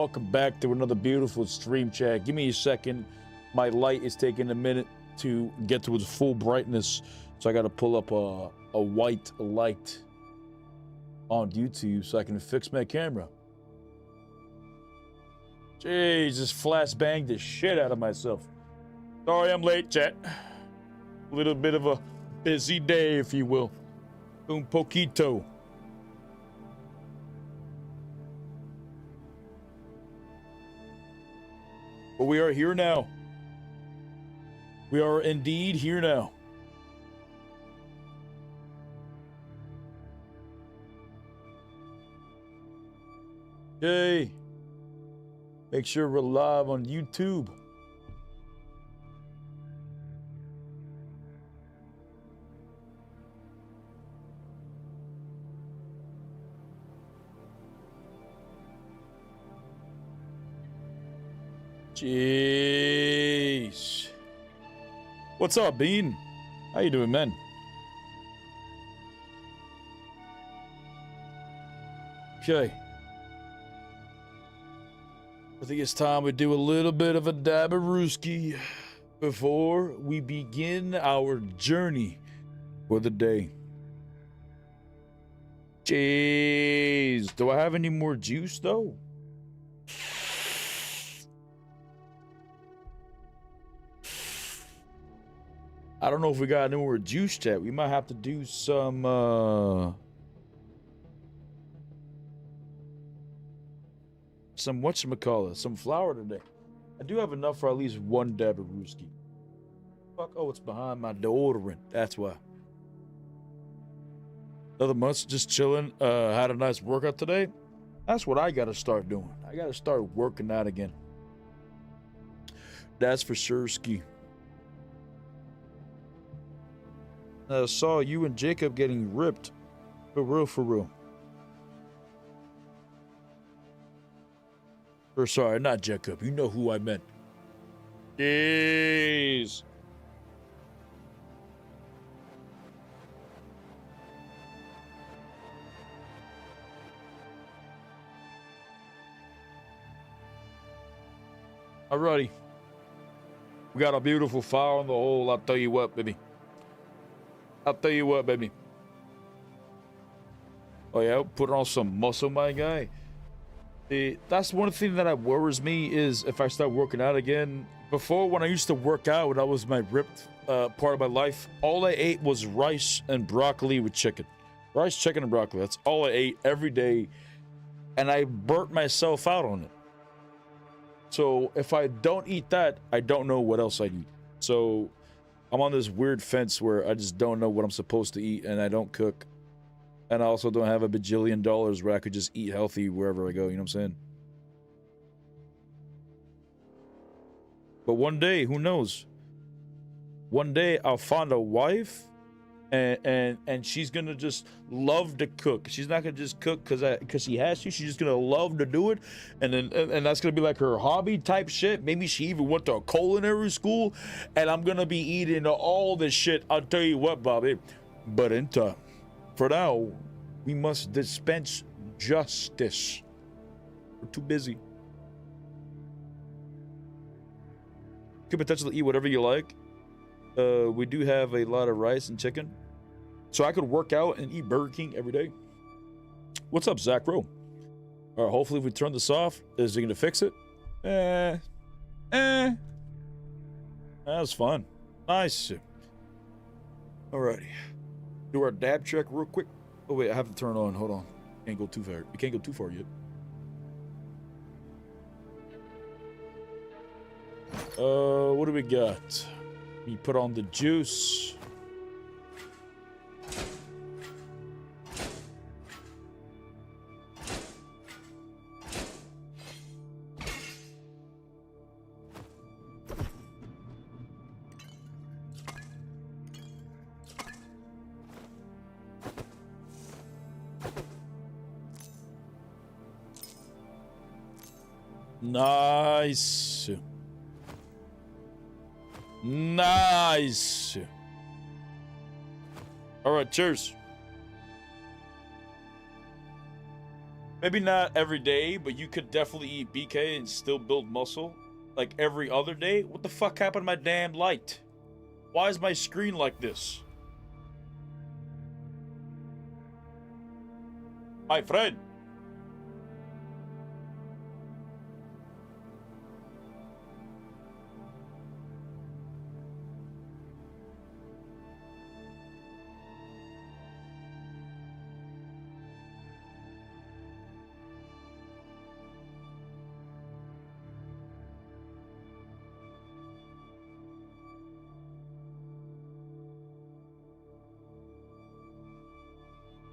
Welcome back to another beautiful stream chat. Give me a second. My light is taking a minute to get to its full brightness, so I got to pull up a white light on YouTube so I can fix my camera. Jeez, just flash banged the shit out of myself. Sorry I'm late, chat. A little bit of a busy day, if you will. Un poquito. But we are here now. We are indeed here now. Okay. Make sure we're live on YouTube. Jeez. What's up, Bean? How you doing, man? Okay. I think it's time we do a little bit of a dabarooski before we begin our journey for the day. Jeez. Do I have any more juice, though? I don't know if we got any more juice chat. We might have to do some whatchamacallit, some flour today. I do have enough for at least one dabarooski. Fuck, oh, it's behind my deodorant. That's why. Another month just chilling. Had a nice workout today. That's what I gotta start doing. I gotta start working out again. That's for sure, ski. I saw you and Jacob getting ripped. For real, for real. Or sorry, not Jacob. You know who I meant. Jeez. Alrighty. We got a beautiful fire on the hole. I'll tell you what, baby. I'll tell you what, baby. Oh yeah, put on some muscle, my guy. That's one thing that worries me is if I start working out again. Before, when I used to work out, that was my ripped part of my life. All I ate was rice and broccoli with chicken. Rice, chicken, and broccoli. That's all I ate every day. And I burnt myself out on it. So if I don't eat that, I don't know what else I eat. So I'm on this weird fence where I just don't know what I'm supposed to eat, and I don't cook. And I also don't have a bajillion dollars where I could just eat healthy wherever I go, you know what I'm saying? But one day, who knows? One day I'll find a wife and she's gonna just love to cook. She's not gonna just cook because she has to. She's just gonna love to do it, and that's gonna be like her hobby type shit. Maybe she even went to a culinary school, and I'm gonna be eating all this shit. I'll tell you what, Bobby. But in time, for now, we must dispense justice. We're too busy. You could potentially eat whatever you like. We do have a lot of rice and chicken. So I could work out and eat Burger King every day. What's up, Zach Rowe? All right, hopefully if we turn this off, is it going to fix it? That was fun. Nice. Alrighty. Do our dab check real quick. Oh, wait, I have to turn it on. Hold on. Can't go too far. We can't go too far yet. What do we got? We put on the juice. Nice. Nice. All right, cheers. Maybe not every day, but you could definitely eat BK and still build muscle. Like every other day? What the fuck happened to my damn light? Why is my screen like this? My friend.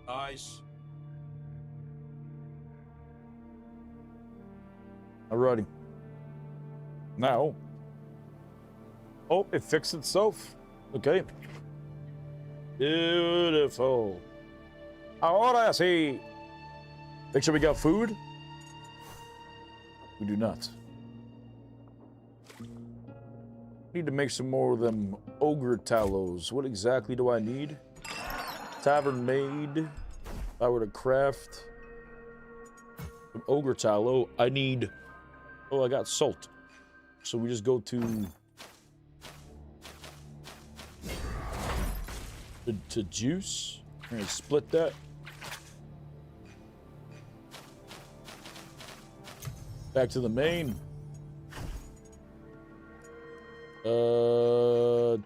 Nice. Alrighty. Now. Oh, it fixed itself. Okay. Beautiful. Ahora sí. Make sure we got food. We do not. Need to make some more of them ogre tallows. What exactly do I need? Tavern maid. If I were to craft some ogre tallow, I need. Oh, I got salt. So we just go to juice. And split that. Back to the main.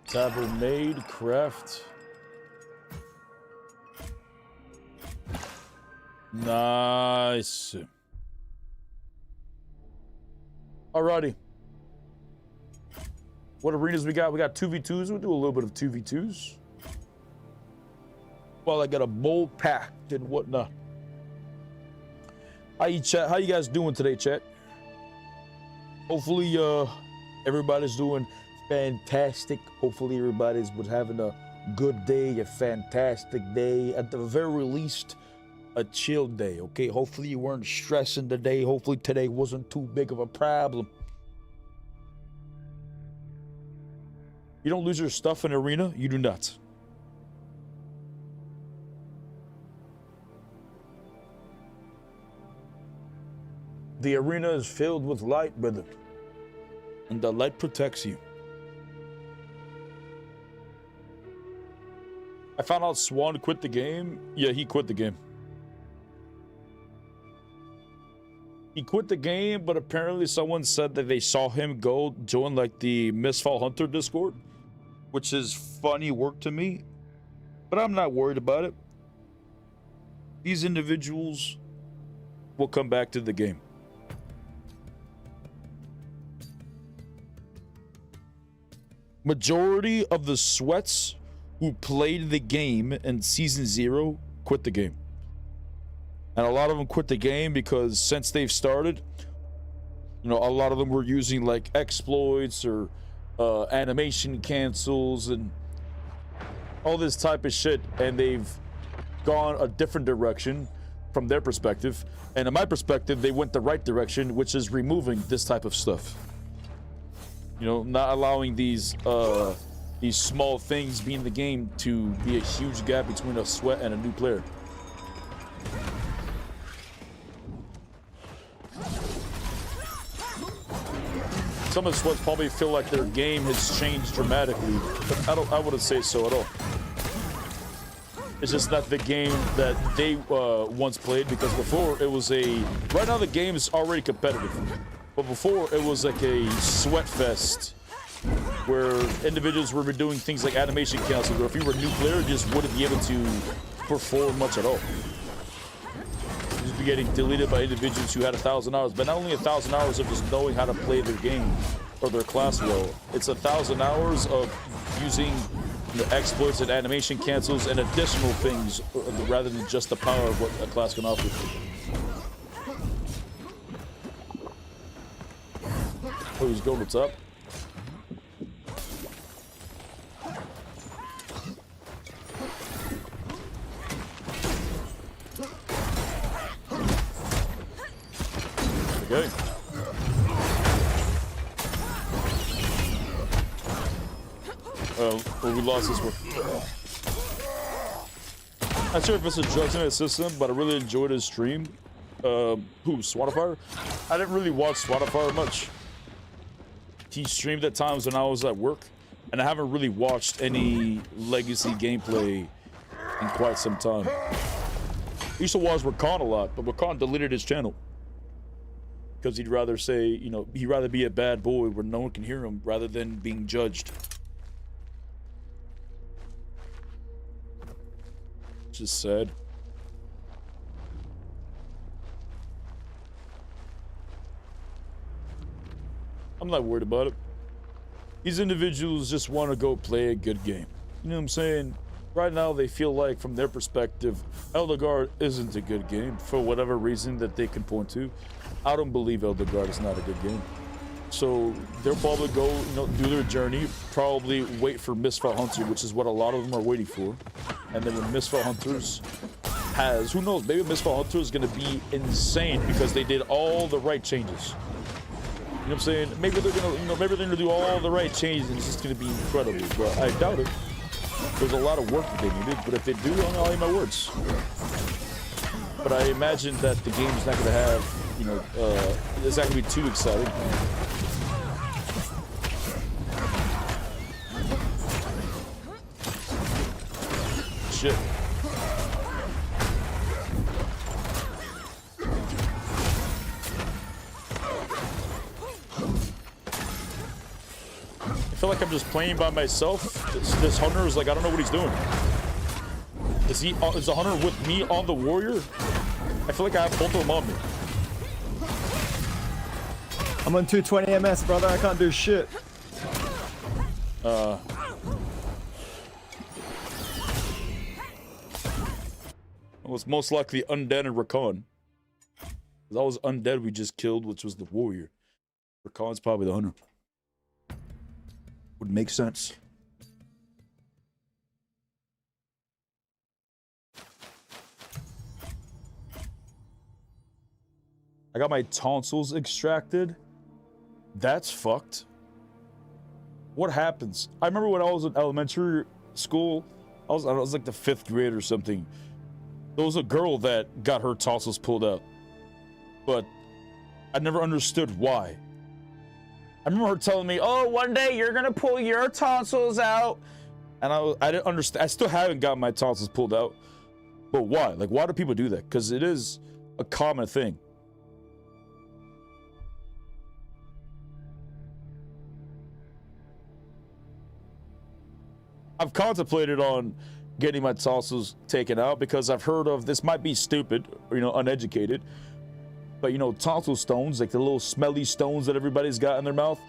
Tavern maid, craft. Nice. Alrighty. What arenas we got? We got 2v2s. We'll do a little bit of 2v2s. Well, I got a bowl packed and whatnot. How you guys doing today, chat? Hopefully, everybody's doing fantastic. Hopefully, everybody's having a good day, a fantastic day. At the very least, a chill day, okay? Hopefully you weren't stressing today. Hopefully today wasn't too big of a problem. You don't lose your stuff in arena? You do not. The arena is filled with light, brother. And the light protects you. I found out Swan quit the game. Yeah, he quit the game. He quit the game, but apparently someone said that they saw him go join like the Mistfall Hunter Discord, which is funny work to me, but I'm not worried about it. These individuals will come back to the game. Majority of the sweats who played the game in Season 0 quit the game. And a lot of them quit the game because since they've started, you know, a lot of them were using like exploits or animation cancels and all this type of shit, and they've gone a different direction from their perspective. And in my perspective, they went the right direction, which is removing this type of stuff. You know, not allowing these small things being in the game to be a huge gap between a sweat and a new player. Some of the sweats probably feel like their game has changed dramatically, but I wouldn't say so at all. It's just not the game that they once played, because before it was right now the game is already competitive, but before it was like a sweat fest where individuals were doing things like animation cancel, where if you were a new player, you just wouldn't be able to perform much at all. You'd just be getting deleted by individuals who had 1,000 hours, but not only 1,000 hours of just knowing how to play their game or their class well, it's 1,000 hours of using the exploits and animation cancels and additional things rather than just the power of what a class can offer. Oh, he's going what's up? Okay. Well, we lost this one. Not sure if it's a drugs in his system, but I really enjoyed his stream. Who, Swatafire? I didn't really watch Swatafire much. He streamed at times when I was at work, and I haven't really watched any Legacy gameplay in quite some time. I used to watch Rakan a lot, but Rakan deleted his channel. Because he'd rather say, you know, he'd rather be a bad boy where no one can hear him rather than being judged. Just sad. I'm not worried about it. These individuals just want to go play a good game. You know what I'm saying? Right now, they feel like, from their perspective, Elderguard isn't a good game for whatever reason that they can point to. I don't believe Elderguard is not a good game. So they'll probably go, you know, do their journey, probably wait for Misfit Hunter, which is what a lot of them are waiting for. And then when Misfit Hunters has, who knows, maybe Misfit Hunter is going to be insane because they did all the right changes. You know what I'm saying? Maybe they're gonna, you know, maybe they're gonna do all the right changes and it's just gonna be incredible. But I doubt it. There's a lot of work that they needed. But if they do, I'll eat my words. But I imagine that the game's not gonna have, you know, it's not gonna be too exciting. Shit. I feel like I'm just playing by myself. This hunter is like, I don't know what he's doing. Is the hunter with me on the warrior? I feel like I have both of them on me. I'm on 220 MS, brother. I can't do shit. Well, it's most likely Undead and Rakan. That was Undead we just killed, which was the warrior. Rakan's probably the hunter. Would make sense. I got my tonsils extracted. That's fucked. What happens? I remember when I was in elementary school, I was like the 5th grade or something. There was a girl that got her tonsils pulled out. But I never understood why. I remember her telling me, oh, one day you're gonna pull your tonsils out. And I didn't understand. I still haven't got my tonsils pulled out. But why? Like, why do people do that? Because it is a common thing. I've contemplated on getting my tonsils taken out because I've heard of, this might be stupid or, you know, uneducated, but, you know, tonsil stones, like the little smelly stones that everybody's got in their mouth,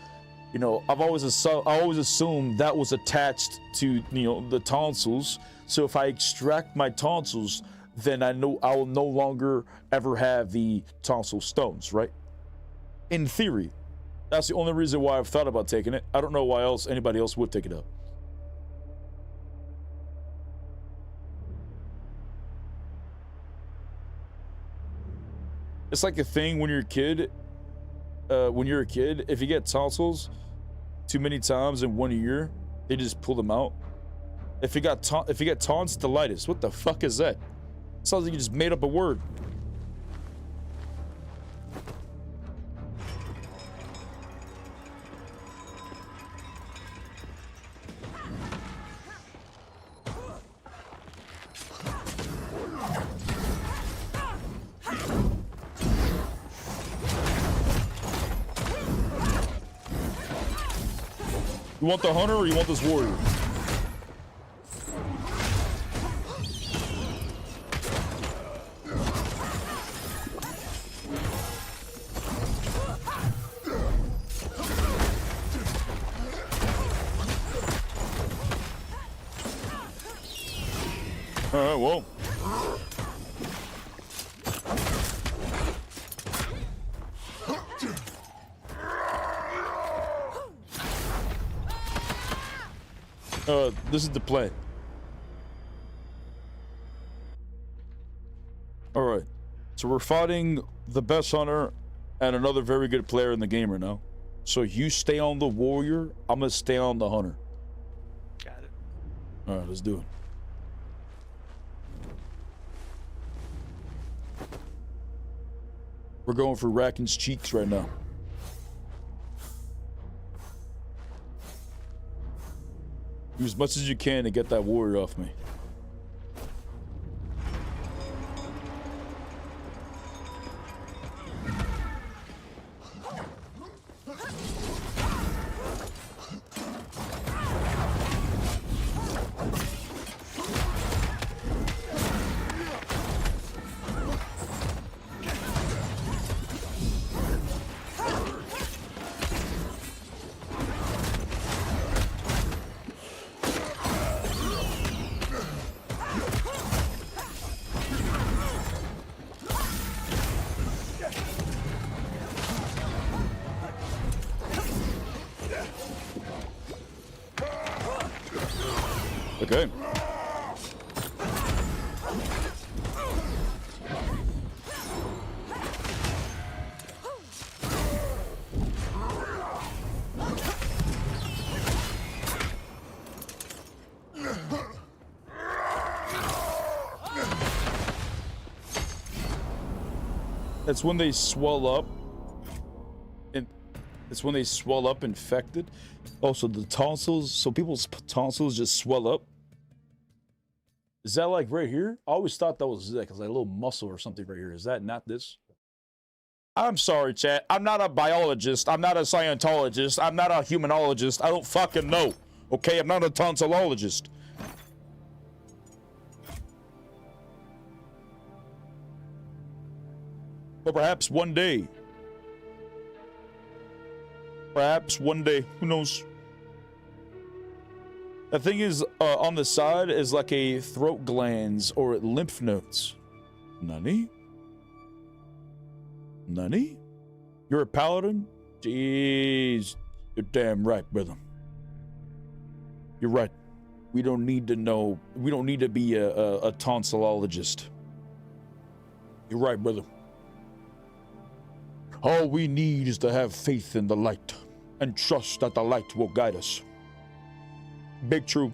you know, I always assumed that was attached to, you know, the tonsils. So if I extract my tonsils, then I know I will no longer ever have the tonsil stones, right? In theory. That's the only reason why I've thought about taking it. I don't know why else anybody else would take it out. It's like a thing when you're a kid. If you get tonsils too many times in 1 year, they just pull them out. If you get tonsillitis, what the fuck is that? Sounds like you just made up a word. You want the hunter or you want this warrior? All right, well. This is the plan. All right, so we're fighting the best hunter and another very good player in the game right now. So you stay on the warrior, I'm gonna stay on the hunter. Got it. All right, let's do it. We're going for Racken's cheeks right now. Do as much as you can to get that warrior off me. Okay. That's when they swell up. And it's when they swell up infected. Also, the tonsils. So people's tonsils just swell up. Is that like right here? I always thought that was like a little muscle or something right here. Is that not this? I'm sorry, chat. I'm not a biologist. I'm not a Scientologist. I'm not a humanologist. I don't fucking know. Okay, I'm not a tonsilologist. But perhaps one day. Perhaps one day. Who knows? The thing is, on the side is like a throat glands or lymph nodes. Nani? Nani? You're a paladin? Jeez. You're damn right, brother. You're right. We don't need to know. We don't need to be a tonsilologist. You're right, brother. All we need is to have faith in the light and trust that the light will guide us. Big true.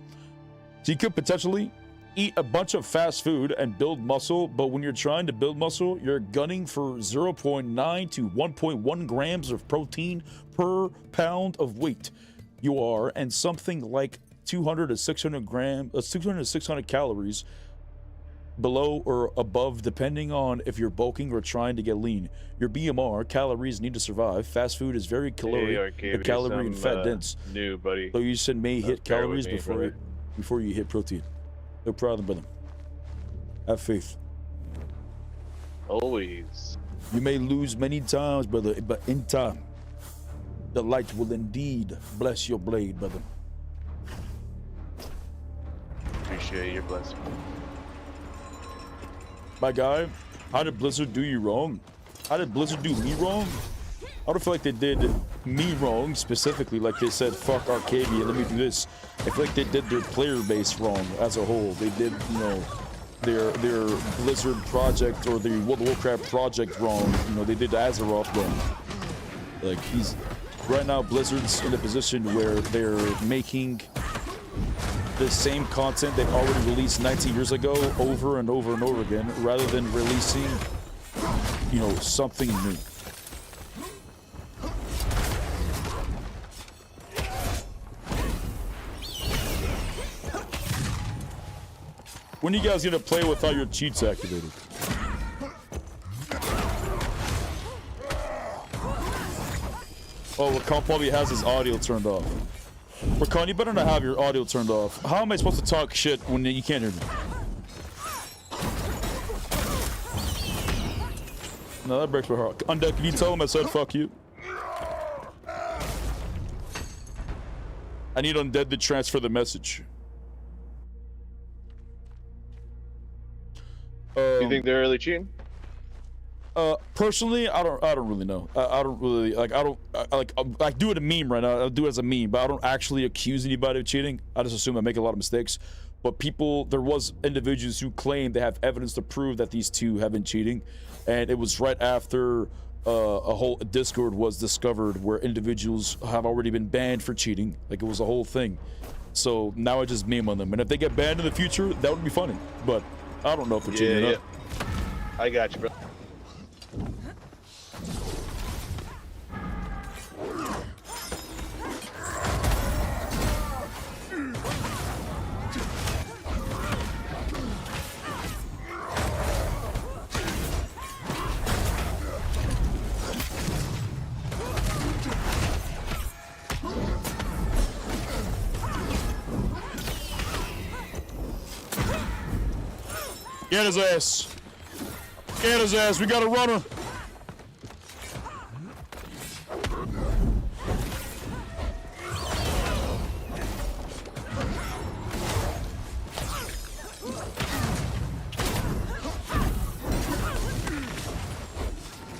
So you could potentially eat a bunch of fast food and build muscle, but when you're trying to build muscle, you're gunning for 0.9 to 1.1 grams of protein per pound of weight you are, and something like 200 to 600 calories below or above, depending on if you're bulking or trying to get lean. Your BMR, calories need to survive. Fast food is very calorie and fat dense. New, buddy. So you said may hit calories before you hit protein. No problem, brother. Have faith. Always. You may lose many times, brother, but in time, the light will indeed bless your blade, brother. Appreciate your blessing. My guy, how did Blizzard do you wrong? How did Blizzard do me wrong? I don't feel like they did me wrong specifically, like they said, fuck Arcadia, let me do this. I feel like they did their player base wrong as a whole. They did, you know, their Blizzard project or the World of Warcraft project wrong. You know, they did Azeroth wrong. Like, right now Blizzard's in a position where they're making the same content they've already released 19 years ago over and over and over again, rather than releasing, you know, something new. When are you guys gonna play without your cheats activated? Oh, Rakan probably has his audio turned off. Rakan, you better not have your audio turned off. How am I supposed to talk shit when you can't hear me? No, that breaks my heart. Undead, can you tell him I said fuck you? I need Undead to transfer the message. You think they're really cheating? Personally, I don't really know. I don't really I do it a meme right now. I'll do it as a meme, but I don't actually accuse anybody of cheating. I just assume I make a lot of mistakes. But there was individuals who claim they have evidence to prove that these two have been cheating, and it was right after a whole Discord was discovered where individuals have already been banned for cheating. Like, it was a whole thing. So now I just meme on them, and if they get banned in the future, that would be funny. But I don't know if they're cheating or not. I got you, bro. Get his ass. Get his ass. We got a runner.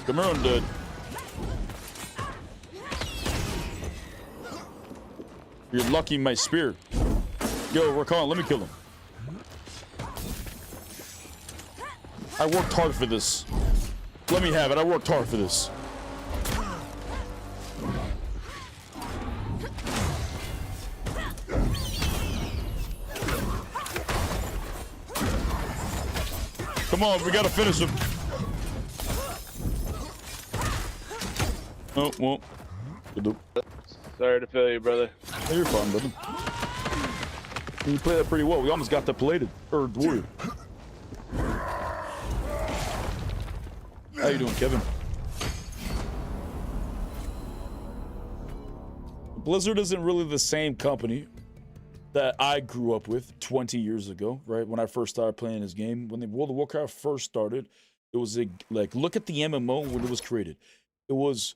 Come here, undead. You're lucky my spear. Yo, Rakan, let me kill him. I worked hard for this. Let me have it. I worked hard for this. Come on, we gotta finish him. Oh, well. Sorry to fail you, brother. Hey, you're fine, brother. You played that pretty well. We almost got the paladin. Or warrior. How you doing, Kevin? Blizzard isn't really the same company that I grew up with 20 years ago, right? When I first started playing this game. When the World of Warcraft first started, it was like, look at the MMO when it was created. It was,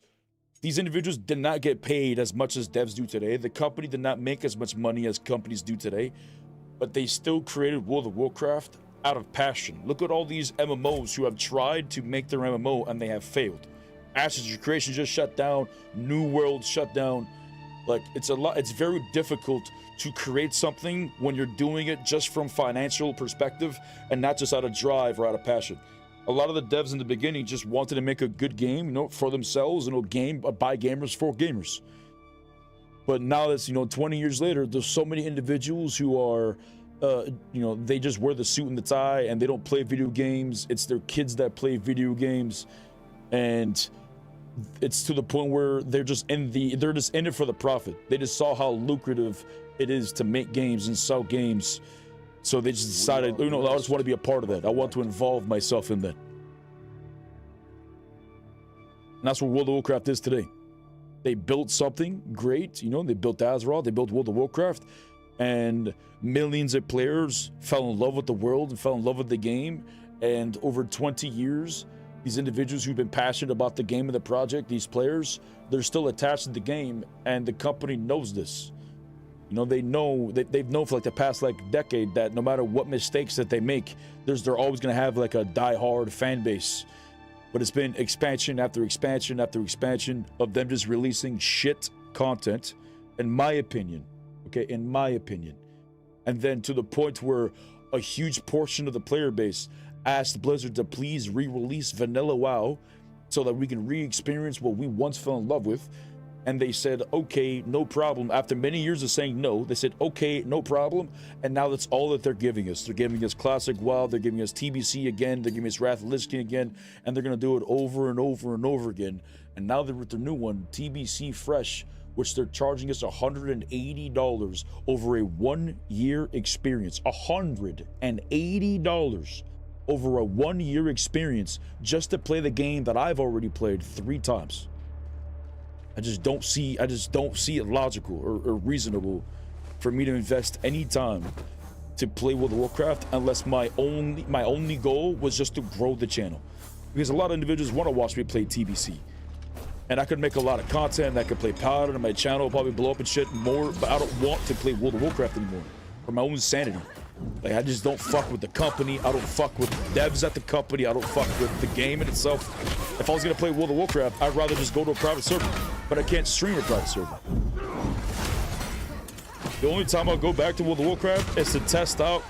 these individuals did not get paid as much as devs do today. The company did not make as much money as companies do today, but they still created World of Warcraft out of passion. Look at all these MMOs who have tried to make their MMO and they have failed. Ashes of Creation just shut down. New World shut down. Like, it's very difficult to create something when you're doing it just from financial perspective and not just out of drive or out of passion. A lot of the devs in the beginning just wanted to make a good game, you know, for themselves, and by gamers for gamers. But now that's, 20 years later, there's so many individuals who are, they just wear the suit and the tie and they don't play video games. It's their kids that play video games, and it's to the point where they're just in it for the profit. They just saw how lucrative it is to make games and sell games. So they just decided, I just want to be a part of that. I want to involve myself in that. And that's what World of Warcraft is today. They built something great, they built Azeroth, they built World of Warcraft, and millions of players fell in love with the world and fell in love with the game. And over 20 years, these individuals who've been passionate about the game and the project, these players, they're still attached to the game, and the company knows this. They've known for like the past decade that no matter what mistakes that they make, they're always going to have like a die-hard fan base. But it's been expansion after expansion after expansion of them just releasing shit content, in my opinion. Okay, in my opinion. And then to the point where a huge portion of the player base asked Blizzard to please re-release Vanilla WoW so that we can re-experience what we once fell in love with. And they said, okay, no problem. After many years of saying no, they said, okay, no problem. And now that's all that they're giving us. They're giving us Classic WoW. They're giving us TBC again. They're giving us Wrath of Lich King again. And they're going to do it over and over and over again. And now they're with their new one, TBC Fresh, which they're charging us $180 over a 1-year experience. $180 over a 1-year experience just to play the game that I've already played 3 times. I just don't see it logical or reasonable for me to invest any time to play World of Warcraft unless my only goal was just to grow the channel. Because a lot of individuals want to watch me play TBC. And I could make a lot of content, I could play Paladin, and my channel will probably blow up and shit more, but I don't want to play World of Warcraft anymore for my own sanity. Like, I just don't fuck with the company. I don't fuck with the devs at the company. I don't fuck with the game in itself. If I was gonna play World of Warcraft, I'd rather just go to a private server. But I can't stream a private server. The only time I'll go back to World of Warcraft is to test out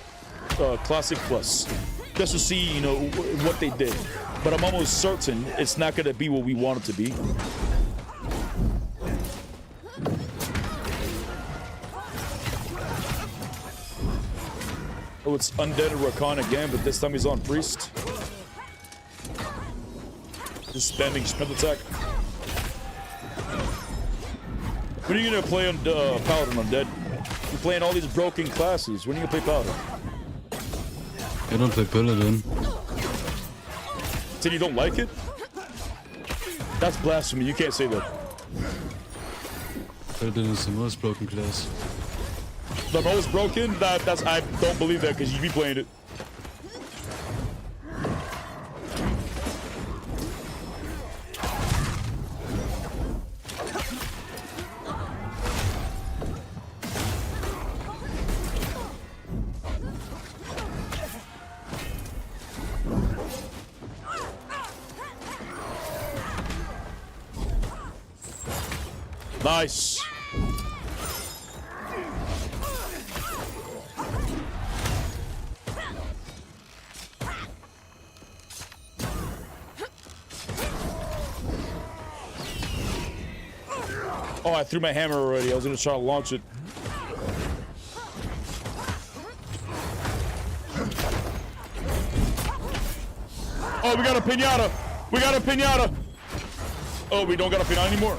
Classic Plus, just to see, what they did. But I'm almost certain it's not gonna be what we want it to be. Oh, it's Undead Rakan again, but this time he's on Priest. Just spamming sprint attack. When are you gonna play on Paladin, Undead? You're playing all these broken classes. When are you gonna play Paladin? I don't play Paladin. Said you don't like it? That's blasphemy. You can't say that. Paladin is the most broken class. The most broken? I don't believe that because you be playing it. Nice. Oh, I threw my hammer already. I was gonna try to launch it. Oh, we got a piñata. We got a piñata. Oh, we don't got a piñata anymore.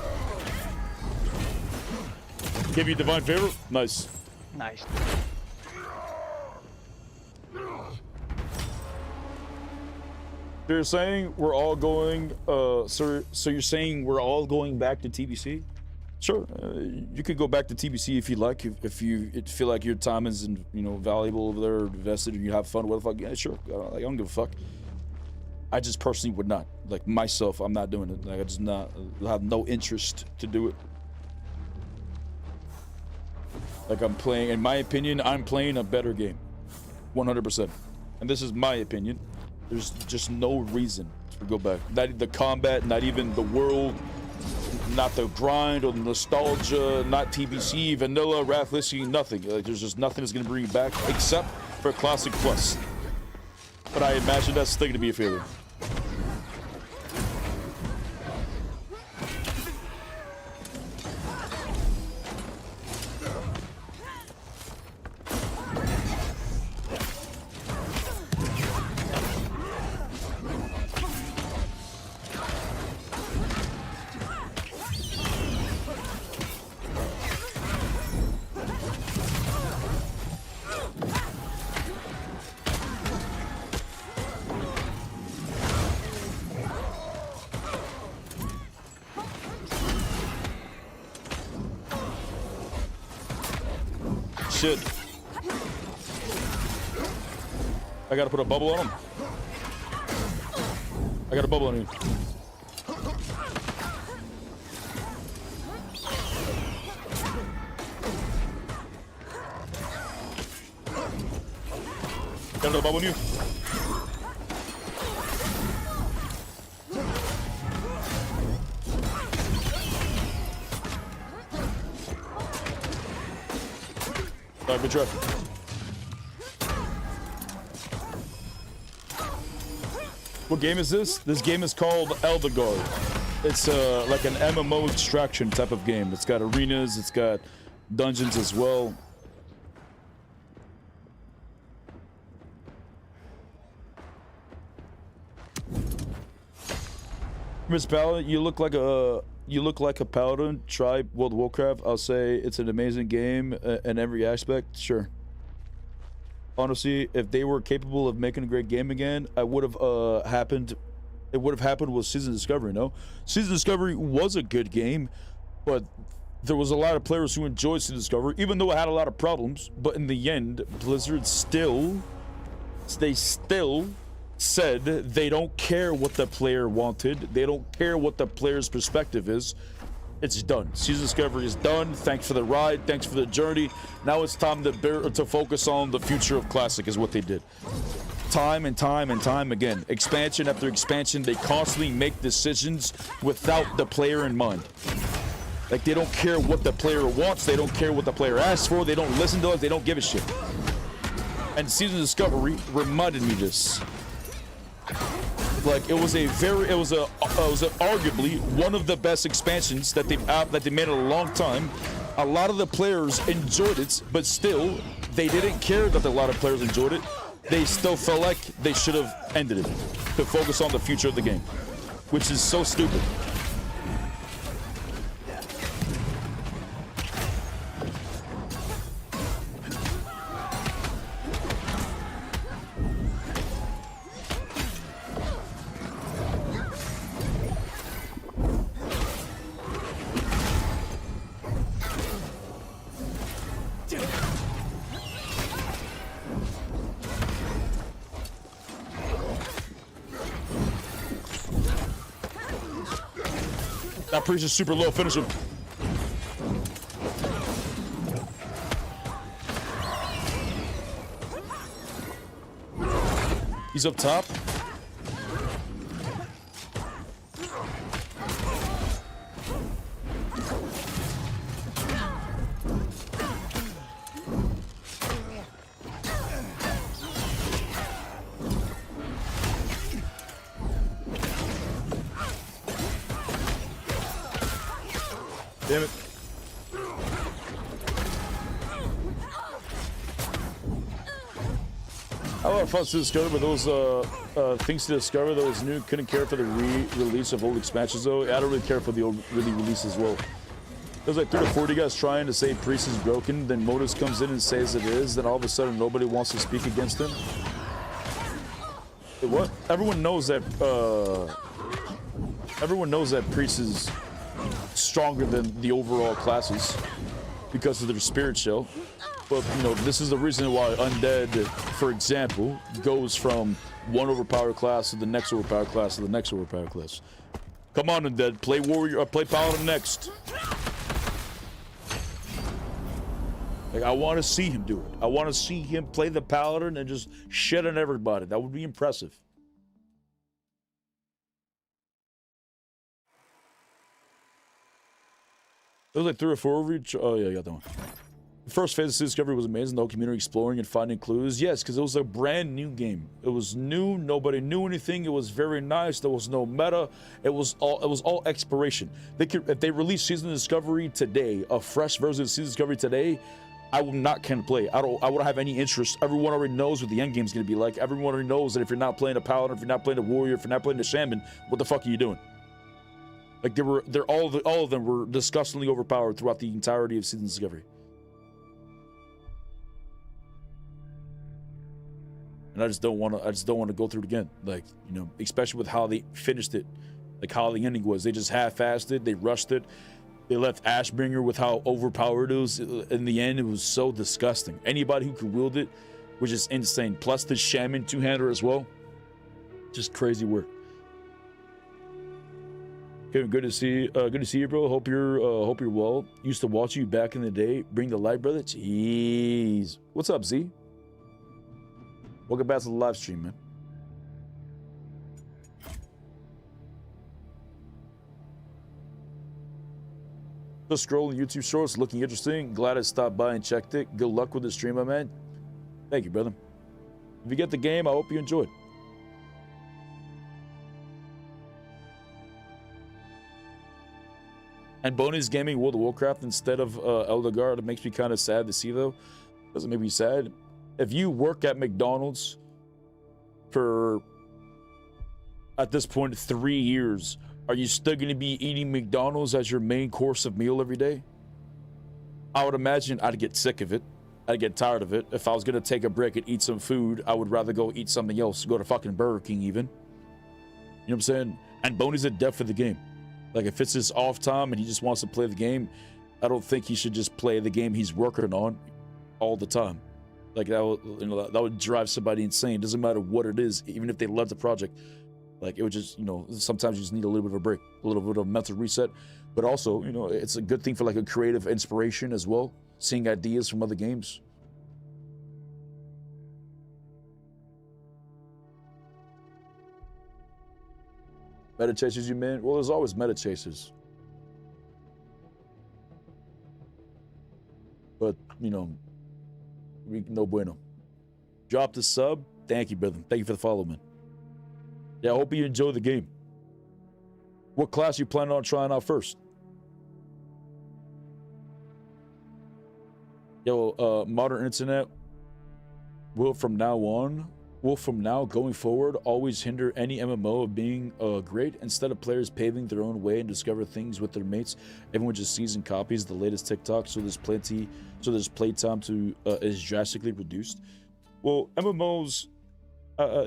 Give you divine favor. Nice. Nice. So you're saying we're all going, so you're saying we're all going back to TBC? Sure, you could go back to TBC if you like, if you feel like your time is, valuable over there, invested, and you have fun. What the fuck? Yeah, sure. I don't give a fuck. I just personally would not. Like myself, I'm not doing it. Like I just not have no interest to do it. Like I'm playing, in my opinion, I'm playing a better game, 100%. And this is my opinion. There's just no reason to go back. Not the combat, not even the world, not the grind or the nostalgia, not TBC, vanilla, Wrathlisty, nothing. Like there's just nothing that's gonna bring you back except for Classic Plus. But I imagine that's still gonna be a failure. Shit. I gotta put a bubble on him. I got a bubble on you. Got another bubble on you. Alright, good try. What game is this? This game is called Elderguard. It's like an MMO extraction type of game. It's got arenas, it's got dungeons as well. Miss Paladin, you look like a paladin. Try World of Warcraft. I'll say it's an amazing game in every aspect. Sure. Honestly, if they were capable of making a great game again, it would have happened with Season Discovery. No, Season Discovery was a good game, but there was a lot of players who enjoyed Season Discovery, even though it had a lot of problems. But in the end, Blizzard still said they don't care what the player wanted. They don't care what the player's perspective is. It's done. Season Discovery is done. Thanks for the ride. Thanks for the journey. Now it's time to focus on the future of Classic is what they did. Time and time and time again. Expansion after expansion. They constantly make decisions without the player in mind. Like they don't care what the player wants. They don't care what the player asks for. They don't listen to us. They don't give a shit. And Season Discovery reminded me this. Like it was arguably one of the best expansions that they made in a long time. A lot of the players enjoyed it, but still they didn't care that a lot of players enjoyed it. They still felt like they should have ended it to focus on the future of the game, which is so stupid. That priest is super low. Finish him. He's up top. Damn it. I had a lot of fun to discover, but those things to discover that was new. Couldn't care for the re-release of old expansions though. I don't really care for the old release as well. There's like 30 or 40 guys trying to say Priest is broken, then Modus comes in and says it is, then all of a sudden nobody wants to speak against him. What? Everyone knows that Priest is stronger than the overall classes because of their spirit shell. But you know, this is the reason why Undead, for example, goes from one overpowered class to the next overpowered class to the next overpowered class. Come on, Undead, play Warrior or play Paladin next. Like, I want to see him do it. I want to see him play the Paladin and just shit on everybody. That would be impressive. There was like 3 or 4 over each. Oh, yeah, I got that one. The first phase of Discovery was amazing. The whole community exploring and finding clues. Yes, because it was a brand new game. It was new. Nobody knew anything. It was very nice. There was no meta. It was all exploration. If they released Season of Discovery today, a fresh version of Season of Discovery today, I will not kind of play. I wouldn't have any interest. Everyone already knows what the end game is going to be like. Everyone already knows that if you're not playing a Paladin, if you're not playing a Warrior, if you're not playing a Shaman, what the fuck are you doing? Like all of them were disgustingly overpowered throughout the entirety of Season of Discovery. And I just don't want to go through it again. Like, you know, especially with how they finished it, like how the ending was. They just half-assed it. They rushed it. They left Ashbringer with how overpowered it was. In the end, it was so disgusting. Anybody who could wield it was just insane. Plus the Shaman two-hander as well. Just crazy work. Kevin, good to see you, bro. Hope you're well. Used to watch you back in the day. Bring the light, brother. Jeez. What's up, Z? Welcome back to the live stream, man. Just scrolling YouTube shorts, looking interesting. Glad I stopped by and checked it. Good luck with the stream, my man. Thank you, brother. If you get the game, I hope you enjoyed. And Boney's gaming World of Warcraft instead of Elderguard. It makes me kind of sad to see, though. Doesn't make me sad. If you work at McDonald's for, at this point, 3 years, are you still going to be eating McDonald's as your main course of meal every day? I would imagine I'd get sick of it. I'd get tired of it. If I was going to take a break and eat some food, I would rather go eat something else. Go to fucking Burger King even. You know what I'm saying? And Boney's a dev for the game. Like, if it's his off time and he just wants to play the game, I don't think he should just play the game he's working on all the time. Like, that would drive somebody insane. It doesn't matter what it is, even if they love the project. Like, it would just, you know, sometimes you just need a little bit of a break, a little bit of a mental reset. But also, you know, it's a good thing for like a creative inspiration as well, seeing ideas from other games. Meta chasers, you mean? Well, there's always meta chasers. But, you know, no bueno. Drop the sub. Thank you, brother. Thank you for the follow, man. Yeah, I hope you enjoy the game. What class you planning on trying out first? Yo, modern internet will from now going forward always hinder any MMO of being great. Instead of players paving their own way and discover things with their mates, everyone just sees and copies the latest TikTok. So there's playtime to is drastically reduced. Well, MMOs,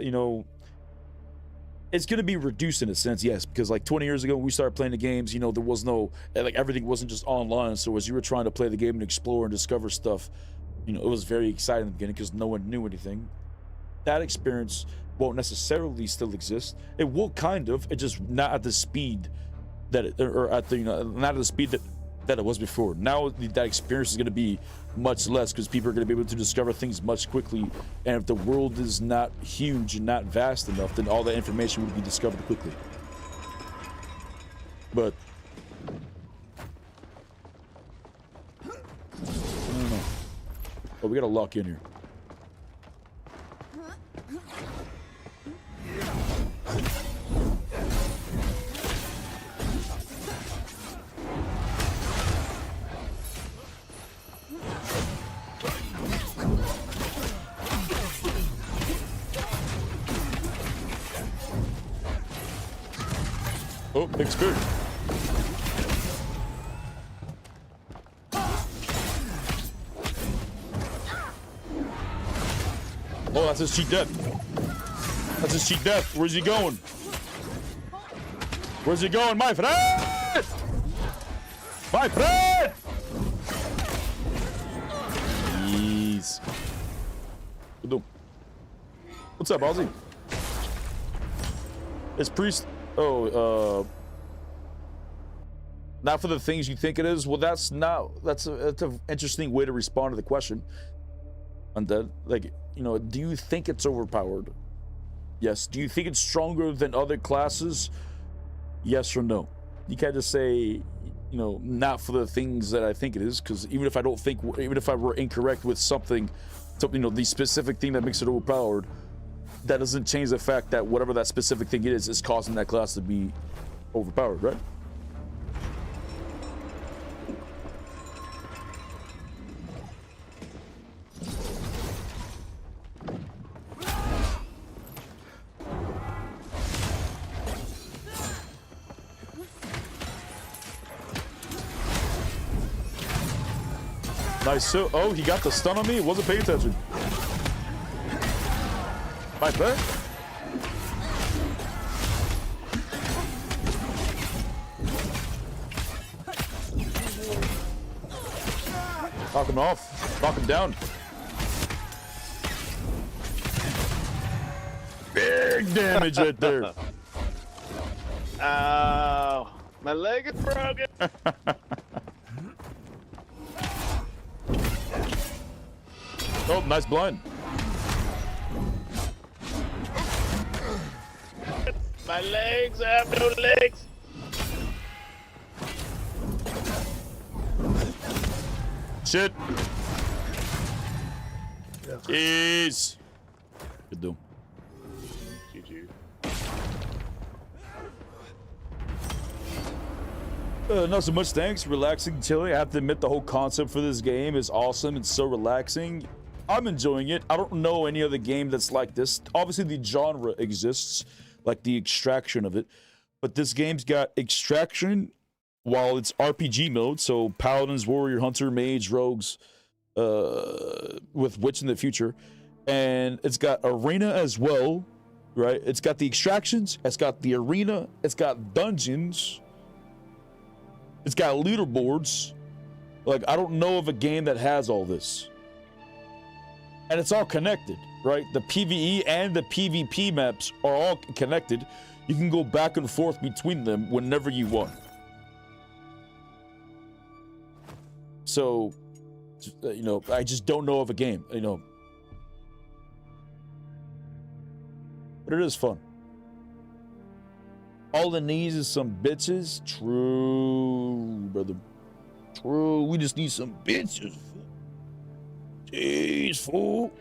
you know, it's going to be reduced in a sense, yes, because like 20 years ago when we started playing the games, you know, there was no, like, everything wasn't just online. So as you were trying to play the game and explore and discover stuff, you know, it was very exciting in the beginning because no one knew anything. That experience won't necessarily still exist. It will kind of, it just not at the speed that it, or at the, you know, not at the speed that it was before. Now that experience is going to be much less because people are going to be able to discover things much quickly. And if the world is not huge and not vast enough, then all that information would be discovered quickly. But I don't know. Oh, we got to lock in here. Oh, experience. Oh, that's his cheat death. That's his cheat death. Where's he going? Where's he going, my friend? My friend! Jeez. What's up, Ozzy? It's priest. Oh, not for the things you think it is. Well, that's not. That's an interesting way to respond to the question. Undead, like, you know, do you think it's overpowered? Yes. Do you think it's stronger than other classes? Yes or no? You can't just say, you know, not for the things that I think it is, because even if I don't think, even if I were incorrect with something, you know, the specific thing that makes it overpowered, that doesn't change the fact that whatever that specific thing is causing that class to be overpowered, right? Nice. So, oh, he got the stun on me. Wasn't paying attention. My bad. Knock him off. Knock him down. Big damage right there. Ow. My leg is broken. Oh, nice blind. My legs, I have no legs. Shit. Jeez. Good doom. GG. Not so much, thanks. Relaxing, chilling. I have to admit, the whole concept for this game is awesome. It's so relaxing. I'm enjoying it. I don't know any other game that's like this. Obviously, the genre exists, like the extraction of it. But this game's got extraction while it's RPG mode. So paladins, warrior, hunter, mage, rogues, with witch in the future. And it's got arena as well, right? It's got the extractions. It's got the arena. It's got dungeons. It's got leaderboards. Like, I don't know of a game that has all this. And it's all connected, right? The PvE and the PvP maps are all connected. You can go back and forth between them whenever you want. So, you know, I just don't know of a game, you know. But it is fun. All it needs is some bitches. True, brother. True. We just need some bitches. Jeez, fool.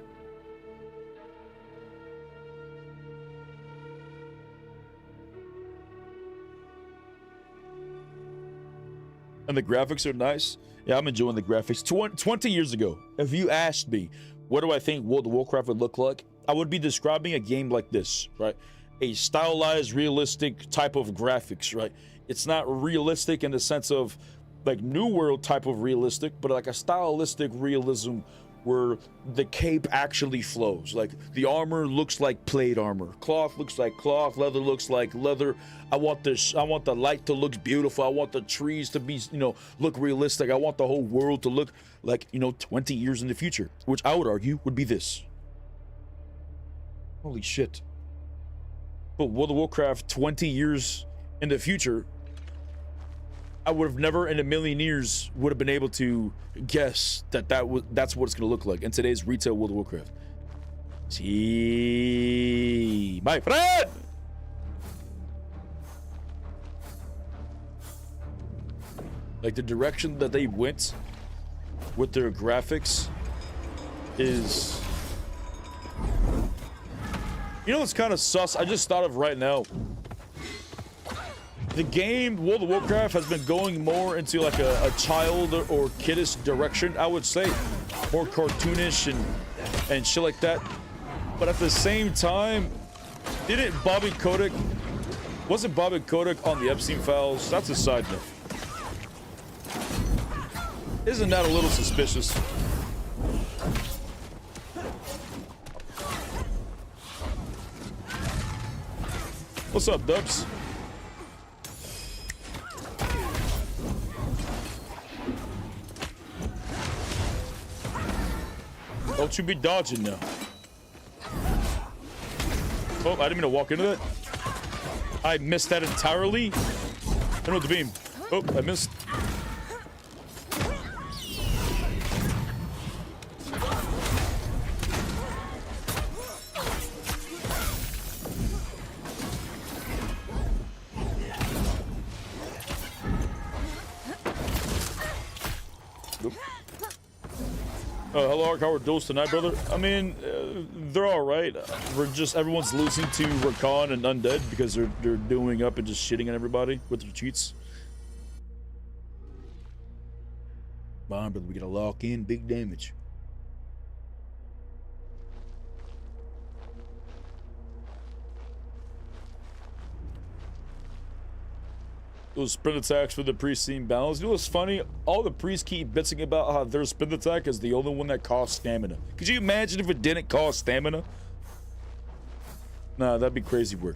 And the graphics are nice. Yeah, I'm enjoying the graphics. 20 years ago, if you asked me, what do I think World of Warcraft would look like? I would be describing a game like this, right? A stylized, realistic type of graphics, right? It's not realistic in the sense of like New World type of realistic, but like a stylistic realism where the cape actually flows. Like the armor looks like plate armor, cloth looks like cloth, leather looks like leather. I want the light to look beautiful. I want the trees to be, you know, look realistic. I want the whole world to look like, you know, 20 years in the future, which I would argue would be this. Holy shit. But World of Warcraft 20 years in the future, I would have never in a million years would have been able to guess that's what it's gonna look like in today's retail World of Warcraft. See, my friend. Like the direction that they went with their graphics is, you know, it's kind of sus. I just thought of right now. The game World of Warcraft has been going more into like a child or kiddish direction, I would say, more cartoonish and shit like that. But at the same time, didn't Bobby Kotick Wasn't Bobby Kotick on the Epstein files? That's a side note. Isn't that a little suspicious? What's up, Dubs? Don't you be dodging now. Oh, I didn't mean to walk into that. I missed that entirely. I don't know the beam. Oh, I missed. Hello, Ark. How are duels tonight, brother? I mean, they're all right. We're just everyone's losing to Rakan and Undead because they're doing up and just shitting on everybody with their cheats. Come on, brother. We gotta lock in big damage. Those sprint attacks for the priest seem balanced. You know what's funny? All the priests keep bitching about how their sprint attack is the only one that costs stamina. Could you imagine if it didn't cost stamina? Nah, that'd be crazy work.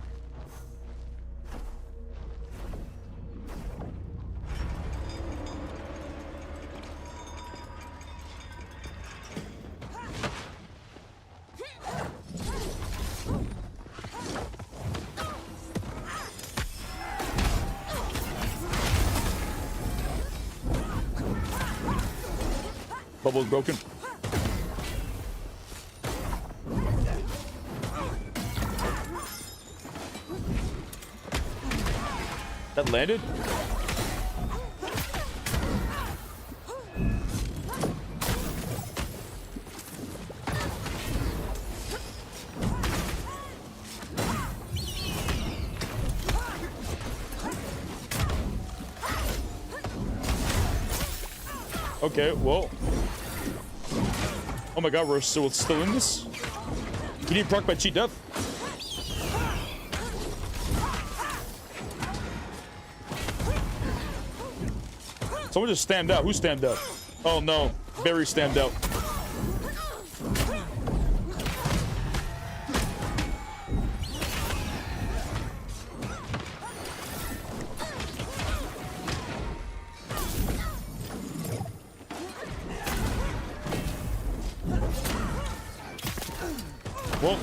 Bubble's broken. That landed? Okay, well. Oh my god, we're still in this? You need proc by cheat death? Someone just stand out. Who stand out? Oh no, Barry stand out. Well,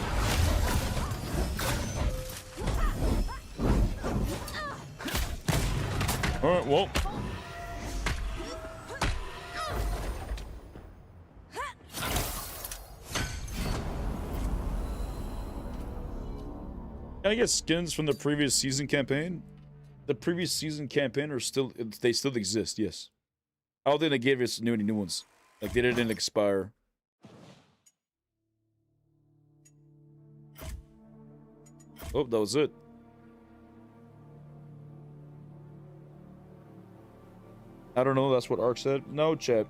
all right, well. Can I get skins from the previous season campaign? The previous season campaign are still, they still exist, yes. I don't think they gave us any new ones. Like, they didn't expire. Oh, that was it. I don't know, that's what Ark said. No, chat.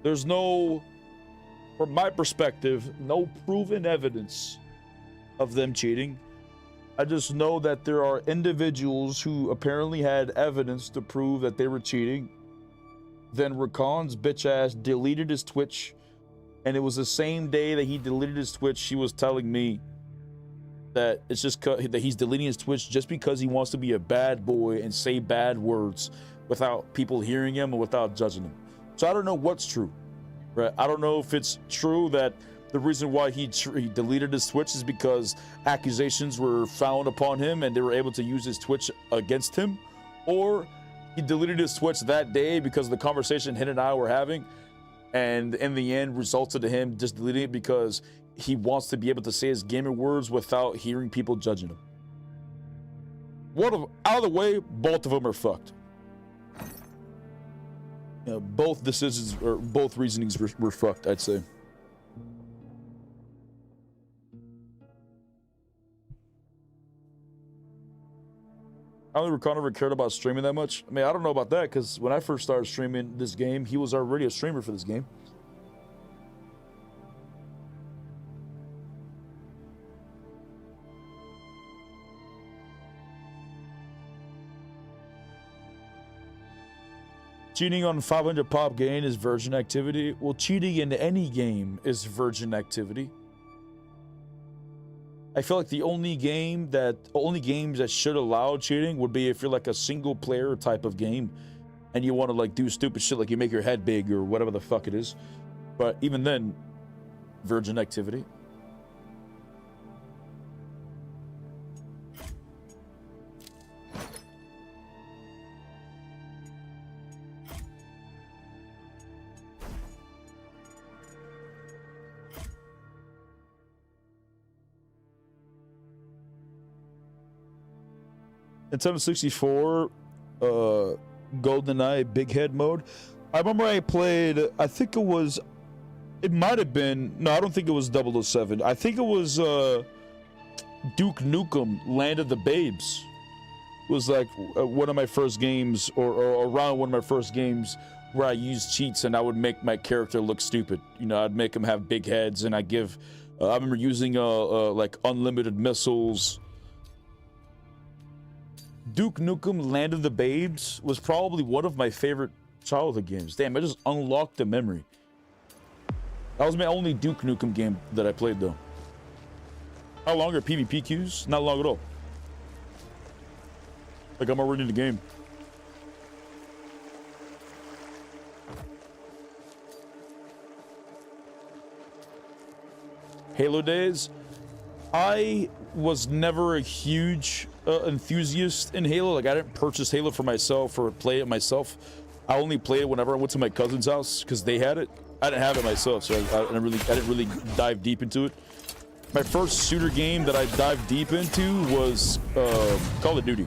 There's no, from my perspective, no proven evidence of them cheating. I just know that there are individuals who apparently had evidence to prove that they were cheating. Then Rakan's bitch ass deleted his Twitch. And it was the same day that he deleted his Twitch, he was telling me that it's just that he's deleting his Twitch just because he wants to be a bad boy and say bad words without people hearing him and without judging him. So I don't know what's true, right? I don't know if it's true that the reason why he deleted his Twitch is because accusations were found upon him and they were able to use his Twitch against him, or he deleted his Twitch that day because of the conversation him and I were having, and in the end resulted to him just deleting it because he wants to be able to say his gamer words without hearing people judging him. Either way, both of them are fucked. You know, both decisions or both reasonings were fucked, I'd say. I don't think Rakan ever cared about streaming that much. I mean, I don't know about that, because when I first started streaming this game, he was already a streamer for this game. Cheating on 500 pop gain is virgin activity. Well, cheating in any game is virgin activity. I feel like the only games that should allow cheating would be if you're like a single player type of game and you want to like do stupid shit like you make your head big or whatever the fuck it is. But even then, virgin activity. Nintendo 64, GoldenEye Big Head mode. I remember I played, I think it might have been, no, I don't think it was 007. I think it was Duke Nukem Land of the Babes. It was like one of my first games, or around one of my first games where I used cheats and I would make my character look stupid. You know, I'd make him have big heads and I remember using like unlimited missiles. Duke Nukem Land of the Babes was probably one of my favorite childhood games. Damn, I just unlocked the memory. That was my only Duke Nukem game that I played, though. How long are PvP queues? Not long at all. Like, I'm already in the game. Halo days. I was never a huge enthusiast in Halo. Like, I didn't purchase Halo for myself or play it myself. I only played it whenever I went to my cousin's house because they had it. I didn't have it myself, so I didn't really dive deep into it. My first shooter game that I dived deep into was Call of Duty.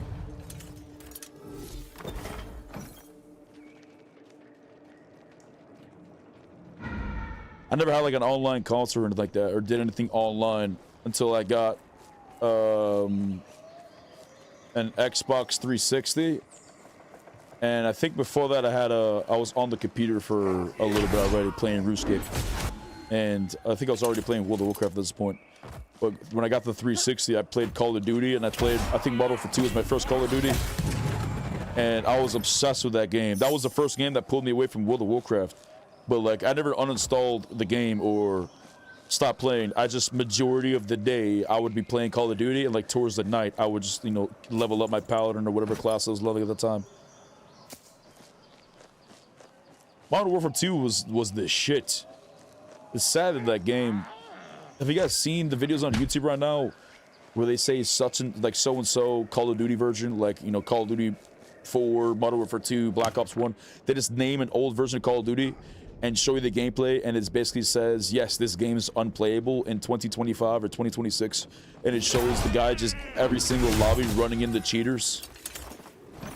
I never had like an online console or anything like that, or did anything online until I got an Xbox 360. And I think before that I was on the computer for a little bit already playing RuneScape. And I think I was already playing World of Warcraft at this point. But when I got the 360, I played Call of Duty, and I think Modern Warfare 2 was my first Call of Duty. And I was obsessed with that game. That was the first game that pulled me away from World of Warcraft. But like, I never uninstalled the game or stopped playing. I just, majority of the day, I would be playing Call of Duty, and like towards the night, I would just, you know, level up my paladin or whatever class I was leveling at the time. Modern Warfare 2 was the shit. It's sad in that game. Have you guys seen the videos on YouTube right now where they say such and like so and so Call of Duty version, like, you know, Call of Duty 4, Modern Warfare 2, Black Ops 1? They just name an old version of Call of Duty and show you the gameplay, and it basically says, yes, this game is unplayable in 2025 or 2026, and it shows the guy just every single lobby running into cheaters.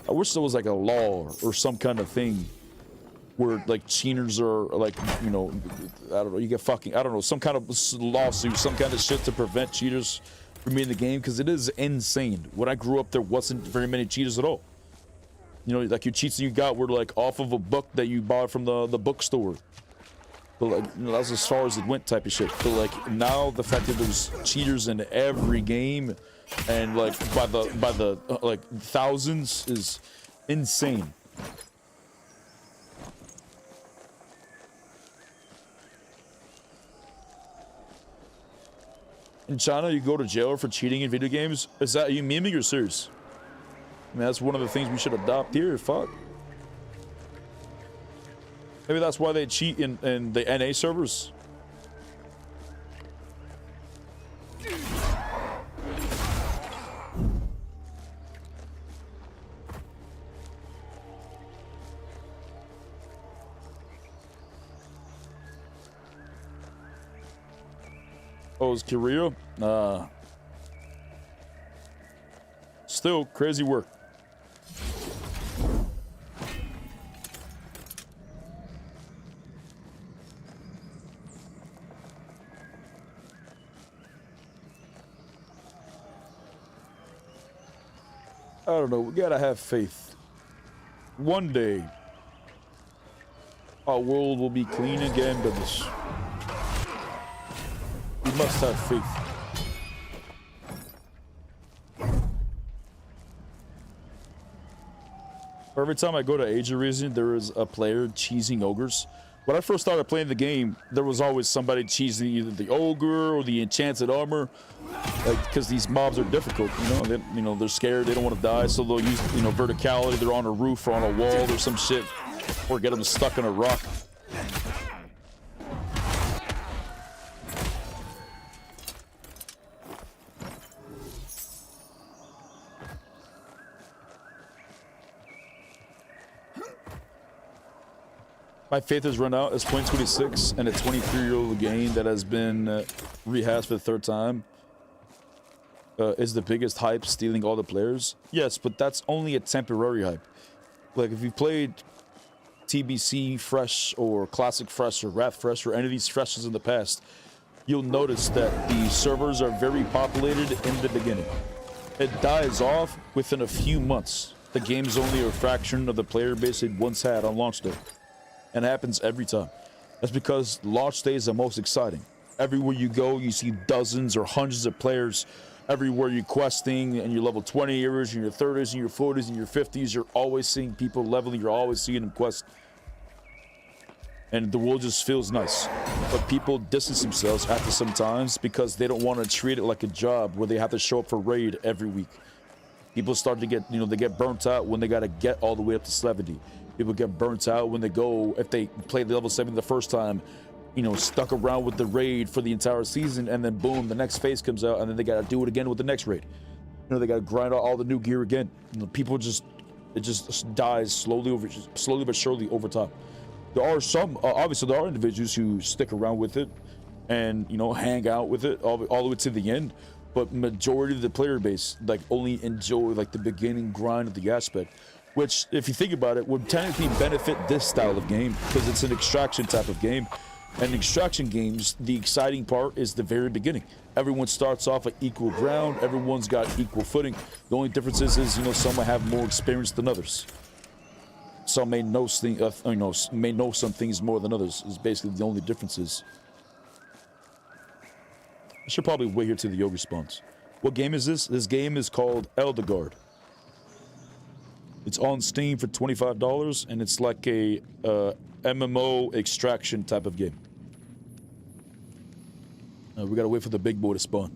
I wish there was like a law or some kind of thing where like cheaters are like, you know, I don't know, you get fucking, I don't know, some kind of lawsuit, some kind of shit to prevent cheaters from being in the game, because it is insane. When I grew up, there wasn't very many cheaters at all. You know, like your cheats you got were like off of a book that you bought from the bookstore. But like, you know, that was as far as it went type of shit. But like now the fact that there's cheaters in every game and like by the like thousands is insane. In China, you go to jail for cheating in video games. Is that, are you memeing or serious? I mean, that's one of the things we should adopt here. Fuck. Maybe that's why they cheat in the NA servers. Oh, it's Korea? Still, crazy work. I don't know, we gotta have faith. One day, our world will be clean again, goodness. We must have faith. Every time I go to Age of Reason, there is a player cheesing ogres. When I first started playing the game, there was always somebody cheesing either the ogre or the enchanted armor, like because these mobs are difficult. They're scared, they don't want to die, so they'll use verticality. They're on a roof or on a wall or some shit, or get them stuck in a rock. My faith has run out. It's 2026 and a 23-year-old game that has been rehashed for the third time. Is the biggest hype stealing all the players? Yes, but that's only a temporary hype. Like if you played TBC Fresh or Classic Fresh or Wrath Fresh or any of these Freshes in the past, you'll notice that the servers are very populated in the beginning. It dies off within a few months. The game's only a fraction of the player base it once had on launch day. And it happens every time. That's because launch day is the most exciting. Everywhere you go, you see dozens or hundreds of players. Everywhere you're questing, and you're level 20 areas, in your 30s, in your 40s, in your 50s, you're always seeing people leveling. You're always seeing them quest. And the world just feels nice. But people distance themselves after some times because they don't want to treat it like a job where they have to show up for raid every week. People start to get, they get burnt out when they got to get all the way up to 70. People get burnt out when they go, if they play the level 70 the first time, stuck around with the raid for the entire season, and then boom, the next phase comes out, and then they gotta do it again with the next raid. They gotta grind out all the new gear again. People it just dies slowly but surely over time. There are some, obviously there are individuals who stick around with it and, hang out with it all the way to the end. But majority of the player base, only enjoy, the beginning grind of the aspect. Which, if you think about it, would technically benefit this style of game because it's an extraction type of game. And extraction games, the exciting part is the very beginning. Everyone starts off at equal ground. Everyone's got equal footing. The only difference is some might have more experience than others. Some may know some things more than others. Is basically the only differences. I should probably wait here till the yoga spawns. What game is this? This game is called Eldegard. It's on Steam for $25, and it's like a MMO extraction type of game. We gotta wait for the big boy to spawn.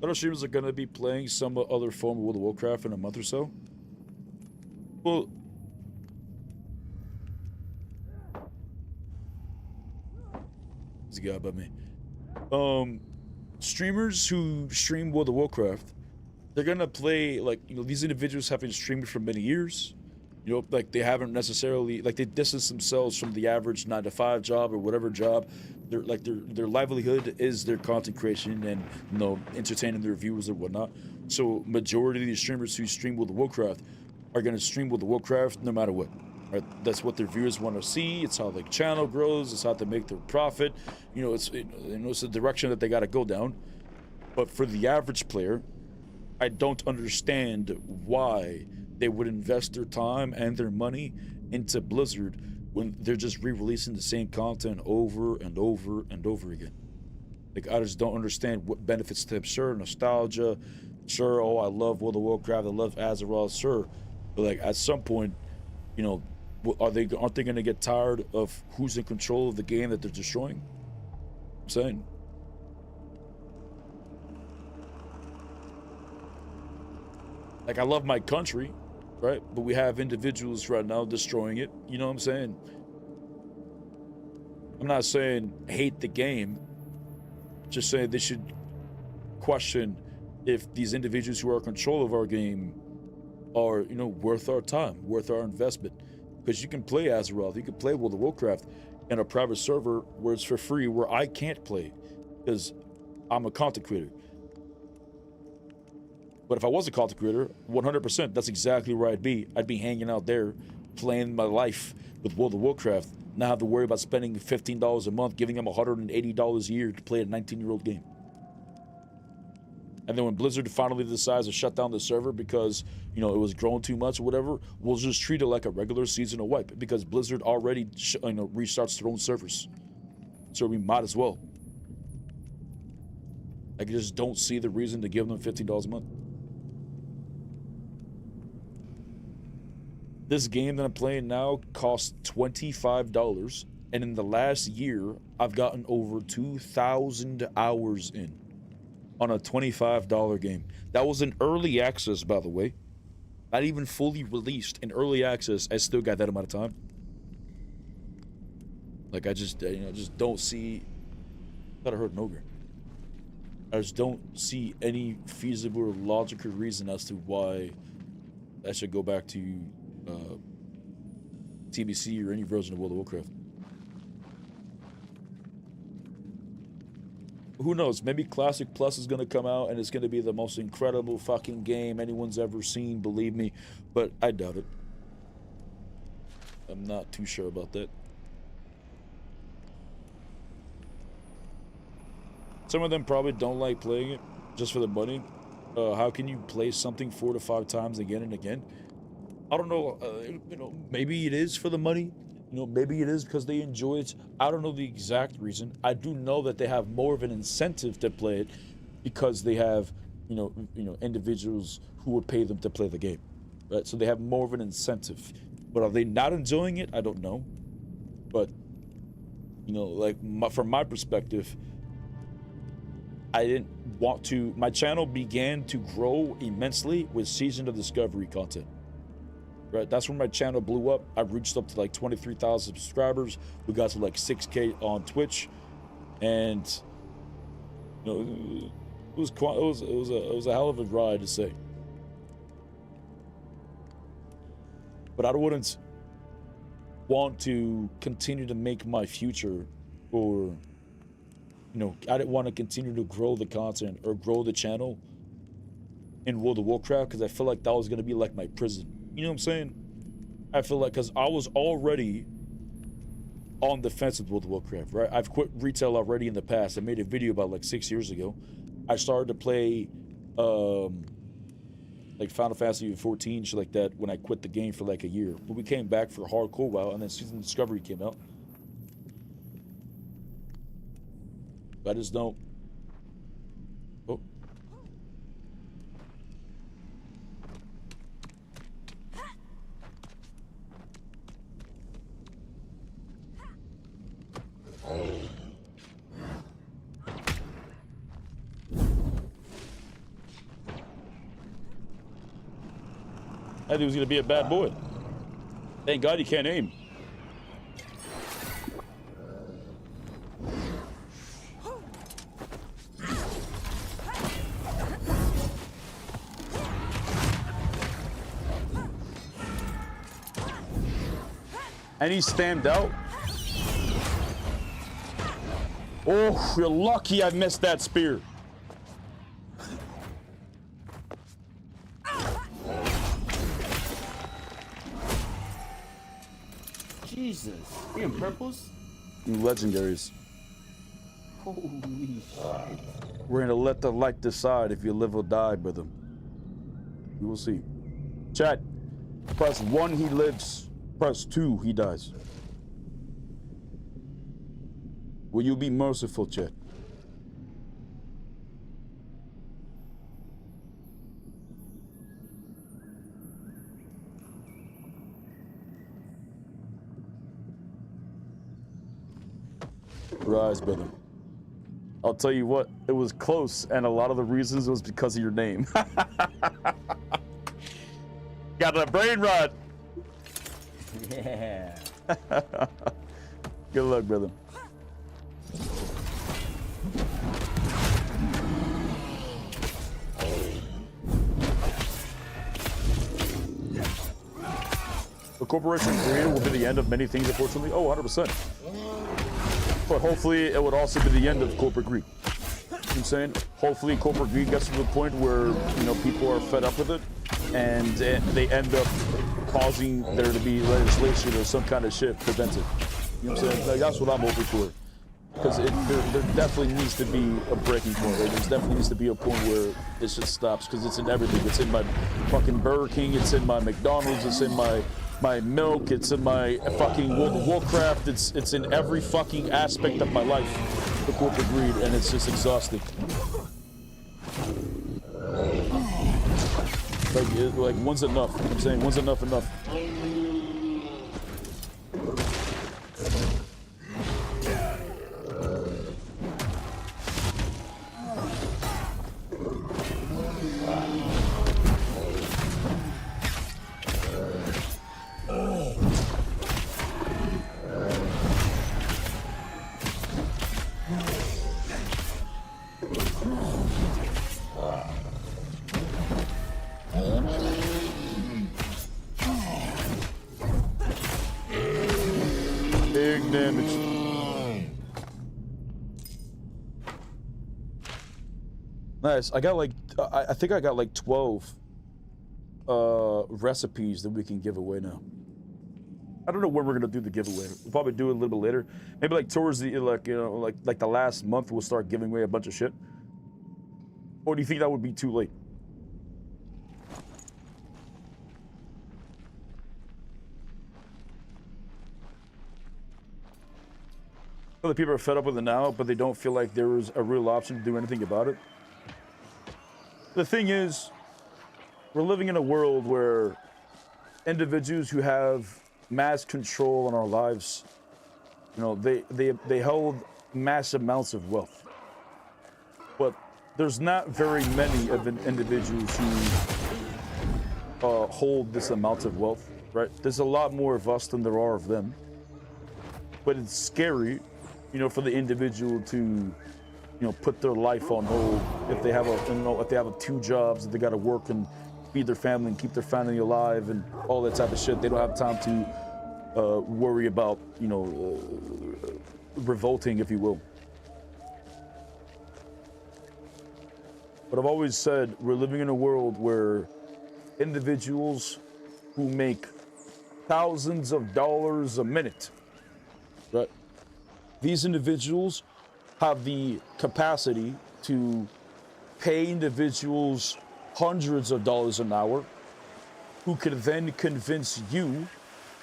Other streamers are gonna be playing some other form of World of Warcraft in a month or so. Well, there's a guy above me. Streamers who stream World of Warcraft, they're gonna play these individuals have been streaming for many years. They haven't necessarily they distance themselves from the average 9-to-5 job or whatever job. Their livelihood is their content creation and entertaining their viewers or whatnot. So majority of these streamers who stream World of Warcraft are gonna stream World of Warcraft no matter what. Right? That's what their viewers want to see. It's how the channel grows. It's how they make their profit. It's the direction that they got to go down. But for the average player, I don't understand why they would invest their time and their money into Blizzard when they're just re-releasing the same content over and over and over again. I just don't understand what benefits to them. Sure, nostalgia. Sure, oh, I love World of Warcraft. I love Azeroth. Sure, but at some point, aren't they going to get tired of who's in control of the game that they're destroying? I'm saying. I love my country, right? But we have individuals right now destroying it. You know what I'm saying? I'm not saying hate the game. Just saying they should question if these individuals who are in control of our game are, worth our time, worth our investment. Because you can play Azeroth, you can play World of Warcraft in a private server where it's for free, where I can't play because I'm a content creator. But if I was a content creator, 100%, that's exactly where I'd be. I'd be hanging out there, playing my life with World of Warcraft, not have to worry about spending $15 a month, giving them $180 a year to play a 19-year-old game. And then when Blizzard finally decides to shut down the server because, you know, it was growing too much or whatever, we'll just treat it like a regular seasonal wipe because Blizzard already, restarts their own servers. So we might as well. I just don't see the reason to give them $15 a month. This game that I'm playing now costs $25, and in the last year, I've gotten over 2,000 hours in on a $25 game. That was an early access, by the way. Not even fully released. In early access, I still got that amount of time. Like, I just, just don't see... Thought I heard an ogre. I just don't see any feasible or logical reason as to why I should go back to TBC or any version of World of Warcraft. Who knows? Maybe Classic Plus is going to come out and it's going to be the most incredible fucking game anyone's ever seen, believe me. But I doubt it. I'm not too sure about that. Some of them probably don't like playing it just for the money. How can you play something 4 to 5 times again and again? I don't know. Maybe it is for the money. Maybe it is because they enjoy it. I don't know the exact reason. I do know that they have more of an incentive to play it because they have, individuals who would pay them to play the game, right? So they have more of an incentive. But are they not enjoying it? I don't know. But, from my perspective, I didn't want to. My channel began to grow immensely with Season of Discovery content. Right, that's when my channel blew up. I reached up to like 23,000 subscribers. We got to like 6K on Twitch, and it was a hell of a ride to say. But I wouldn't want to continue to make my future, or I didn't want to continue to grow the content or grow the channel in World of Warcraft because I feel like that was gonna be like my prison. You know what I'm saying? I feel like, because I was already on the fence with World of Warcraft, right? I've quit retail already in the past. I made a video about like 6 years ago. I started to play like Final Fantasy 14, shit like that, when I quit the game for like a year. But we came back for hardcore WoW, and then Season of Discovery came out. I just don't. Oh. I thought he was gonna be a bad boy. Thank God he can't aim. And he stamped out. Oh, you're lucky I missed that spear. Jesus. We in purples? Legendaries. Holy shit. We're gonna let the light decide if you live or die with them. We will see. Chat, press 1, he lives. Press 2, he dies. Will you be merciful, chat? Rise, brother. I'll tell you what, it was close, and a lot of the reasons was because of your name. Got a brain rot. Yeah. Good luck, brother. The corporation created will be the end of many things, unfortunately. Oh, 100%. But hopefully it would also be the end of corporate greed. You know what I'm saying? Hopefully corporate greed gets to the point where, people are fed up with it, and they end up causing there to be legislation or some kind of shit prevented. You know what I'm saying? Like, that's what I'm hoping for. Because there definitely needs to be a breaking point. Right? There definitely needs to be a point where this just stops. Because it's in everything. It's in my fucking Burger King. It's in my McDonald's. It's in my milk. It's in my fucking World of Warcraft. It's in every fucking aspect of my life. The corporate greed, and it's just exhausting. Like one's enough. You know what I'm saying one's enough. Big damage. Nice. I got like, I think I got like 12 recipes that we can give away now. I don't know when we're gonna do the giveaway. We'll probably do it a little bit later. Maybe like towards the like the last month we'll start giving away a bunch of shit. Or do you think that would be too late? Other people are fed up with it now, but they don't feel like there is a real option to do anything about it. The thing is, we're living in a world where individuals who have mass control on our lives, you know, they hold mass amounts of wealth. But there's not very many of individuals who hold this amount of wealth, right? There's a lot more of us than there are of them. But it's scary, you know, for the individual to, you know, put their life on hold if they have if they have 2 jobs, if they got to work and feed their family and keep their family alive and all that type of shit. They don't have time to worry about, you know, revolting, if you will. But I've always said we're living in a world where individuals who make thousands of dollars a minute, right? These individuals have the capacity to pay individuals hundreds of dollars an hour, who could then convince you,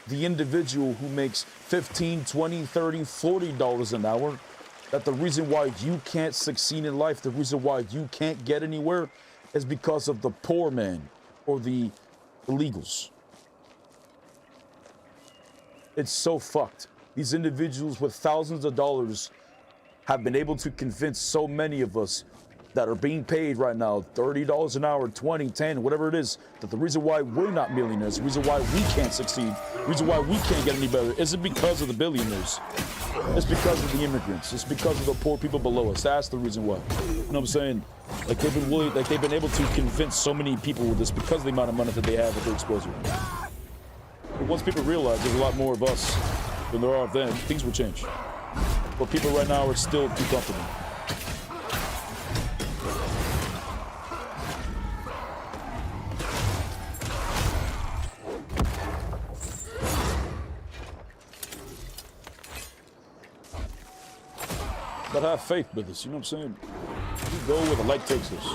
the individual who makes $15, $20, $30, $40 an hour, that the reason why you can't succeed in life, the reason why you can't get anywhere, is because of the poor man or the illegals. It's so fucked. These individuals with thousands of dollars have been able to convince so many of us that are being paid right now $30 an hour, 20, 10, whatever it is, that the reason why we're not millionaires, the reason why we can't succeed, the reason why we can't get any better isn't because of the billionaires. It's because of the immigrants. It's because of the poor people below us. That's the reason why. You know what I'm saying? Like they've been able to convince so many people with this because of the amount of money that they have at their disposal. But once people realize there's a lot more of us than there are of them, things will change. But people right now are still too comfortable. But have faith with us, you know what I'm saying? We go where the light takes us.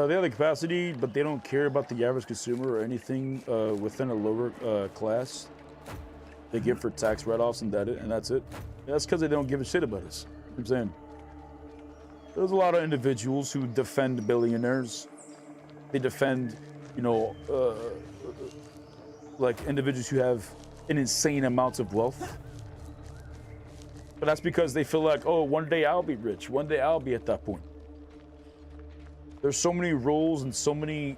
They have the capacity, but they don't care about the average consumer or anything within a lower class. They give for tax write-offs and that's it. And that's because they don't give a shit about us. You know what I'm saying? There's a lot of individuals who defend billionaires. They defend, you know, like individuals who have an insane amount of wealth. But that's because they feel like, oh, one day I'll be rich. One day I'll be at that point. There's so many rules and so many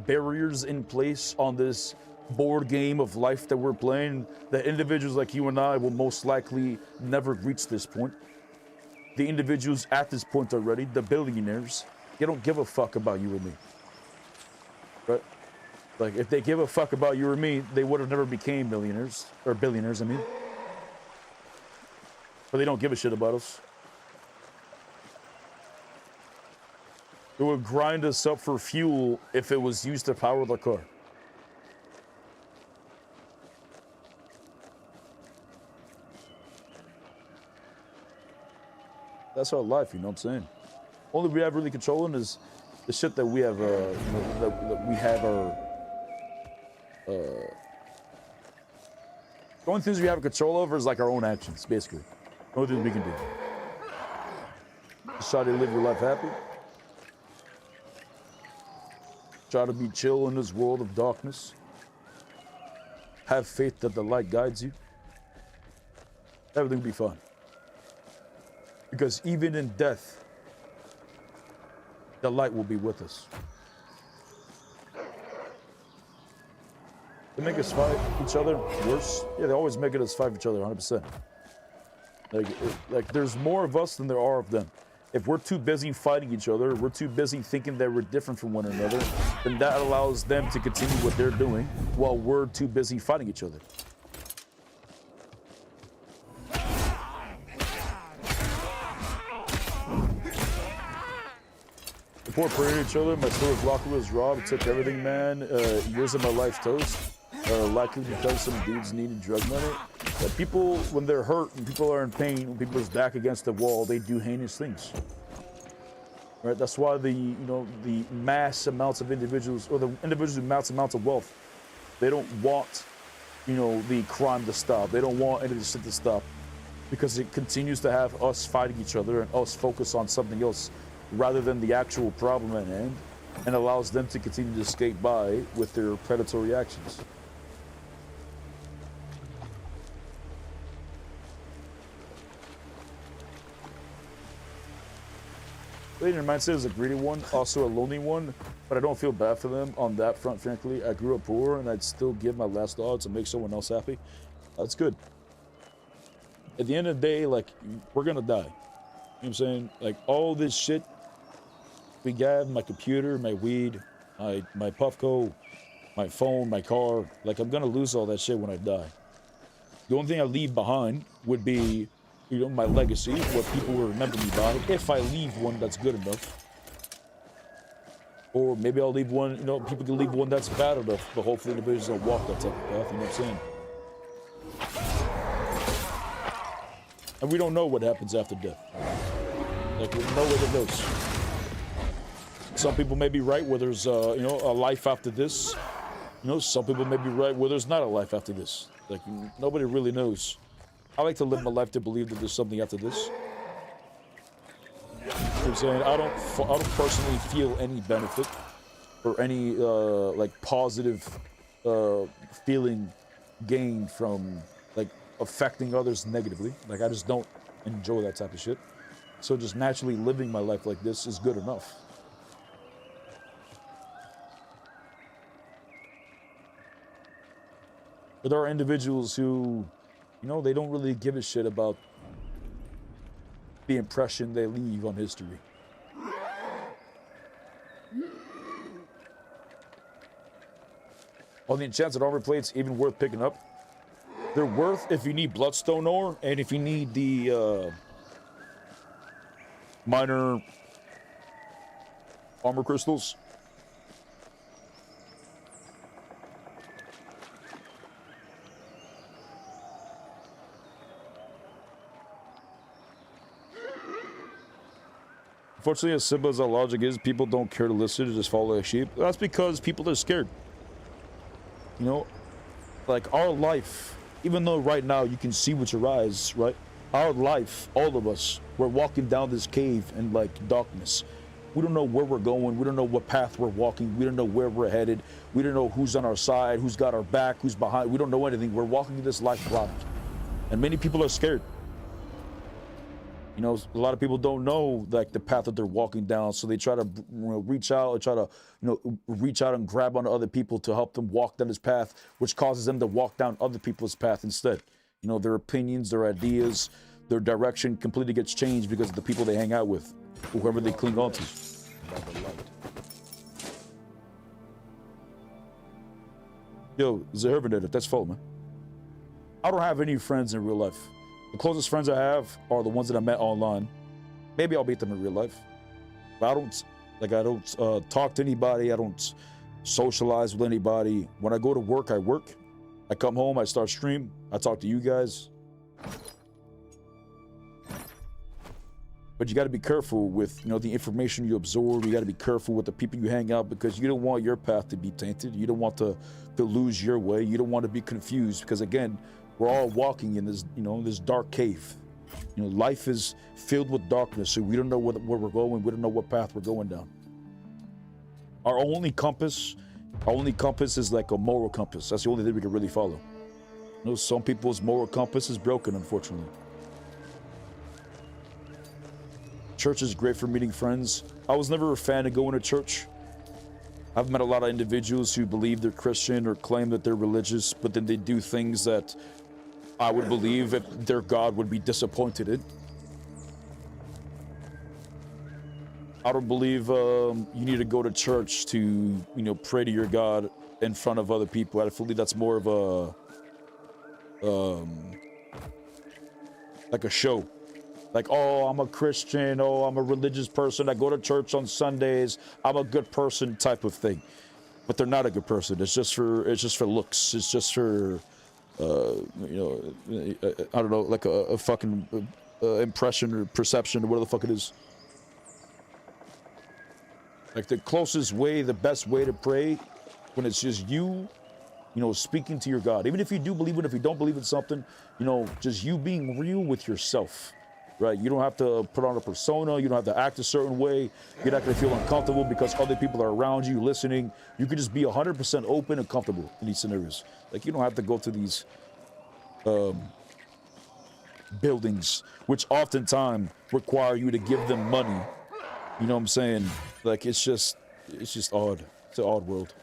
barriers in place on this board game of life that we're playing that individuals like you and I will most likely never reach this point. the individuals at this point already, the billionaires, they don't give a fuck about you or me. Right? Like, if they give a fuck about you or me, they would have never became millionaires, or billionaires, I mean. But they don't give a shit about us. It would grind us up for fuel if it was used to power the car. That's our life, you know what I'm saying? Only we have really controlling is the shit that we have, that we have our, the only things we have control over is like our own actions, basically. The only things we can do. Just try to live your life happy. Try to be chill in this world of darkness. Have faith that the light guides you. Everything will be fine. Because even in death, the light will be with us. They make us fight each other worse. Yeah, they always make us fight each other 100%. Like there's more of us than there are of them. If we're too busy fighting each other, we're too busy thinking that we're different from one another, then that allows them to continue what they're doing while we're too busy fighting each other. Incorporated each other, my story of Rocky was robbed, took everything, man. Years of my life's toast. Likely because some dudes needed drug money. People, when they're hurt, when people are in pain, when people's back against the wall, they do heinous things. Right? That's why the mass amounts of individuals, or the individuals with mass amounts of wealth, they don't want, the crime to stop. They don't want any of this shit to stop, because it continues to have us fighting each other and us focus on something else rather than the actual problem at hand, and allows them to continue to skate by with their predatory actions. Later mindset is a greedy one, also a lonely one, but I don't feel bad for them on that front, frankly. I grew up poor, and I'd still give my last dollar to make someone else happy. That's good. At the end of the day, like, we're gonna die. You know what I'm saying? Like, all this shit we got, my computer, my weed, my Puffco, my phone, my car, like, I'm gonna lose all that shit when I die. The only thing I leave behind would be, my legacy, what people will remember me by, if I leave one that's good enough. Or maybe I'll leave one, people can leave one that's bad enough, but hopefully the individuals don't walk that type of path, you know what I'm saying? And we don't know what happens after death. Like, we know where it goes. Some people may be right where there's, a life after this. Some people may be right where there's not a life after this. Like, nobody really knows. I like to live my life to believe that there's something after this. You know what I'm saying? I don't personally feel any benefit or any positive feeling gained from affecting others negatively. Like, I just don't enjoy that type of shit. So just naturally living my life like this is good enough. But there are individuals who, they don't really give a shit about the impression they leave on history. On the enchanted armor plates, even worth picking up. They're worth if you need bloodstone ore and if you need the minor armor crystals. Unfortunately, as simple as that logic is, people don't care to listen, to just follow like sheep. That's because people are scared. Like our life, even though right now you can see with your eyes, right? Our life, all of us, we're walking down this cave in darkness. We don't know where we're going. We don't know what path we're walking. We don't know where we're headed. We don't know who's on our side, who's got our back, who's behind. We don't know anything. We're walking this life blind. And many people are scared. A lot of people don't know the path that they're walking down, so they try to reach out or try to reach out and grab onto other people to help them walk down this path, which causes them to walk down other people's path instead. Their opinions, their ideas, their direction completely gets changed because of the people they hang out with, whoever they cling on to. Yo, Zahirvinator, that's fault, man. I don't have any friends in real life. The closest friends I have are the ones that I met online. Maybe I'll meet them in real life. But I don't talk to anybody. I don't socialize with anybody. When I go to work, I work. I come home, I start stream. I talk to you guys. But you got to be careful with, you know, the information you absorb. You got to be careful with the people you hang out, because you don't want your path to be tainted. You don't want to lose your way. You don't want to be confused, because again, we're all walking in this, you know, this dark cave. You know, life is filled with darkness, so we don't know where we're going. We don't know what path we're going down. Our only compass is like a moral compass. That's the only thing we can really follow. You know, some people's moral compass is broken, unfortunately. Church is great for meeting friends. I was never a fan of going to church. I've met a lot of individuals who believe they're Christian or claim that they're religious, but then they do things that I would believe if their God would be disappointed in. I don't believe you need to go to church to, you know, pray to your God in front of other people. I believe that's more of a like a show. Like, oh, I'm a Christian, oh, I'm a religious person, I go to church on Sundays, I'm a good person type of thing. But they're not a good person. It's just for looks. It's just for you know, I don't know, like a fucking impression or perception or whatever the fuck it is. Like the closest way, the best way to pray, when it's just you know, speaking to your God. Even if you do believe it, if you don't believe in something, you know, just you being real with yourself. Right, you don't have to put on a persona. You don't have to act a certain way. You're not going to feel uncomfortable because other people are around you listening. You could just be 100% open and comfortable in these scenarios. Like, you don't have to go to these buildings, which oftentimes require you to give them money. You know what I'm saying? Like, it's just odd. It's an odd world.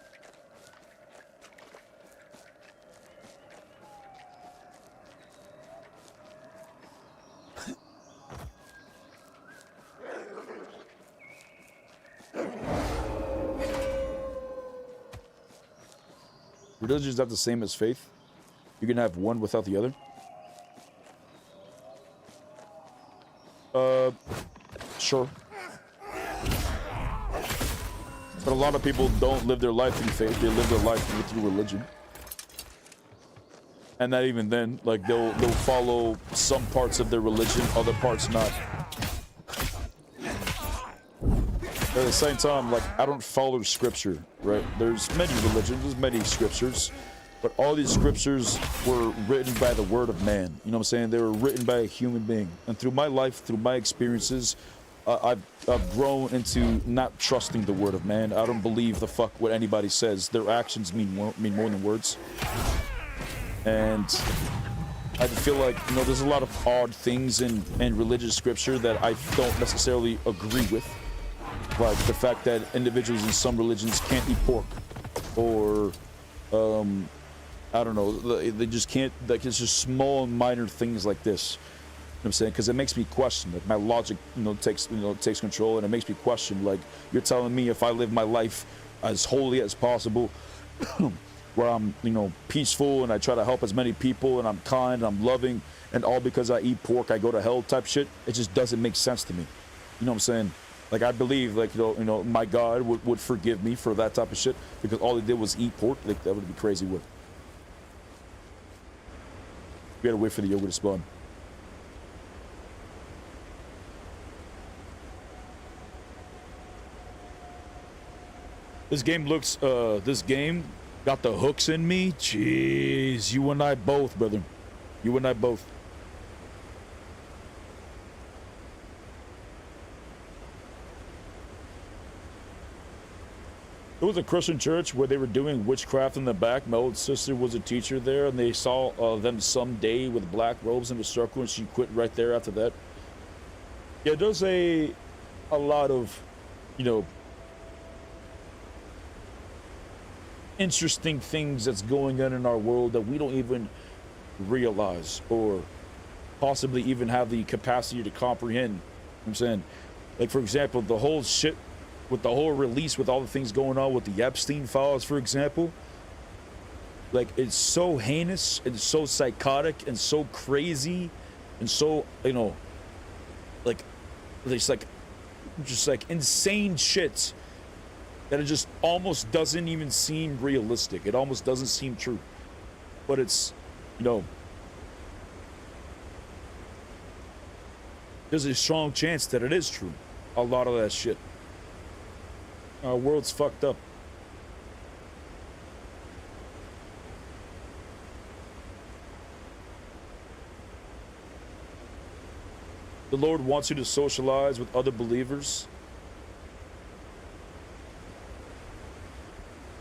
Religion is not the same as faith. You can have one without the other. Sure. But a lot of people don't live their life through faith. They live their life through religion. And not even then, like they'll follow some parts of their religion, other parts not. At the same time, like, I don't follow scripture, right? There's many religions, there's many scriptures, but all these scriptures were written by the word of man. You know what I'm saying? They were written by a human being. And through my life, through my experiences, I've grown into not trusting the word of man. I don't believe the fuck what anybody says. Their actions mean more than words. And I feel like, you know, there's a lot of odd things in religious scripture that I don't necessarily agree with. Like the fact that individuals in some religions can't eat pork, or I don't know, they just can't. Like, it's just small and minor things like this. You know what I'm saying? Because it makes me question. Like, my logic, takes control, and it makes me question. Like, you're telling me if I live my life as holy as possible, where I'm, peaceful and I try to help as many people and I'm kind and I'm loving, and all because I eat pork I go to hell type shit. It just doesn't make sense to me. You know what I'm saying? Like, I believe, like, my God would forgive me for that type of shit, because all he did was eat pork. Like, that would be crazy. We gotta wait for the yoga to spawn. This game looks, this game got the hooks in me. Jeez, you and I both, brother. You and I both. It was a Christian church where they were doing witchcraft in the back. My old sister was a teacher there, and they saw them someday with black robes in a circle, and she quit right there after that. Yeah, there's a lot of, interesting things that's going on in our world that we don't even realize, or possibly even have the capacity to comprehend. You know what I'm saying, like for example, the whole shit with the whole release, with all the things going on with the Epstein files, for example. Like, it's so heinous and so psychotic and so crazy and so, you know, like, it's like, just like insane shit that it just almost doesn't even seem realistic. It almost doesn't seem true. But it's, you know, there's a strong chance that it is true. A lot of that shit. Our world's fucked up. The Lord wants you to socialize with other believers.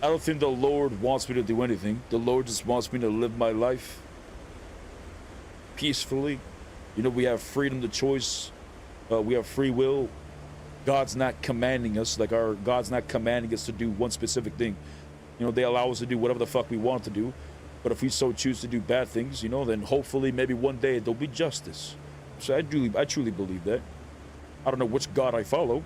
I don't think the Lord wants me to do anything. The Lord just wants me to live my life peacefully. You know, we have freedom to choice. We have free will. God's not commanding us, like God's not commanding us to do one specific thing. You know, they allow us to do whatever the fuck we want to do. But if we so choose to do bad things, you know, then hopefully maybe one day there'll be justice. So I truly believe that. I don't know which God I follow.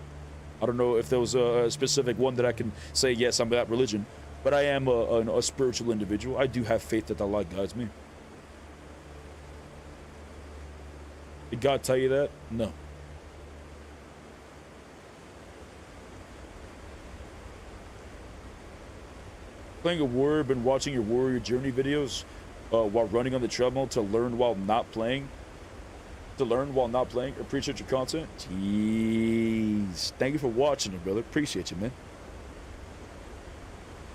I don't know if there was a specific one that I can say, yes, I'm that religion. But I am a spiritual individual. I do have faith that Allah guides me. Did God tell you that? No. Playing a warrior, been watching your warrior journey videos while running on the treadmill to learn while not playing. Appreciate your content. Jeez. Thank you for watching it, brother. Appreciate you, man.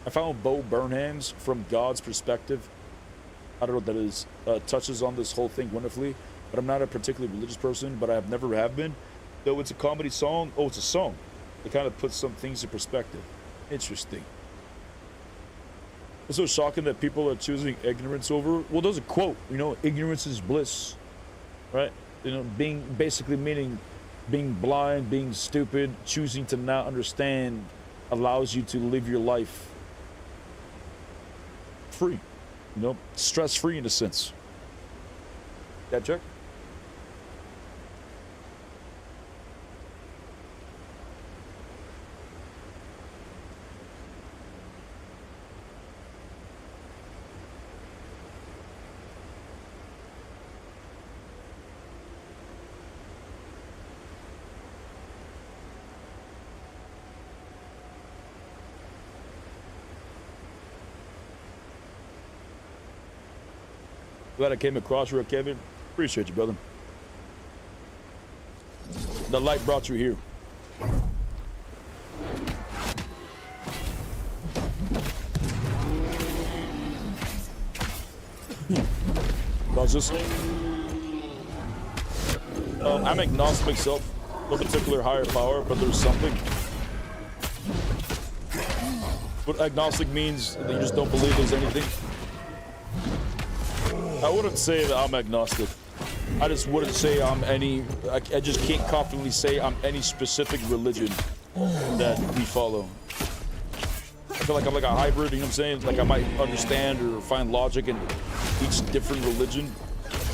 I found Bo Burnham's From God's Perspective. I don't know what that is. Touches on this whole thing wonderfully. But I'm not a particularly religious person, but I have never have been. Though it's a comedy song. Oh, it's a song. It kind of puts some things in perspective. Interesting. It's so shocking that people are choosing ignorance over. Well, there's a quote, you know, ignorance is bliss, right? You know, basically meaning being blind, being stupid, choosing to not understand allows you to live your life free, you know, stress-free in a sense. That check? Glad I came across you, Kevin. Appreciate you, brother. The light brought you here. How's this? I'm agnostic myself. No particular higher power, but there's something. What agnostic means that you just don't believe there's anything. I wouldn't say that I'm agnostic. I just wouldn't say I'm any. I just can't confidently say I'm any specific religion that we follow. I feel like I'm like a hybrid, you know what I'm saying? Like I might understand or find logic in each different religion,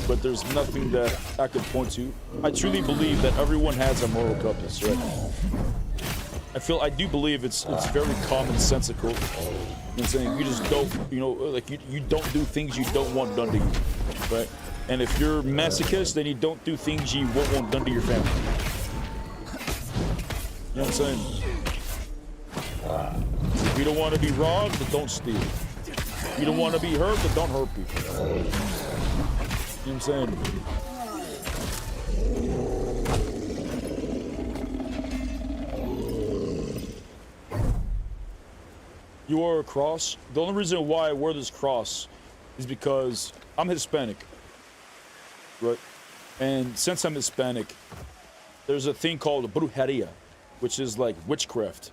but there's nothing that I could point to. I truly believe that everyone has a moral compass, right? I do believe it's very commonsensical. You know what I'm saying? You just don't, you know, like you don't do things you don't want done to you, right? And if you're masochist, then you don't do things you won't want done to your family. You know what I'm saying? If you don't want to be robbed, then don't steal. If you don't want to be hurt, then don't hurt people. You know what I'm saying? You wore a cross. The only reason why I wear this cross is because I'm Hispanic, right? And since I'm Hispanic, there's a thing called brujeria, which is like witchcraft.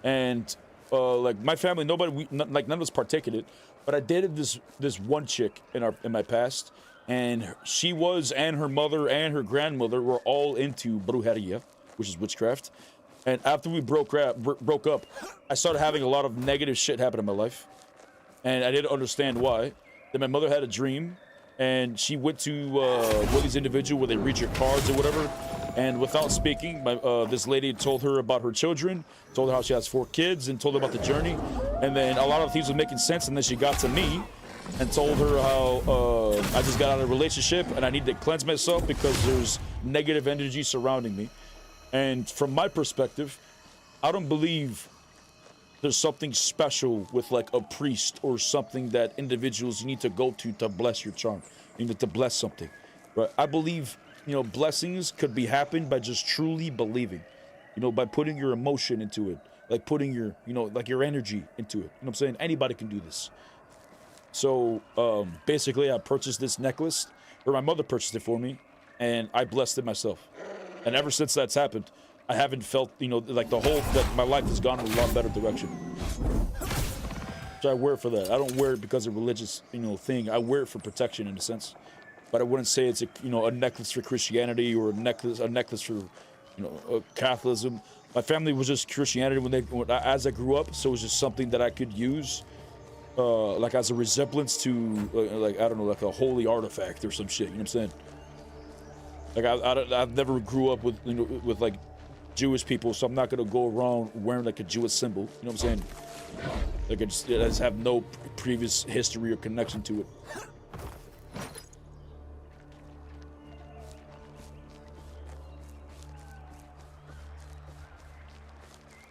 And like my family, like none of us partake in it. But I dated this one chick in my past, and she was, and her mother and her grandmother were all into brujeria, which is witchcraft. And after we broke up, I started having a lot of negative shit happen in my life. And I didn't understand why. Then my mother had a dream, and she went to Willie's individual where they read your cards or whatever. And without speaking, this lady told her about her children, told her how she has 4 kids, and told her about the journey. And then a lot of things were making sense, and then she got to me and told her how I just got out of a relationship and I need to cleanse myself because there's negative energy surrounding me. And from my perspective, I don't believe there's something special with like a priest or something that individuals need to go to bless your charm. You need to bless something, right? I believe, you know, blessings could be happened by just truly believing, you know, by putting your emotion into it, like putting your, you know, like your energy into it. You know what I'm saying? Anybody can do this. So basically I purchased this necklace, or my mother purchased it for me, and I blessed it myself. And ever since that's happened, I haven't felt, you know, like that my life has gone in a lot better direction. So I wear it for that. I don't wear it because of religious, you know, thing. I wear it for protection in a sense. But I wouldn't say it's a, you know, a necklace for Christianity or a necklace for, you know, Catholicism. My family was just Christianity as I grew up, so it was just something that I could use, like as a resemblance to, like, I don't know, like a holy artifact or some shit. You know what I'm saying? Like I never grew up with, you know, with like Jewish people, so I'm not gonna go around wearing like a Jewish symbol. You know what I'm saying? Like I just have no previous history or connection to it.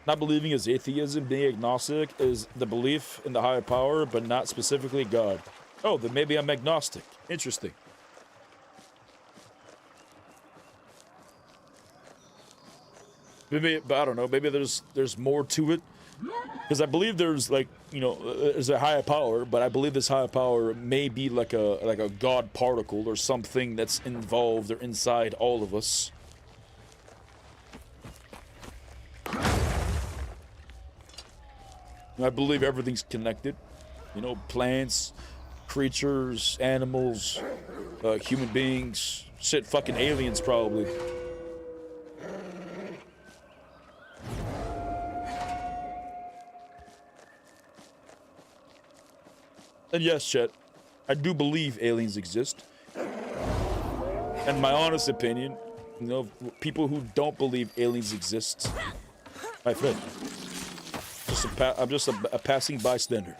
Not believing is atheism. Being agnostic is the belief in the higher power, but not specifically God. Oh, then maybe I'm agnostic. Interesting. Maybe, but I don't know. Maybe there's more to it, because I believe there's like, you know, there's a higher power, but I believe this higher power may be like a God particle or something that's involved or inside all of us. I believe everything's connected. You know, plants, creatures, animals, human beings, shit, fucking aliens probably. And yes, Chet, I do believe aliens exist. And my honest opinion, you know, people who don't believe aliens exist, my friend, I'm just a passing bystander.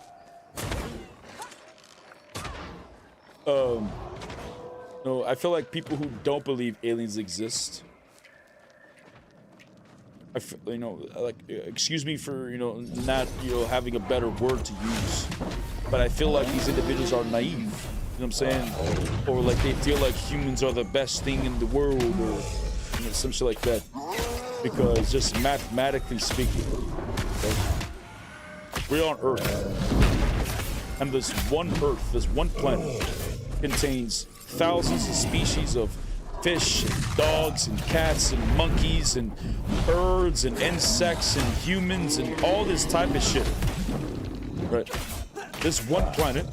No, I feel like people who don't believe aliens exist, you know, like, excuse me for, you know, not, you know, having a better word to use, but I feel like these individuals are naive. You know what I'm saying? Or like they feel like humans are the best thing in the world, or, you know, some shit like that. Because just mathematically speaking, okay, we're on Earth, and this one Earth, this one planet, contains thousands of species of fish, and dogs, and cats, and monkeys, and birds, and insects, and humans, and all this type of shit. Right? This one planet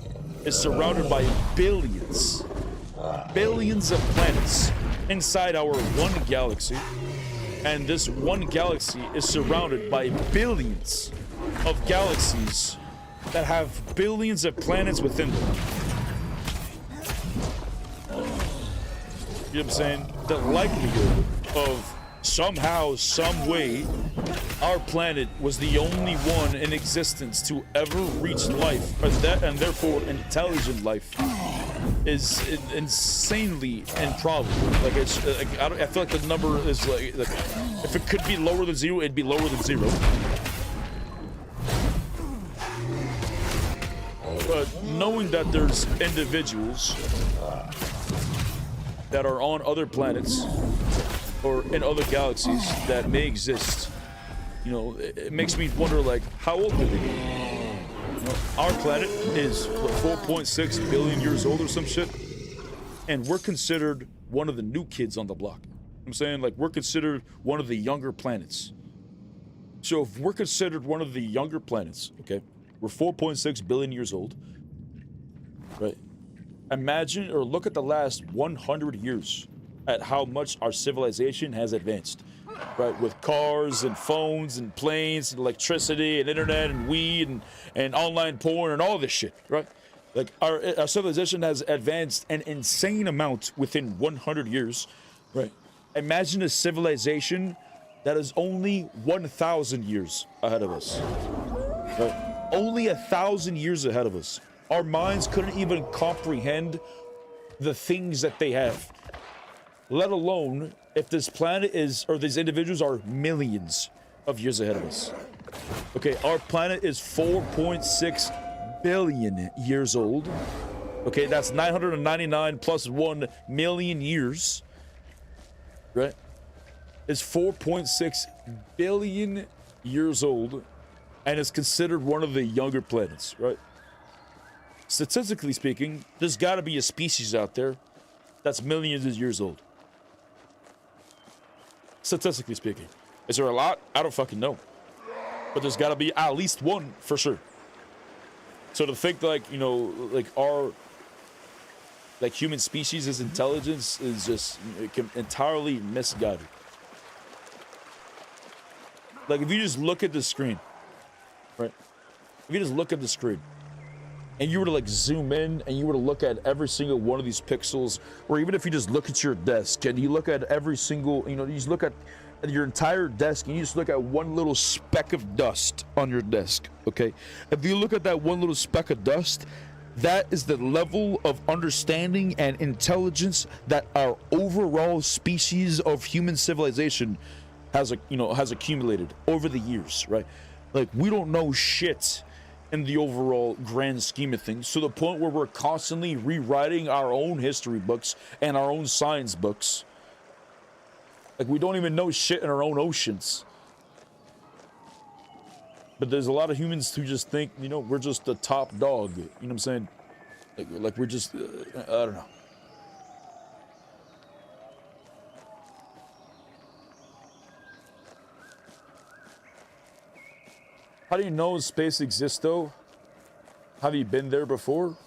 is surrounded by billions of planets inside our one galaxy, and this one galaxy is surrounded by billions of galaxies that have billions of planets within them. You know what I'm saying? The likelihood of somehow, some way, our planet was the only one in existence to ever reach life, and therefore intelligent life, is insanely improbable. Like, it's, like, I feel like the number is like, if it could be lower than 0, it'd be lower than 0. But knowing that there's individuals that are on other planets or in other galaxies that may exist, you know, it makes me wonder, like, how old are they? You know, our planet is, what, 4.6 billion years old or some shit, and we're considered one of the new kids on the block. You know what I'm saying? Like, we're considered one of the younger planets. So if we're considered one of the younger planets, okay, we're 4.6 billion years old, right? Imagine, or look at the last 100 years at how much our civilization has advanced, right? With cars and phones and planes and electricity and internet and weed and online porn and all this shit, right? Like our civilization has advanced an insane amount within 100 years, right? Imagine a civilization that is only 1,000 years ahead of us, right? Only 1,000 years ahead of us. Our minds couldn't even comprehend the things that they have, let alone if this planet is, or these individuals are millions of years ahead of us. Okay, our planet is 4.6 billion years old. Okay, that's 999 plus 1 million years, right? It's 4.6 billion years old, and it's considered one of the younger planets, right? Statistically speaking, there's got to be a species out there that's millions of years old. Statistically speaking. Is there a lot? I don't fucking know. But there's got to be at least one for sure. So to think like, you know, like our like human species' intelligence is just entirely misguided. Like if you just look at the screen, right? If you just look at the screen and you were to like zoom in and you were to look at every single one of these pixels, or even if you just look at your desk and you look at every single, you know, you just look at your entire desk and you just look at one little speck of dust on your desk, okay? If you look at that one little speck of dust, that is the level of understanding and intelligence that our overall species of human civilization has accumulated over the years, right? Like we don't know shit in the overall grand scheme of things, to the point where we're constantly rewriting our own history books and our own science books. Like we don't even know shit in our own oceans. But there's a lot of humans who just think, you know, we're just the top dog. You know what I'm saying? Like we're just, I don't know. How do you know space exists, though? Have you been there before?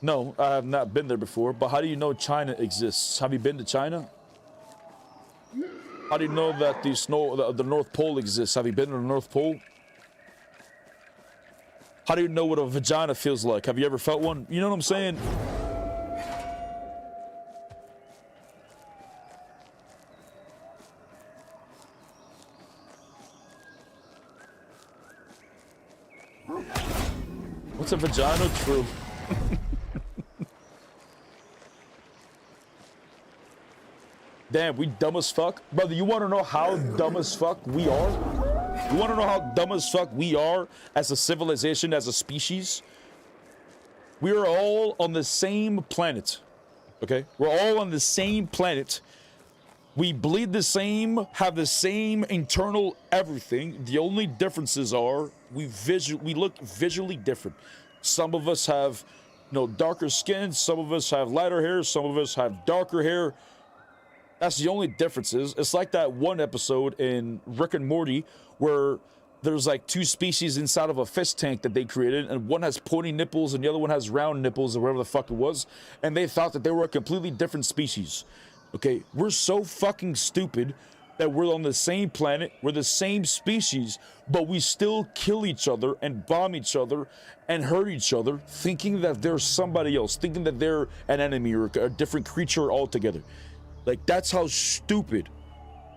No, I have not been there before. But how do you know China exists? Have you been to China? How do you know that the North Pole exists? Have you been to the North Pole? How do you know what a vagina feels like? Have you ever felt one? You know what I'm saying? What's a vagina? True. Damn, we dumb as fuck. Brother, you want to know how dumb as fuck we are? You want to know how dumb as fuck we are as a civilization, as a species? We are all on the same planet, okay? We're all on the same planet. We bleed the same, have the same internal everything. The only differences are we look visually different. Some of us have, you know, darker skin. Some of us have lighter hair. Some of us have darker hair. That's the only differences. It's like that one episode in Rick and Morty where there's like two species inside of a fish tank that they created, and one has pointy nipples and the other one has round nipples or whatever the fuck it was, and they thought that they were a completely different species. Okay, we're so fucking stupid that we're on the same planet, we're the same species, but we still kill each other and bomb each other and hurt each other, thinking that they're somebody else, thinking that they're an enemy or a different creature altogether. Like, that's how stupid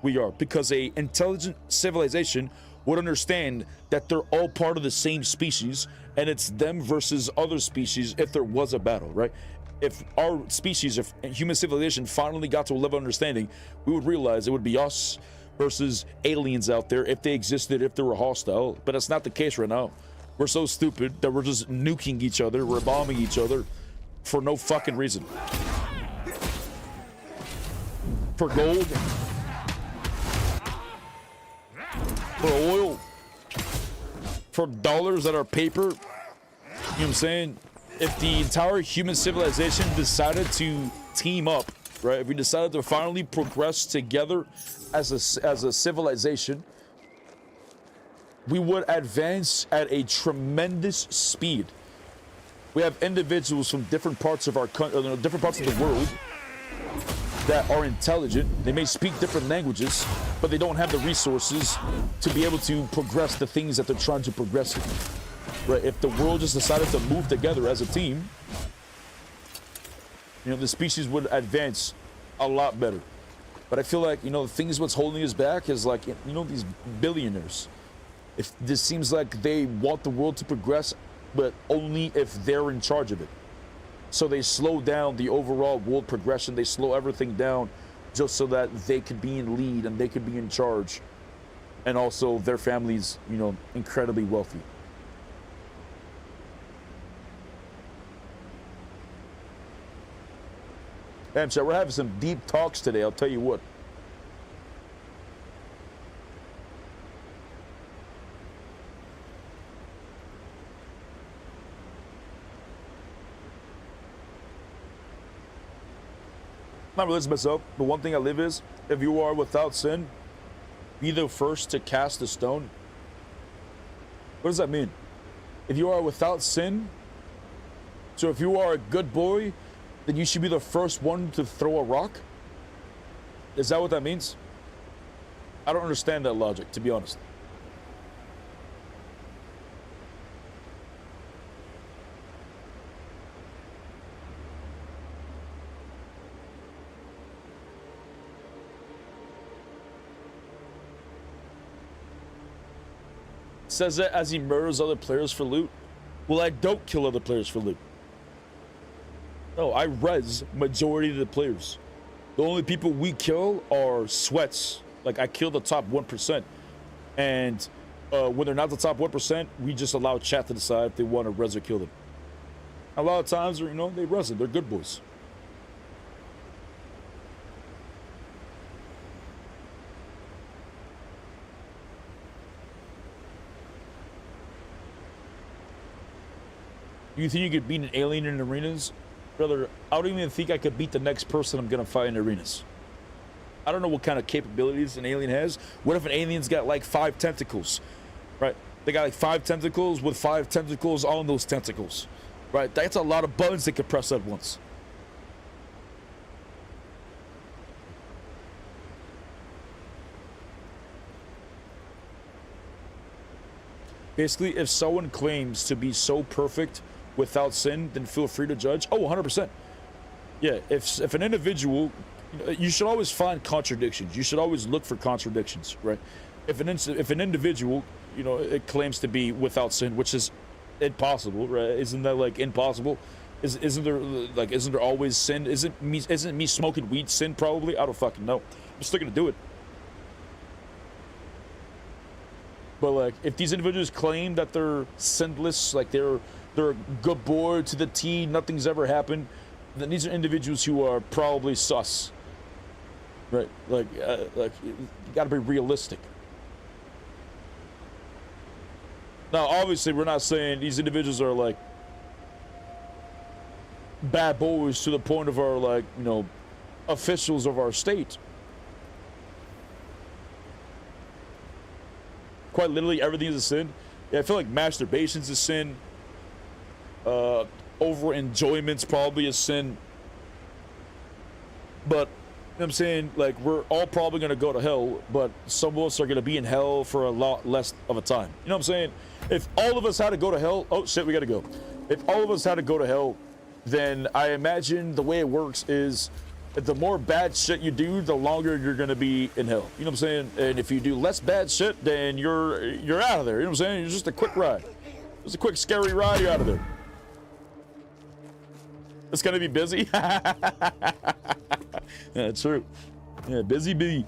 we are, because a intelligent civilization would understand that they're all part of the same species, and it's them versus other species if there was a battle, right? If our species, if human civilization finally got to a level of understanding, we would realize it would be us versus aliens out there if they existed, if they were hostile. But that's not the case right now. We're so stupid that we're just nuking each other, we're bombing each other for no fucking reason. For gold, for oil, for dollars that are paper. You know what I'm saying? If the entire human civilization decided to team up, right? If we decided to finally progress together as a civilization, we would advance at a tremendous speed. We have individuals from different parts of our country, different parts of the world, that are intelligent. They may speak different languages, but they don't have the resources to be able to progress the things that they're trying to progress with. right? If the world just decided to move together as a team, you know, the species would advance a lot better. But I feel like, you know, the thing is what's holding us back is like, you know, these billionaires. If this seems like they want the world to progress, but only if they're in charge of it. So they slow down the overall world progression. They slow everything down just so that they could be in lead and they could be in charge. And also their families, you know, incredibly wealthy. Damn, so we're having some deep talks today, I'll tell you what. Not religious myself, but one thing I live is, if you are without sin, be the first to cast a stone. What does that mean? If you are without sin, so if you are a good boy, then you should be the first one to throw a rock? Is that what that means? I don't understand that logic, to be honest. Says that as he murders other players for loot. Well, I don't kill other players for loot. No, I res majority of the players. The only people we kill are sweats. Like, I kill the top 1%. And when they're not the top 1%, we just allow chat to decide if they want to res or kill them. A lot of times, you know, they res them. They're good boys. You think you could beat an alien in arenas? Brother, I don't even think I could beat the next person I'm gonna fight in arenas. I don't know what kind of capabilities an alien has. What if an alien's got like 5 tentacles, right? They got like 5 tentacles with 5 tentacles on those tentacles, right? That's a lot of buttons they could press at once. Basically, if someone claims to be so perfect without sin, then feel free to judge. Oh, 100%. Yeah, if an individual, you should always find contradictions. You should always look for contradictions, right? If an individual, you know, it claims to be without sin, which is impossible, right? Isn't that like impossible? Isn't there always sin? Isn't me smoking weed sin? Probably. I don't fucking know. I'm still gonna do it. But like, if these individuals claim that they're sinless, like they're a good boy to the T, nothing's ever happened, then these are individuals who are probably sus, right? Like you gotta be realistic. Now, obviously, we're not saying these individuals are like bad boys to the point of our, like, you know, officials of our state. Quite literally, everything is a sin. Yeah, I feel like masturbation's a sin. Over enjoyment's probably a sin. But, you know what I'm saying? Like, we're all probably going to go to hell, but some of us are going to be in hell for a lot less of a time. You know what I'm saying? If all of us had to go to hell, oh shit, we got to go. If all of us had to go to hell, then I imagine the way it works is the more bad shit you do, the longer you're going to be in hell. You know what I'm saying? And if you do less bad shit, then you're out of there. You know what I'm saying? It's just a quick ride. Just a quick scary ride, you're out of there. It's gonna be busy. Yeah, true. Yeah, busy bee.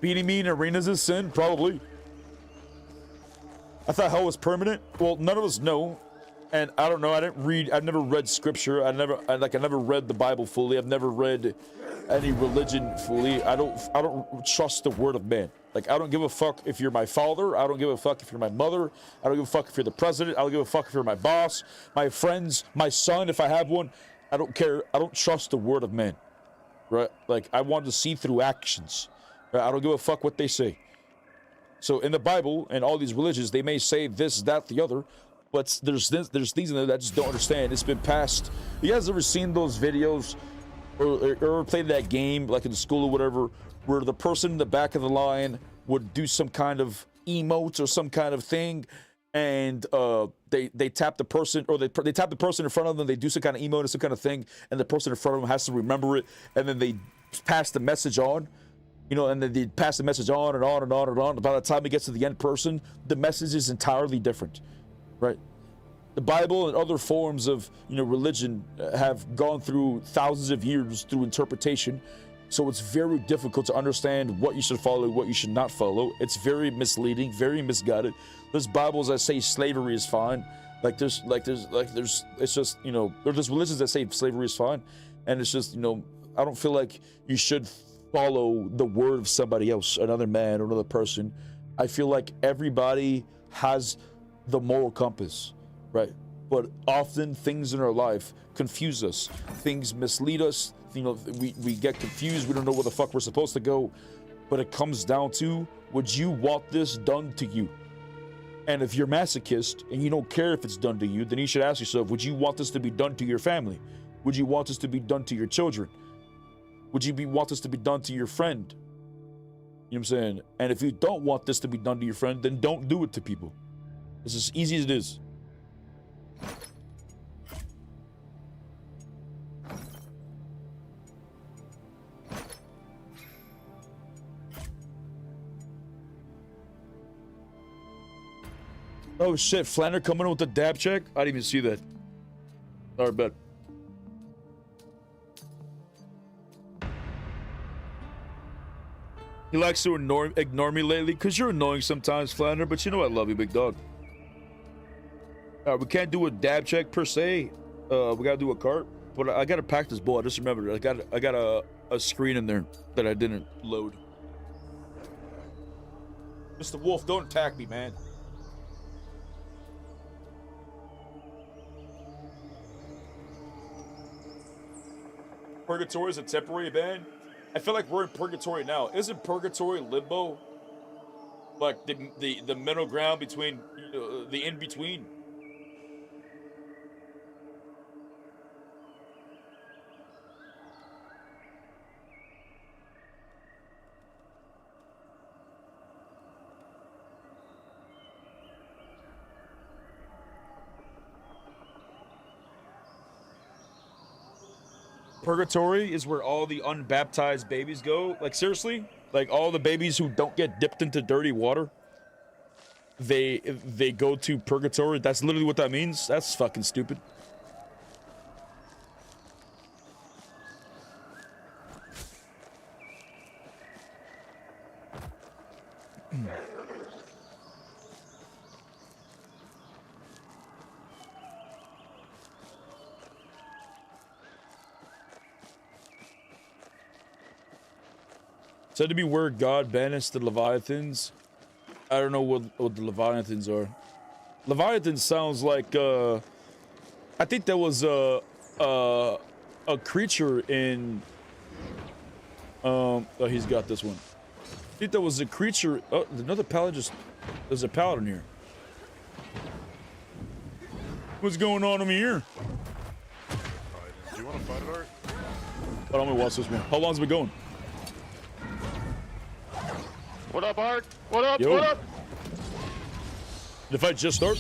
Beating me in arenas is sin? Probably. I thought hell was permanent. Well, none of us know. And I don't know, I've never read scripture. I never read the Bible fully. I've never read any religion fully. I don't trust the word of man. Like, I don't give a fuck if you're my father. I don't give a fuck if you're my mother. I don't give a fuck if you're the president. I don't give a fuck if you're my boss, my friends, my son, if I have one. I don't care. I don't trust the word of man, right? Like, I want to see through actions. Right? I don't give a fuck what they say. So in the Bible and all these religions, they may say this, that, the other, but there's things in there that I just don't understand. It's been passed. You guys ever seen those videos or played that game, like in school or whatever, where the person in the back of the line would do some kind of emotes or some kind of thing, and they tap the person, or they tap the person in front of them, they do some kind of emote or some kind of thing, and the person in front of them has to remember it, and then they pass the message on, you know, and then they pass the message on and on and on and on. By the time it gets to the end person, the message is entirely different, right? The Bible and other forms of, you know, religion have gone through thousands of years through interpretation. So it's very difficult to understand what you should follow, what you should not follow. It's very misleading, very misguided. There's Bibles that say slavery is fine. There's it's just, you know, there's religions that say slavery is fine. And it's just, you know, I don't feel like you should follow the word of somebody else, another man or another person. I feel like everybody has the moral compass, right? But often things in our life confuse us. Things mislead us. You know, we get confused. We don't know where the fuck we're supposed to go. But it comes down to, would you want this done to you? And if you're masochist and you don't care if it's done to you, then you should ask yourself, would you want this to be done to your family? Would you want this to be done to your children? Would you want this to be done to your friend? You know what I'm saying? And if you don't want this to be done to your friend, then don't do it to people. It's as easy as it is. Oh shit, Flanner coming in with the dab check? I didn't even see that. Alright, bet. He likes to ignore me lately, because you're annoying sometimes, Flanner, but you know I love you, big dog. Alright, we can't do a dab check per se. We gotta do a cart. But I gotta pack this bowl. I just remembered it. I got a screen in there that I didn't load. Mr. Wolf, don't attack me, man. Purgatory is a temporary ban. I feel like we're in purgatory now. Isn't purgatory limbo? Like the middle ground between the in between? Purgatory is where all the unbaptized babies go. Like, seriously? Like, all the babies who don't get dipped into dirty water, they go to purgatory. That's literally what that means. That's fucking stupid. Said to be where God banished the Leviathans. I don't know what the Leviathans are. Leviathan sounds like I think there was a creature in oh, he's got this one. I think there was a creature. Oh, another paladin. There's a paladin here. What's going on over here? Do you want to fight it, Art? Hold on, let me watch this one. How long's it been going? What up, Art? What up? Yo. What up? Did the fight just start?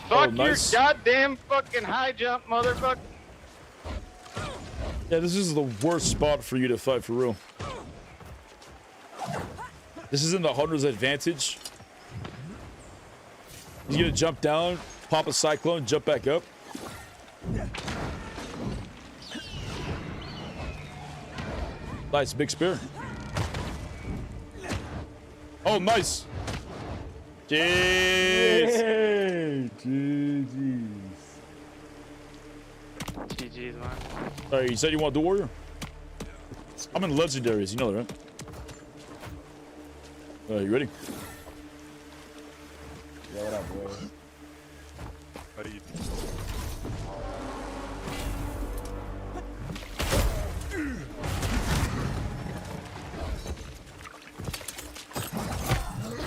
Fuck nice. your goddamn fucking high jump, motherfucker. Yeah, this is the worst spot for you to fight, for real. This isn't the hunter's advantage. He's gonna jump down, pop a cyclone, jump back up. Nice, big spear. Oh, nice. Jeez. Hey, GG's. GG's, man. Alright, you said you want the warrior? I'm in legendaries, you know that, right? You ready? Yeah, what up, boy? How do you...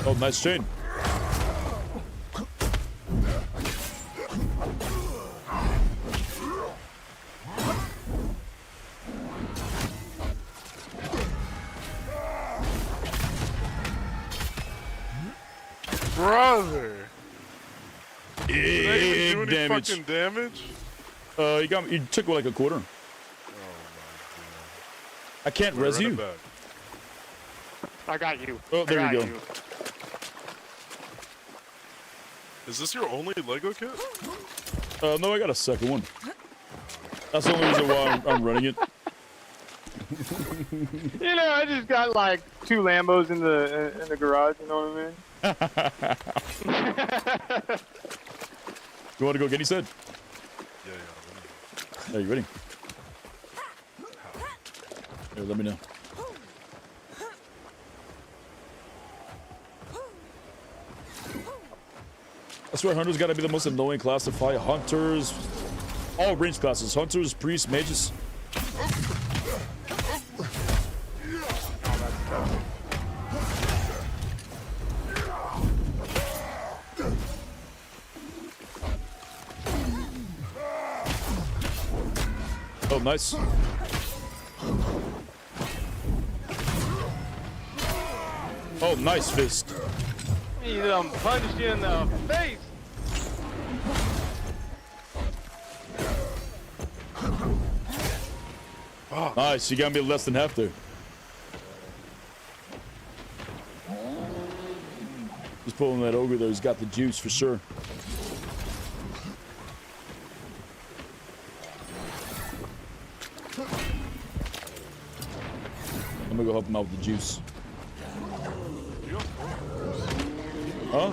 Oh, nice chain. brother. Did I even do any damage. fucking damage? You took like a quarter. Oh my I can't god. res Run it you. back. I got you. Oh, there I you got go. Is this your only Lego kit? No, I got a second one. That's the only reason why I'm running it. You know, I just got like 2 Lambos in the garage. You know what I mean? You want to go get? He said. Yeah. Are you ready? Here, let me know. I swear, hunters got to be the most annoying class to fight. Hunters, all range classes. Hunters, priests, mages. Oh, nice. Oh, nice fist. He done punched you in the face. Nice, you got me less than half there. He's pulling that ogre there. He's got the juice for sure. I'm gonna go help him out with the juice. Huh?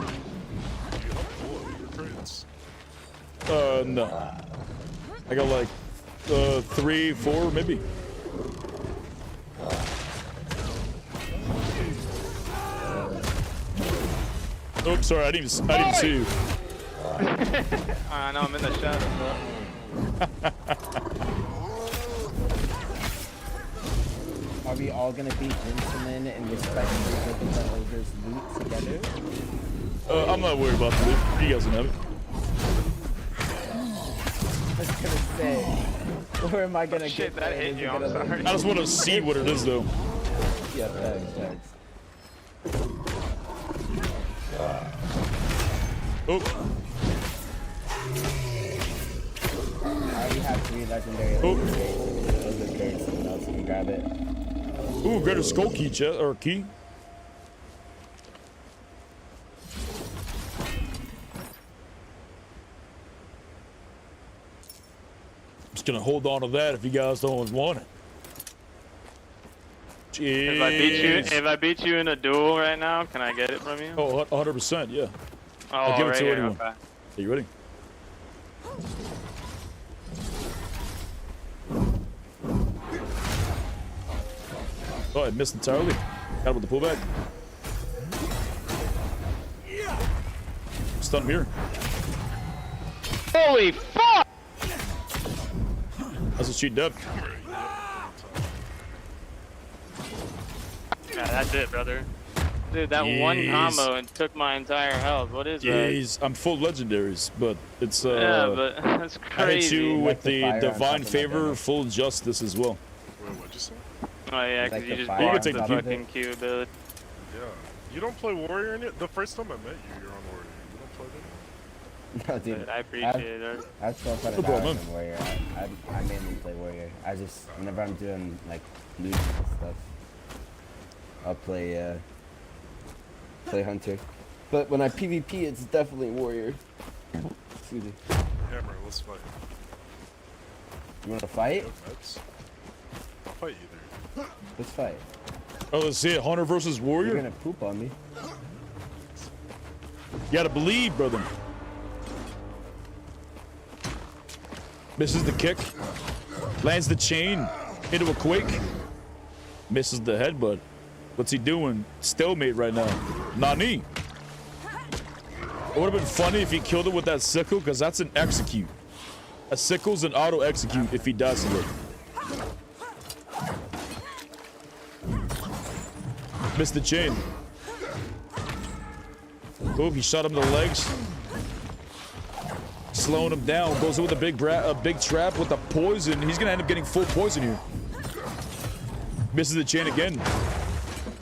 No. I got like 3, 4, maybe. Oh, sorry, I didn't see you. I know I'm in the shadow, bro. Are we all gonna be gentlemen and respectful of the ogre's loot together? I'm not worried about the loot. You guys can have it. I was gonna say, where am I gonna Shit, get that hit you. I'm sorry. I just want to see what it is, though. Yeah, thanks. Oh, I already have 3 legendary Oh. those are great. Someone else can grab it. ooh, greater skull key, or key. Just gonna hold on to that if you guys don't want it. Jeez. If I beat you in a duel right now, can I get it from you? Oh, 100%, yeah. Oh, I'll give it right to here, anyone. okay. Are you ready? Oh, I missed entirely. Got him with the pullback. Stun him here. Holy fuck! That's a cheat dub. Yeah, that's it, brother. Dude, that one Yes. combo and took my entire health. What is that? Jeez, I'm full legendaries, but it's Yeah, but that's I hit crazy. you Like with the the fire on top divine of that favor, damage. full justice as well. Wait, what'd you say? Oh yeah, Like because you the just fire blocked on the top of fucking Q ability. Yeah. You don't play Warrior in it? The first time I met you, you're on Warrior. You don't play that? No, dude. Dude, I appreciate it. I still put No it problem. out in Warrior. I mainly play Warrior. I just, whenever I'm doing like loot and stuff, I'll play Hunter. But when I PvP, it's definitely Warrior. Excuse me. Hammer, let's fight. You wanna fight? No pets. I'll fight you there. Let's fight. Oh, let's see it. Hunter versus You're warrior. gonna poop on me. You gotta believe, brother. Misses the kick. Lands the chain into a quake. Misses the headbutt. What's he doing? Stalemate right now. Nani. It would have been funny if he killed it with that sickle, because that's an execute. A sickle's an auto execute if he does it. Missed the chain. Oh, he shot him in the legs. Slowing him down. Goes in with a big trap with the poison. He's gonna end up getting full poison here. Misses the chain again.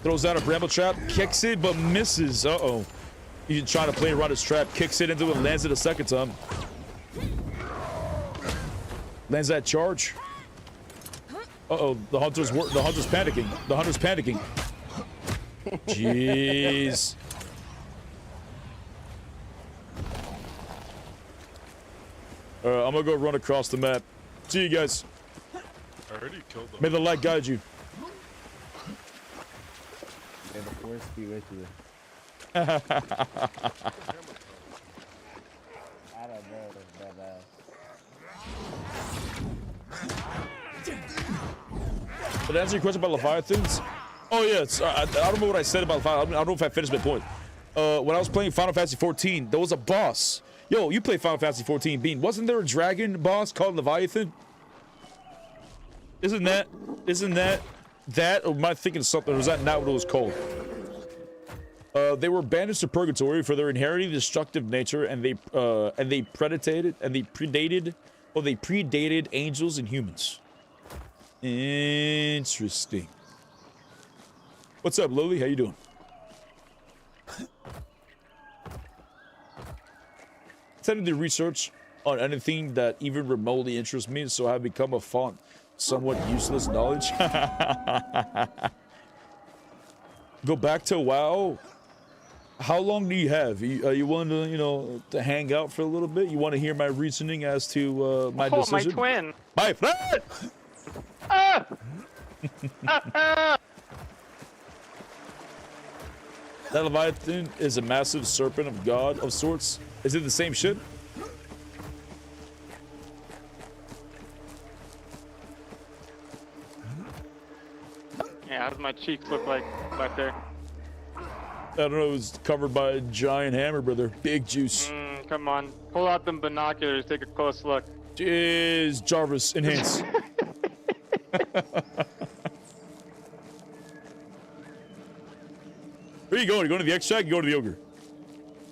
Throws out a bramble trap. Kicks it, but misses. Uh-oh. He's trying to play around his trap, kicks it into it, lands it a second time. Lands that charge. Uh-oh, the hunter's panicking. The hunter's panicking. Jeez. I'm gonna go run across the map. See you guys. I already killed them. May the light guide you. May the force be with you. I don't know, but Did I answer your question about Leviathans? Oh yeah, I don't know what I said about Leviathan. I don't know if I finished my point. When I was playing Final Fantasy 14, there was a boss. Yo, you play Final Fantasy 14, Bean. Wasn't there a dragon boss called Leviathan? Isn't that, or am I thinking something, or was that not what it was called? They were banished to purgatory for their inherently destructive nature, and they predated angels and humans. Interesting. What's up, Lily? How you doing? I tend to do research on anything that even remotely interests me, so I've become a somewhat useless knowledge. Go back to WoW. How long do you have? Are you willing to, to hang out for a little bit? You want to hear my reasoning as to my decision? My twin. My friend! Ah! That Leviathan is a massive serpent of God of sorts. Is it the same shit? Yeah, how does my cheeks look like back there? I don't know, it was covered by a giant hammer, brother. Big juice. Come on. Pull out them binoculars, take a close look. Jeez, Jarvis, enhance. Where are you going? You going to the extract? You going to the ogre?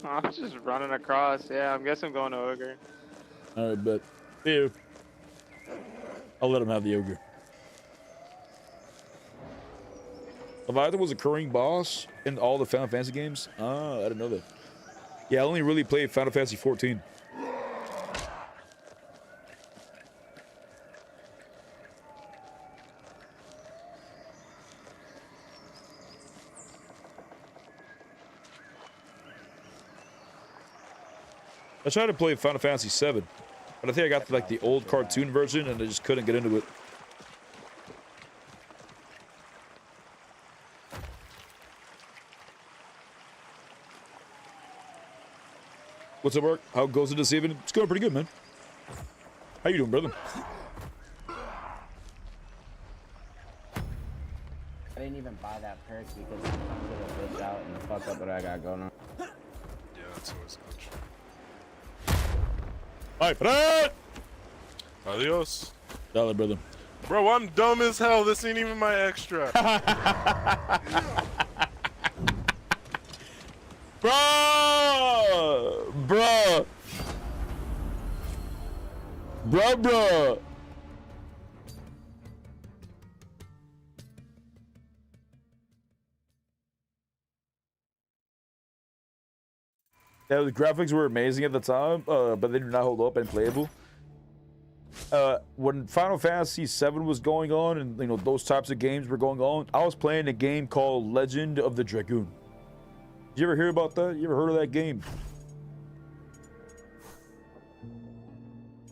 Oh, I'm just running across. Yeah, I'm guessing I'm going to ogre. Alright, bet. Ew. I'll let him have the ogre. Leviathan was a recurring boss in all the Final Fantasy games? Ah, I didn't know that. Yeah, I only really played Final Fantasy 14. I tried to play Final Fantasy 7, but I think I got like the old cartoon version and I just couldn't get into it. What's up, Mark? How goes it this evening? It's going pretty good, man. How you doing, brother? I didn't even buy that perk because I'm gonna bitch out and fuck up what I got going on. Yeah, that's always good. Hi, Fred! Adios. Dollar, brother. Bro, I'm dumb as hell. This ain't even my extra. Bro! Bro! Yeah, the graphics were amazing at the time, but they do not hold up and playable. When Final Fantasy VII was going on, and those types of games were going on, I was playing a game called Legend of the Dragoon. Did you ever hear about that? You ever heard of that game?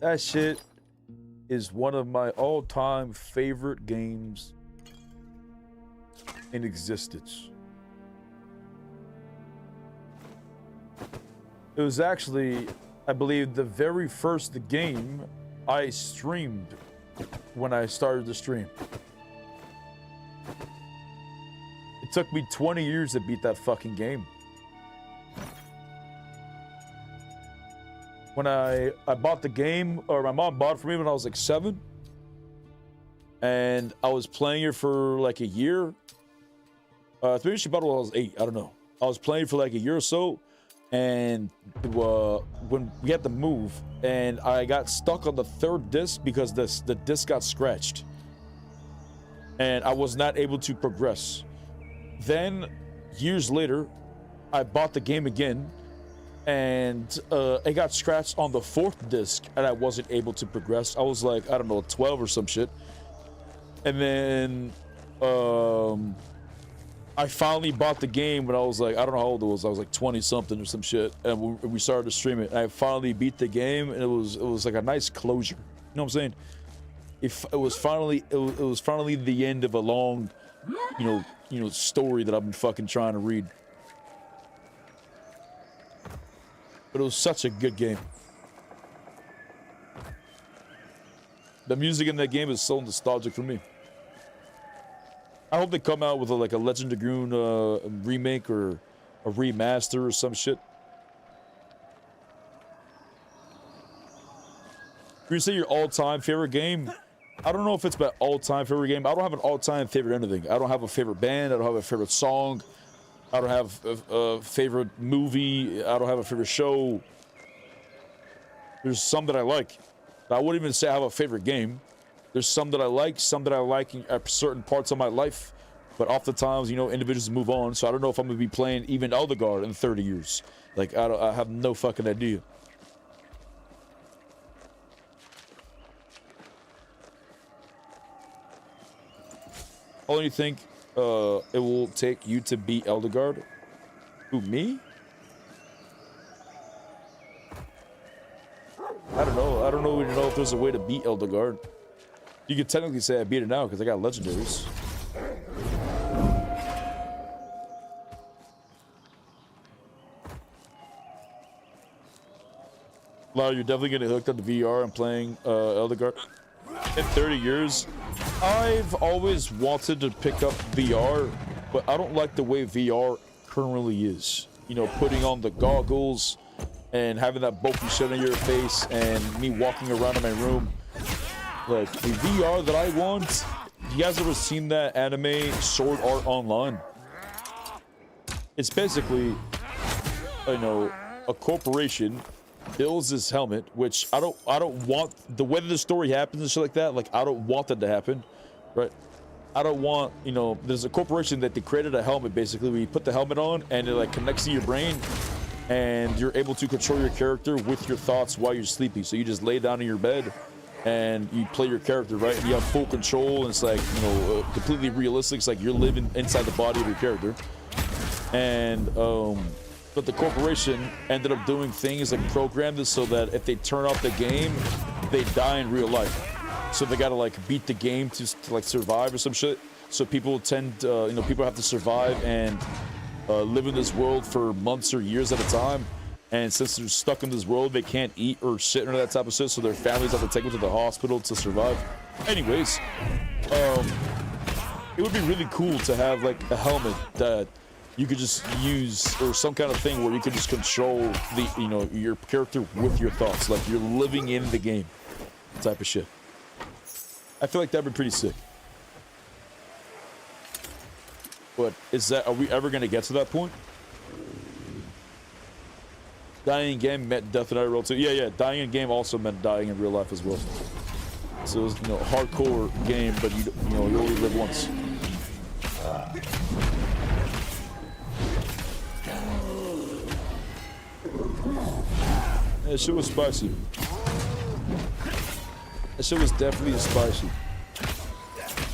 That shit is one of my all-time favorite games in existence. It was actually, I believe, the very first game I streamed when I started to stream. It took me 20 years to beat that fucking game. When I bought the game, or my mom bought it for me when I was like 7. And I was playing it for like a year. Maybe she bought it when I was 8, I don't know. I was playing for like a year or so. And when we had to move, and I got stuck on the 3rd disc because the disc got scratched. And I was not able to progress. Then, years later, I bought the game again, and it got scratched on the 4th disc, and I wasn't able to progress. I was like, I don't know, 12 or some shit. And then I finally bought the game when I was like, I don't know how old I was like 20 something or some shit, and we started to stream it, and I finally beat the game, and it was like a nice closure. You know what I'm saying? It was finally the end of a long, you know, story that I've been fucking trying to read. But it was such a good game. The music in that game is so nostalgic for me. I hope they come out with like a Legend of Groon remake or a remaster or some shit. You say your all-time favorite game? I don't know if it's my all-time favorite game. I don't have an all-time favorite anything. I don't have a favorite band. I don't have a favorite song. I don't have a favorite movie. I don't have a favorite show. There's some that I like. I wouldn't even say I have a favorite game. There's some that I like at certain parts of my life. But oftentimes, you know, individuals move on. So I don't know if I'm going to be playing even Eldegar in 30 years. Like, I have no fucking idea. How long do you think it will take you to beat Eldegar? Who, me? I don't know. I don't even know if there's a way to beat Eldegar. You could technically say I beat it now because I got legendaries. Lau, you're definitely getting hooked on the VR and playing Eldegar. In 30 years, I've always wanted to pick up VR, but I don't like the way VR currently is. You know, putting on the goggles and having that bulky shit on your face and me walking around in my room. Like, the VR that I want, you guys ever seen that anime Sword Art Online? It's basically, you know, a corporation builds this helmet, which I don't want, the way that the story happens and shit like that, like, I don't want that to happen, right? I don't want, you know, there's a corporation that they created a helmet, basically, where you put the helmet on and it, like, connects to your brain, and you're able to control your character with your thoughts while you're sleeping. So you just lay down in your bed and you play your character, right? And you have full control, and it's like, you know, completely realistic. It's like you're living inside the body of your character. And, but the corporation ended up doing things like programmed this so that if they turn off the game, they die in real life. So they gotta like beat the game to like survive or some shit. So people tend, you know, people have to survive and live in this world for months or years at a time. And since they're stuck in this world, they can't eat or shit or that type of shit. So their families have to take them to the hospital to survive. Anyways, it would be really cool to have like a helmet that you could just use, or some kind of thing where you could just control the, you know, your character with your thoughts, like you're living in the game type of shit. I feel like that'd be pretty sick. But is that, are we ever gonna get to that point? Dying in game meant death in IRL too. Yeah, dying in game also meant dying in real life as well. So it was, you know, hardcore game, but you know, you only live once. That shit was spicy. That shit was definitely spicy.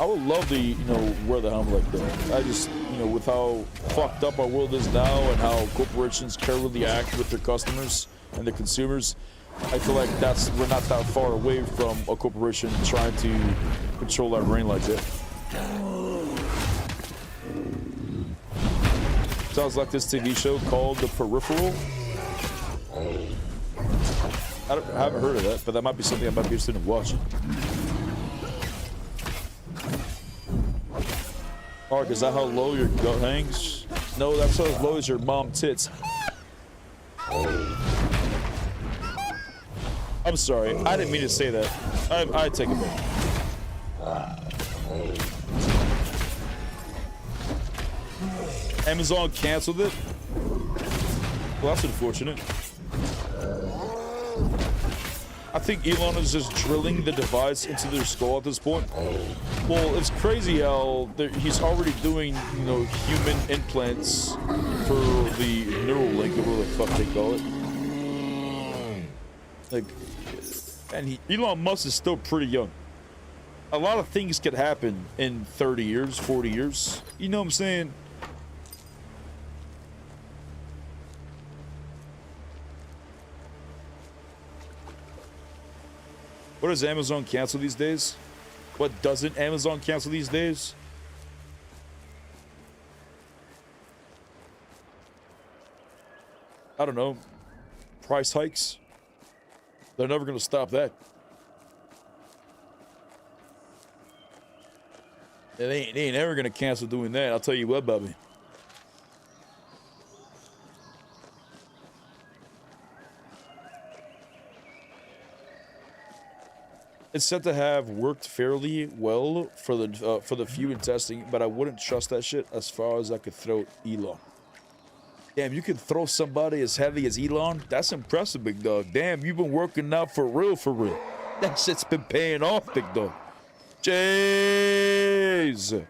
I would love to, you know, wear the helmet like that. I just, you know, with how fucked up our world is now and how corporations carefully act with their customers and their consumers, I feel like we're not that far away from a corporation trying to control our brain like that. Sounds like this TV show called The Peripheral. I haven't heard of that, but that might be something I might be interested in watching. Mark, is that how low your gut hangs? No, that's how low as your mom tits. I'm sorry, I didn't mean to say that. I take it back. Amazon canceled it? Well, that's unfortunate. I think Elon is just drilling the device into their skull at this point. Well, it's crazy how he's already doing, you know, human implants for the neural link, or whatever the fuck they call it. Like, and Elon Musk is still pretty young. A lot of things could happen in 30 years, 40 years. You know what I'm saying? What does Amazon cancel these days? What doesn't Amazon cancel these days? I don't know. Price hikes? They're never going to stop that. They ain't ever going to cancel doing that. I'll tell you what, Bobby. It's said to have worked fairly well for the few in testing, but I wouldn't trust that shit as far as I could throw Elon. Damn, you can throw somebody as heavy as Elon? That's impressive, big dog. Damn, you've been working out for real, for real. That shit's been paying off, big dog. Jeez.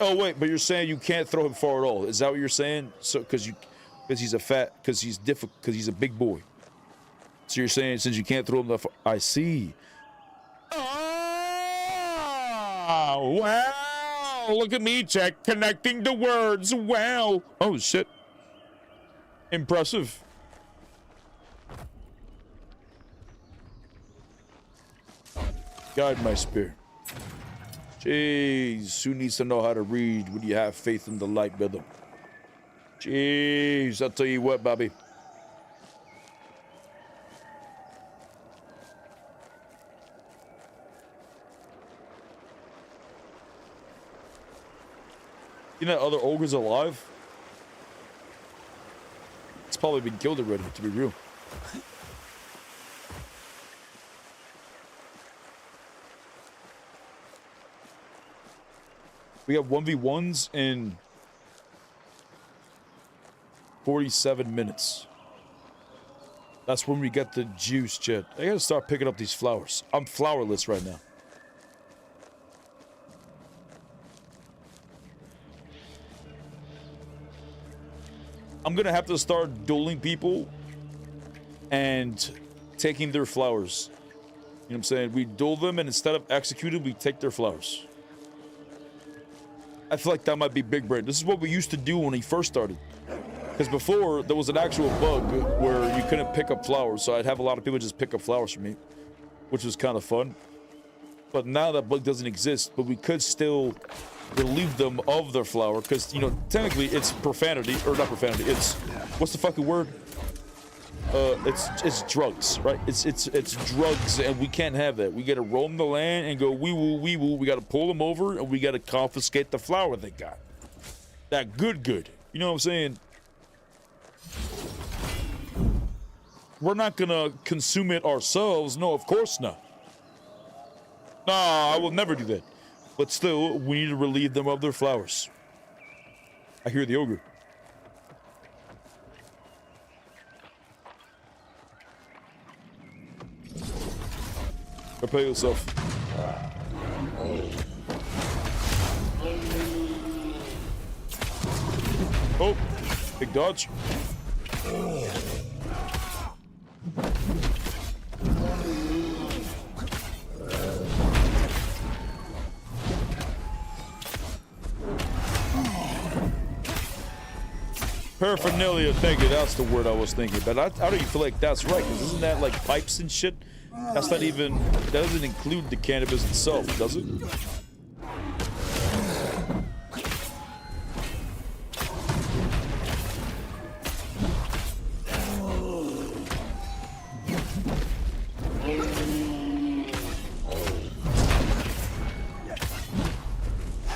Oh wait, but you're saying you can't throw him far at all? Is that what you're saying? So, because he's a big boy. So you're saying since you can't throw him that far, I see. Oh, wow. Look at me, Jack, connecting the words. Wow. Oh, shit. Impressive. Guide my spear. Jeez, who needs to know how to read when you have faith in the light, brother? Jeez, I'll tell you what, Bobby. You know, other ogres alive? It's probably been killed already, to be real. We have 1v1s in 47 minutes. That's when we get the juice, Chet. I gotta start picking up these flowers. I'm flowerless right now. I'm gonna have to start dueling people and taking their flowers. You know what I'm saying? We duel them, and instead of executing, we take their flowers. I feel like that might be big brain. This is what we used to do when he first started. Because before, there was an actual bug where you couldn't pick up flowers, so I'd have a lot of people just pick up flowers for me, which was kind of fun. But now that bug doesn't exist, but we could still relieve them of their flower, because, you know, technically it's profanity, or not profanity, it's, what's the fucking word? It's drugs, right? It's drugs, and we can't have that. We gotta roam the land and go wee woo, wee woo. We gotta pull them over, and we gotta confiscate the flower they got. That good. You know what I'm saying? We're not gonna consume it ourselves. No, of course not. Nah, I will never do that. But still, we need to relieve them of their flowers. I hear the ogre. Prepare yourself. Oh, big dodge. Paraphernalia, thank you, that's the word I was thinking. But I don't even feel like that's right, because isn't that like pipes and shit? That's not even, that doesn't include the cannabis itself, does it?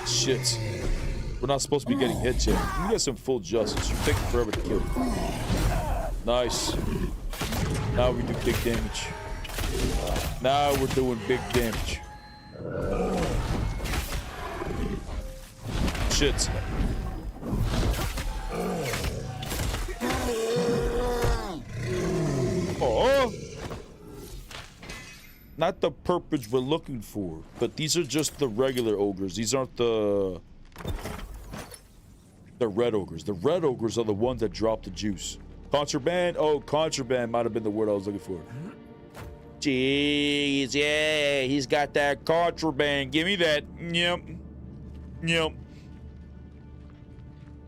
Shit. We're not supposed to be getting hit yet. You get some full justice. You're taking forever to kill. Nice. Now we do big damage. Now we're doing big damage. Shit. Oh. not the purpose we're looking for, but these are just the regular ogres. These aren't the red ogres. The red ogres are the ones that drop the juice. Contraband? Oh, contraband might have been the word I was looking for. Jeez, yeah, he's got that contraband. Give me that. Yep. Yep.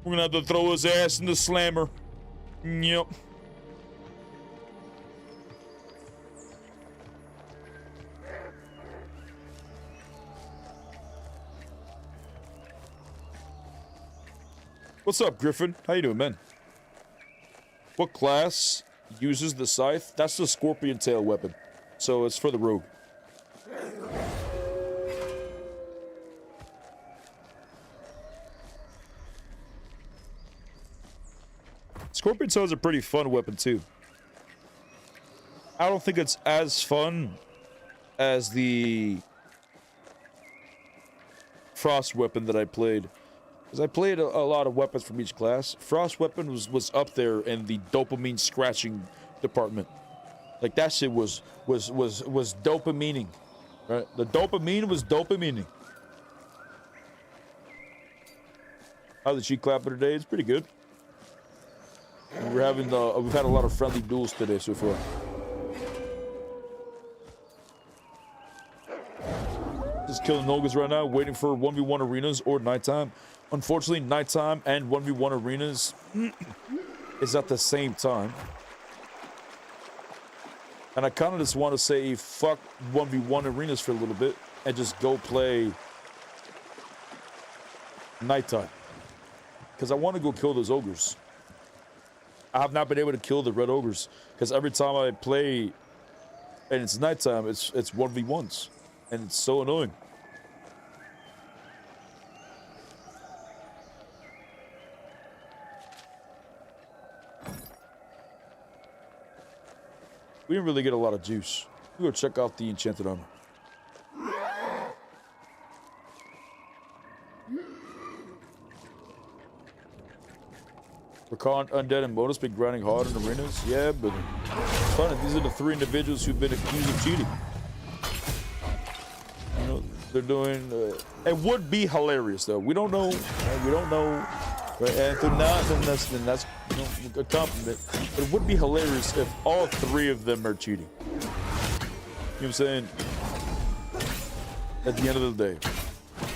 We're gonna have to throw his ass in the slammer. Yep. What's up, Griffin? How you doing, man? What class uses the scythe? That's the scorpion tail weapon. So it's for the rogue. Scorpion tail is a pretty fun weapon, too. I don't think it's as fun as the frost weapon that I played. Because I played a lot of weapons from each class. Frost weapon was up there in the dopamine scratching department. Like that shit was dopamining, right? The dopamine was dopamining. How's the cheek clapper today? It's pretty good. We're having we've had a lot of friendly duels today so far. Just killing ogres right now, waiting for 1v1 arenas or nighttime. Unfortunately, nighttime and 1v1 arenas is at the same time. And I kind of just want to say fuck 1v1 arenas for a little bit and just go play nighttime. Because I want to go kill those ogres. I have not been able to kill the red ogres because every time I play and it's nighttime, it's 1v1s. And it's so annoying. We didn't really get a lot of juice. We'll go check out the enchanted armor. Recon, Undead, and Modus been grinding hard in arenas. Yeah, but it's funny. These are the 3 individuals who've been accused of cheating. You know, they're doing... it would be hilarious, though. We don't know. We don't know. Right? And if they're not, then that's you know, a compliment. But it would be hilarious if all 3 of them are cheating. You know what I'm saying? At the end of the day.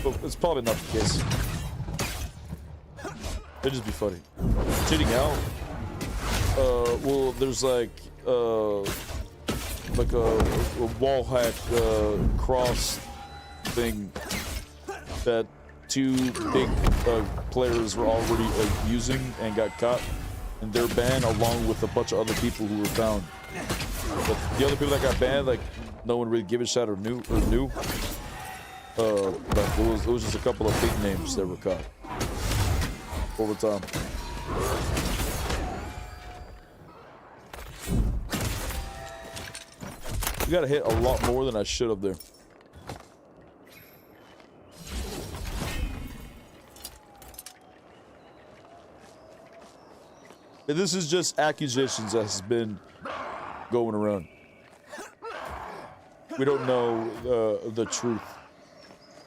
But it's probably not the case. It'd just be funny. Cheating out? Well, there's like a wall hack cross thing that 2 big players were already using and got caught, and they're banned along with a bunch of other people who were found. But the other people that got banned, like no one really gave a shot or knew. But it was just a couple of big names that were caught over time. We gotta hit a lot more than I should have there. And this is just accusations that has been going around. We don't know the truth.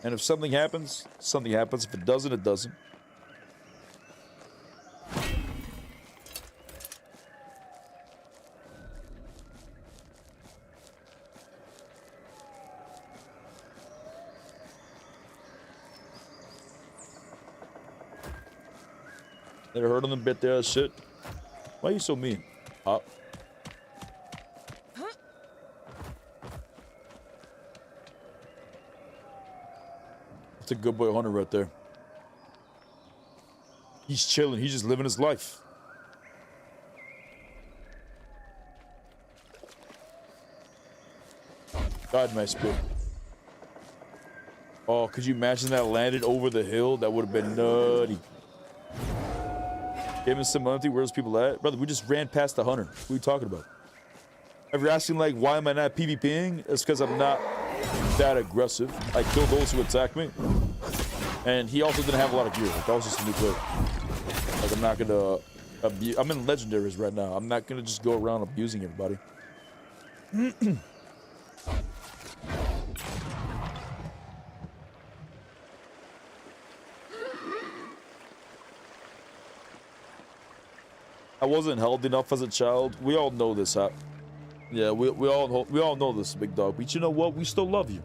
And if something happens, something happens. If it doesn't, it doesn't. Never heard of them bit their shit. Why are you so mean? Up. That's a good boy hunter right there. He's chilling. He's just living his life. God, my spirit. Oh, could you imagine that landed over the hill? That would have been nutty. Game in Similarity, where's people at? Brother, we just ran past the hunter. What are you talking about? If you're asking, like, why am I not PvPing? It's because I'm not that aggressive. I kill those who attack me. And he also didn't have a lot of gear. Like, that was just a new player. Like, I'm not gonna abuse. I'm in legendaries right now. I'm not gonna just go around abusing everybody. I wasn't healthy enough as a child. We all know this. Yeah, we all know this, big dog. But you know what? We still love you.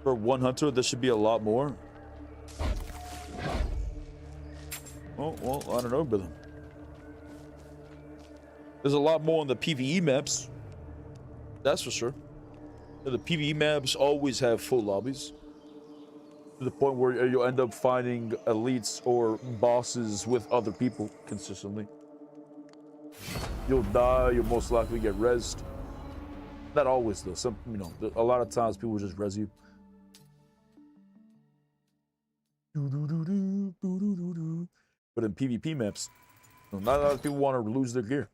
For one hunter, there should be a lot more. Oh, well, I don't know, brother. There's a lot more on the PvE maps. That's for sure. The PvE maps always have full lobbies. To the point where you'll end up finding elites or bosses with other people consistently. You'll die, you'll most likely get rezzed. Not always though. Some, you know, a lot of times people just res you. But in PvP maps, not a lot of people want to lose their gear.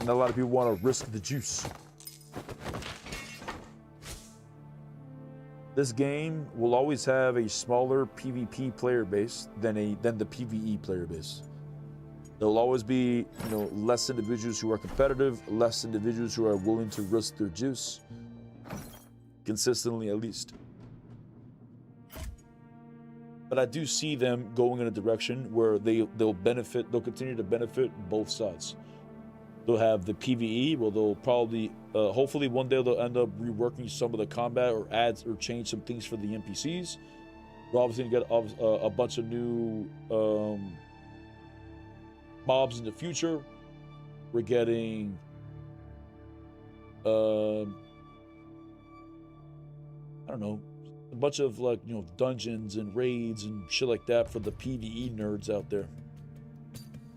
Not a lot of people want to risk the juice. This game will always have a smaller PvP player base than the PvE player base. There'll always be, you know, less individuals who are competitive, less individuals who are willing to risk their juice, consistently at least. But I do see them going in a direction where they'll continue to benefit both sides. They'll have the PvE, where they'll probably, hopefully one day they'll end up reworking some of the combat or ads or change some things for the NPCs. We're obviously gonna get a bunch of new mobs in the future. We're getting I don't know, a bunch of, like, you know, dungeons and raids and shit like that for the PvE nerds out there.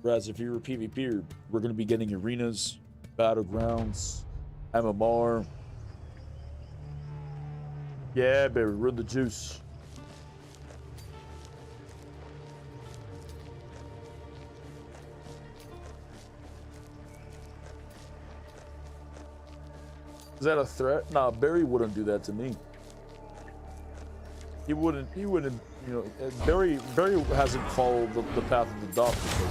Whereas if you're a PvPer, we're going to be getting arenas, battlegrounds, MMR. Yeah, baby, we're in the juice. Is that a threat? Nah, Barry wouldn't do that to me. He wouldn't, you know, Barry hasn't followed the path of the dark before.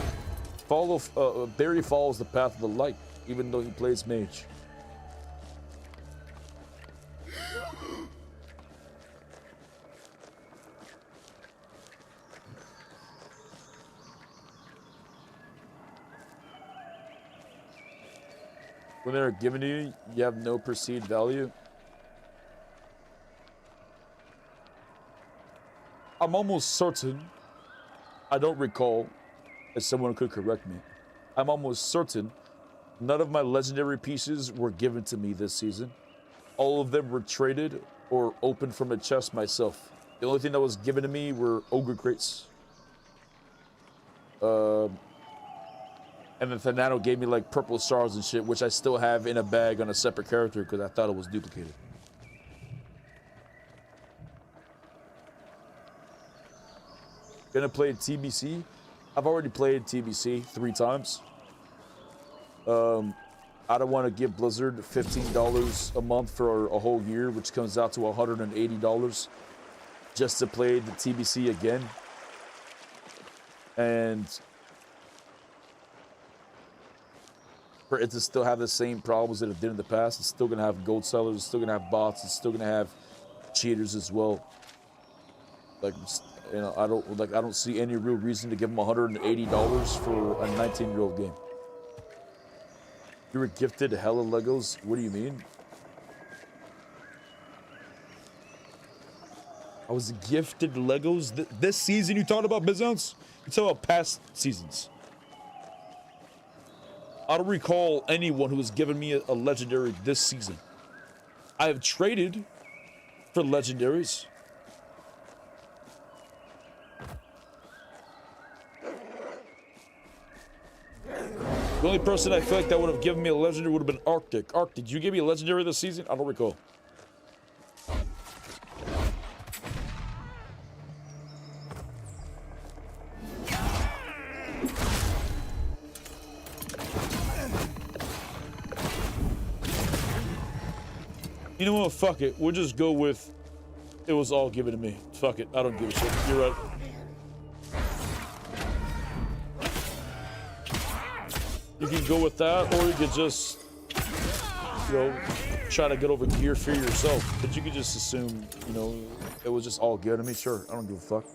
Barry follows the path of the light, even though he plays mage. When they're given to you, you have no perceived value. I'm almost certain, I don't recall, if someone could correct me, I'm almost certain none of my legendary pieces were given to me this season. All of them were traded or opened from a chest myself. The only thing that was given to me were ogre crates. And then Thanano gave me like purple stars and shit, which I still have in a bag on a separate character because I thought it was duplicated. Gonna play TBC. I've already played TBC 3 times. I don't want to give Blizzard $15 a month for a whole year, which comes out to $180 just to play the TBC again. And for it to still have the same problems that it did in the past, it's still gonna have gold sellers, it's still gonna have bots, it's still gonna have cheaters as well. Like, you know, I don't see any real reason to give them $180 for a 19-year-old game. You were gifted hella Legos? What do you mean? I was gifted Legos this season. You talking about Bizons? You talking about past seasons? I don't recall anyone who has given me a legendary this season. I have traded for legendaries. The only person I feel like that would have given me a legendary would have been Arctic. Arctic, did you give me a legendary this season? I don't recall. You know what? Fuck it. We'll just go with it was all given to me. Fuck it. I don't give a shit. You're right. You can go with that, or you could just, you know, try to get over gear fear yourself. But you could just assume, you know, it was just all good to me. Sure, I don't give a fuck.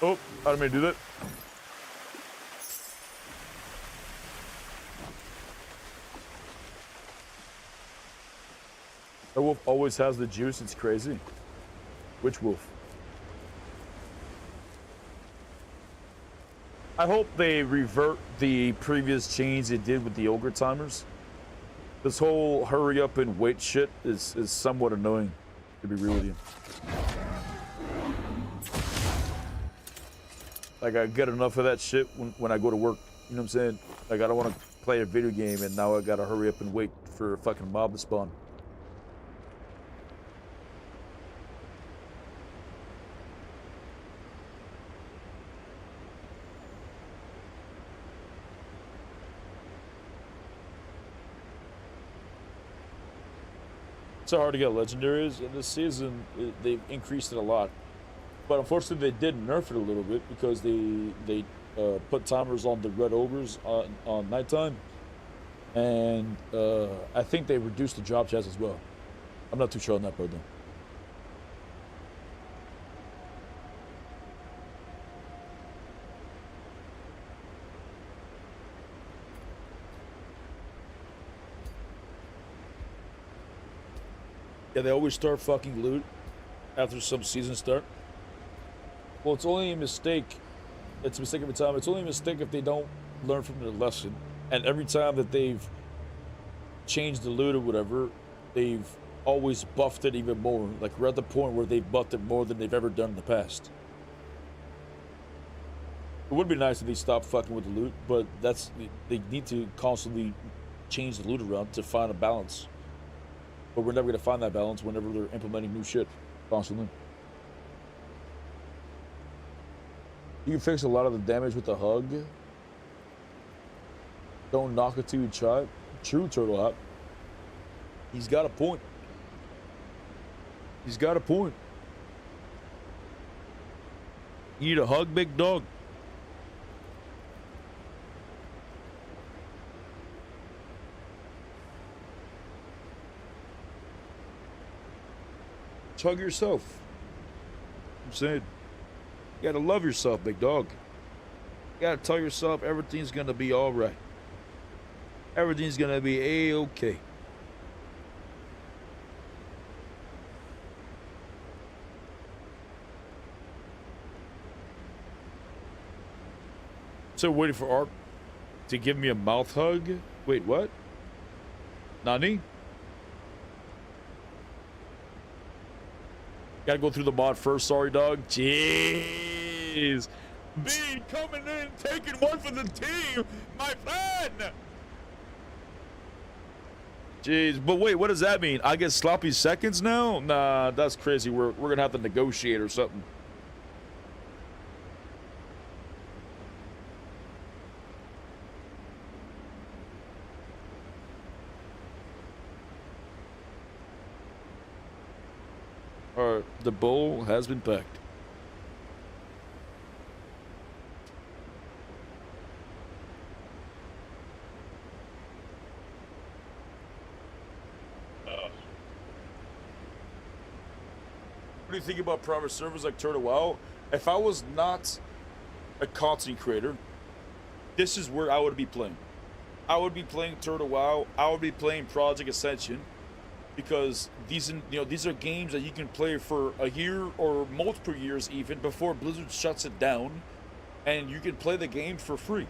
Oh, I didn't mean to do that. The wolf always has the juice. It's crazy. Which wolf? I hope they revert the previous change they did with the ogre timers. This whole hurry up and wait shit is somewhat annoying, to be real with you. Like, I get enough of that shit when I go to work. You know what I'm saying? Like, I don't want to play a video game and now I gotta hurry up and wait for a fucking mob to spawn. So hard to get legendaries in this season. They've increased it a lot, but unfortunately they did nerf it a little bit because they put timers on the red ogres on nighttime, and I think they reduced the drop chest as well. I'm not too sure on that part though. Yeah, they always start fucking loot after some season start. Well, it's only a mistake. It's a mistake every time. It's only a mistake if they don't learn from their lesson. And every time that they've changed the loot or whatever, they've always buffed it even more. Like, we're at the point where they've buffed it more than they've ever done in the past. It would be nice if they stopped fucking with the loot, but they need to constantly change the loot around to find a balance. But we're never going to find that balance whenever they're implementing new shit constantly. You can fix a lot of the damage with the hug. Don't knock it till you try. True, Turtle Hop. He's got a point. He's got a point. You need a hug, big dog? Hug yourself. I'm saying, you gotta love yourself, big dog. You gotta tell yourself everything's gonna be all right. Everything's gonna be a-okay. So waiting for Art to give me a mouth hug. Wait, what? Nani? Gotta go through the mod first, sorry dog. Jeez. Bean coming in, taking one for the team, my friend. Jeez, but wait, what does that mean? I get sloppy seconds now? Nah, that's crazy. We're gonna have to negotiate or something. Alright, the bowl has been packed. What do you think about private servers like Turtle WoW? If I was not a content creator, this is where I would be playing. I would be playing Turtle WoW. I would be playing Project Ascension. Because these are games that you can play for a year or multiple years even before Blizzard shuts it down, and you can play the game for free.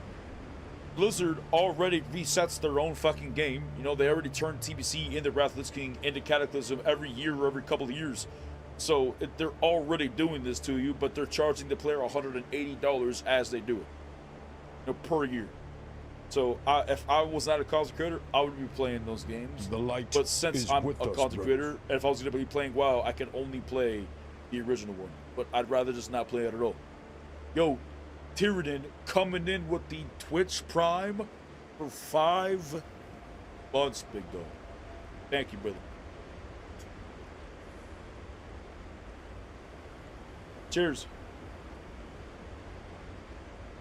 Blizzard already resets their own fucking game. You know, they already turned TBC into Wrath of the Lich King into Cataclysm every year or every couple of years. So they're already doing this to you, but they're charging the player $180 as they do it, you know, per year. So if I was not a content creator, I would be playing those games. The light but since I'm a with us, content creator, and if I was going to be playing WoW, I can only play the original one. But I'd rather just not play it at all. Yo, Tyranid coming in with the Twitch Prime for 5 months, big dog. Thank you, brother. Cheers.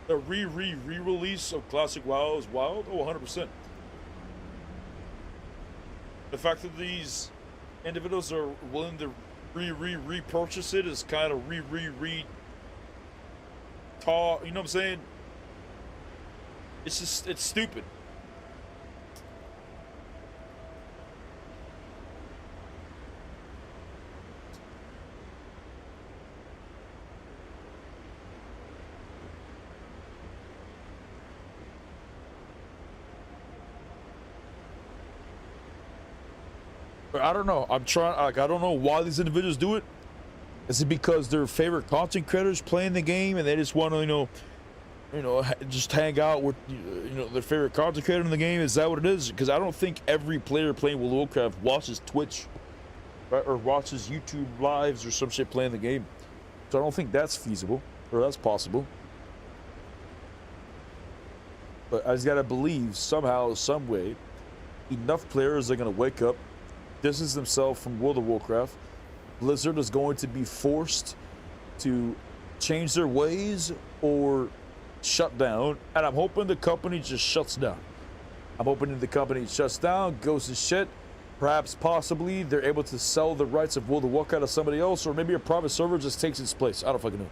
The re-release of Classic WoW is wild. Oh, 100%. The fact that these individuals are willing to repurchase it is kind of talk. You know what I'm saying? It's just, it's stupid. But I don't know. I'm trying. Like, I don't know why these individuals do it. Is it because their favorite content creators playing the game and they just want to, just hang out with, their favorite content creator in the game? Is that what it is? Because I don't think every player playing World of Warcraft watches Twitch, right, or watches YouTube lives or some shit playing the game. So I don't think that's feasible or that's possible. But I just gotta believe somehow, some way, enough players are gonna wake up, distance themselves from World of Warcraft. Blizzard is going to be forced to change their ways or shut down, and I'm hoping the company just shuts down. I'm hoping the company shuts down, goes to shit. Perhaps, possibly, they're able to sell the rights of World of Warcraft to somebody else, or maybe a private server just takes its place. I don't fucking know.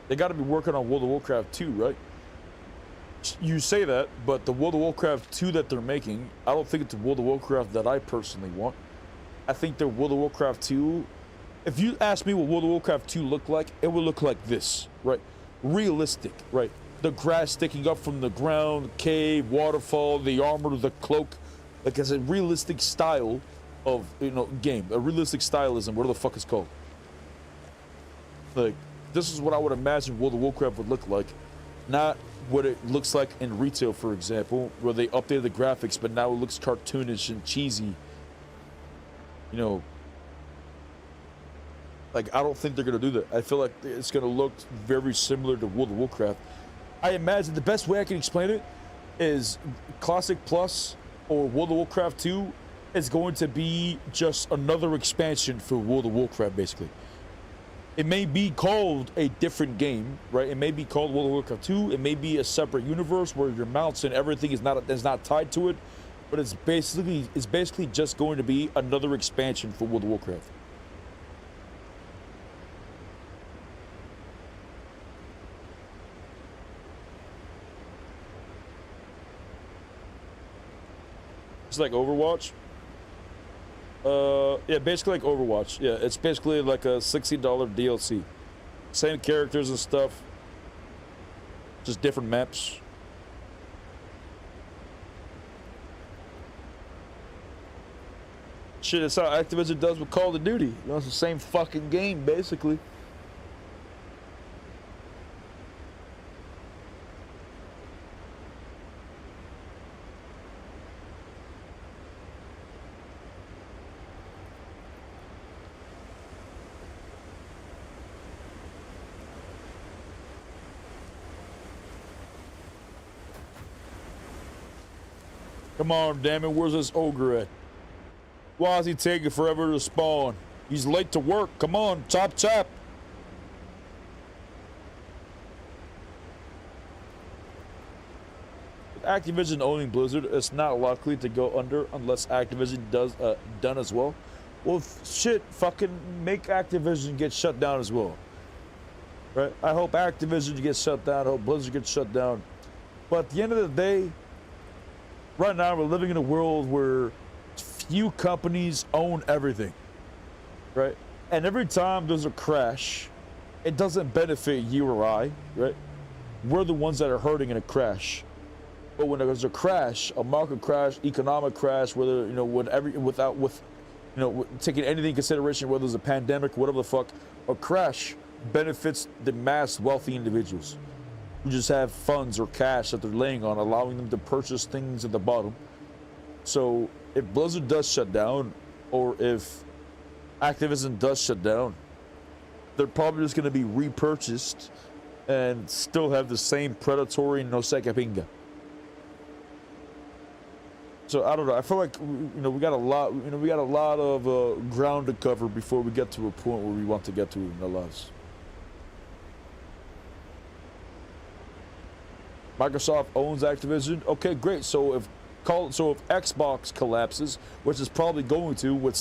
They got to be working on World of Warcraft 2, right? You say that, but the World of Warcraft 2 that they're making, I don't think it's the World of Warcraft that I personally want. I think the World of Warcraft 2, if you ask me what World of Warcraft 2 looked like, it would look like this, right? Realistic, right? The grass sticking up from the ground, cave, waterfall, the armor, the cloak. Like, it's a realistic style of, game. A realistic stylism, whatever the fuck it's called. Like, this is what I would imagine World of Warcraft would look like. Not what it looks like in retail, for example, where they updated the graphics, but now it looks cartoonish and cheesy. Like, I don't think they're going to do that. I feel like it's going to look very similar to World of Warcraft. I imagine the best way I can explain it is Classic Plus or World of Warcraft 2 is going to be just another expansion for World of Warcraft, basically. It may be called a different game, right? It may be called World of Warcraft 2. It may be a separate universe where your mounts and everything is not tied to it, but it's basically just going to be another expansion for World of Warcraft. It's like Overwatch. Yeah, basically like Overwatch. Yeah, it's basically like a $60 DLC. Same characters and stuff. Just different maps. Shit, that's how Activision does with Call of Duty. It's the same fucking game, basically. Come on, damn it, where's this ogre at? Why is he taking forever to spawn? He's late to work. Come on, chop chop. With Activision owning Blizzard, it's not likely to go under unless Activision does done as well. Well, shit, fucking make Activision get shut down as well. Right? I hope Activision gets shut down. I hope Blizzard gets shut down. But at the end of the day, right now we're living in a world where few companies own everything, right? And every time there's a crash, it doesn't benefit you or I, right? We're the ones that are hurting in a crash. But when there's a crash, a market crash, economic crash, whether taking anything in consideration, whether it's a pandemic, whatever the fuck, a crash benefits the mass wealthy individuals who just have funds or cash that they're laying on, allowing them to purchase things at the bottom. So if Blizzard does shut down, or if Activision does shut down, they're probably just going to be repurchased and still have the same predatory no se que pinga. So I don't know. I feel like we got a lot. We got a lot of ground to cover before we get to a point where we want to get to in our lives. Microsoft owns Activision. Okay, great. So if so if Xbox collapses, which is probably going to with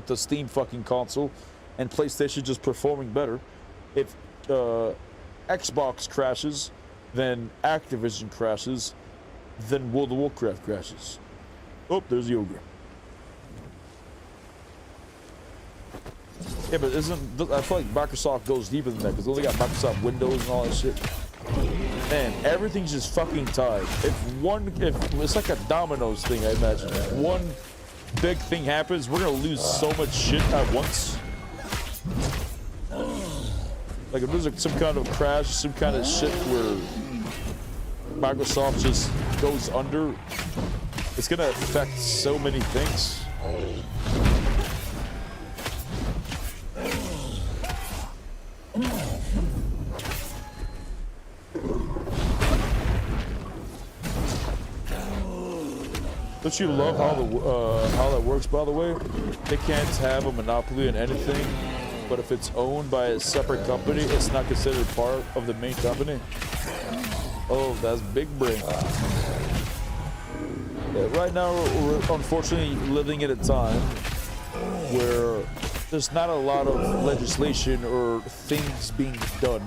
the Steam fucking console, and PlayStation just performing better, if Xbox crashes, then Activision crashes, then World of Warcraft crashes. Oh, there's Yoga. Yeah, but I feel like Microsoft goes deeper than that, because they only got Microsoft Windows and all that shit. Man, everything's just fucking tied. If it's like a dominoes thing, I imagine. If one big thing happens, we're gonna lose so much shit at once. Like if there's like some kind of crash, some kind of shit where Microsoft just goes under, it's gonna affect so many things. Don't you love how that works, by the way? They can't have a monopoly in anything, but if it's owned by a separate company, it's not considered part of the main company. Oh, that's big brain. Yeah, right now, we're unfortunately living at a time where there's not a lot of legislation or things being done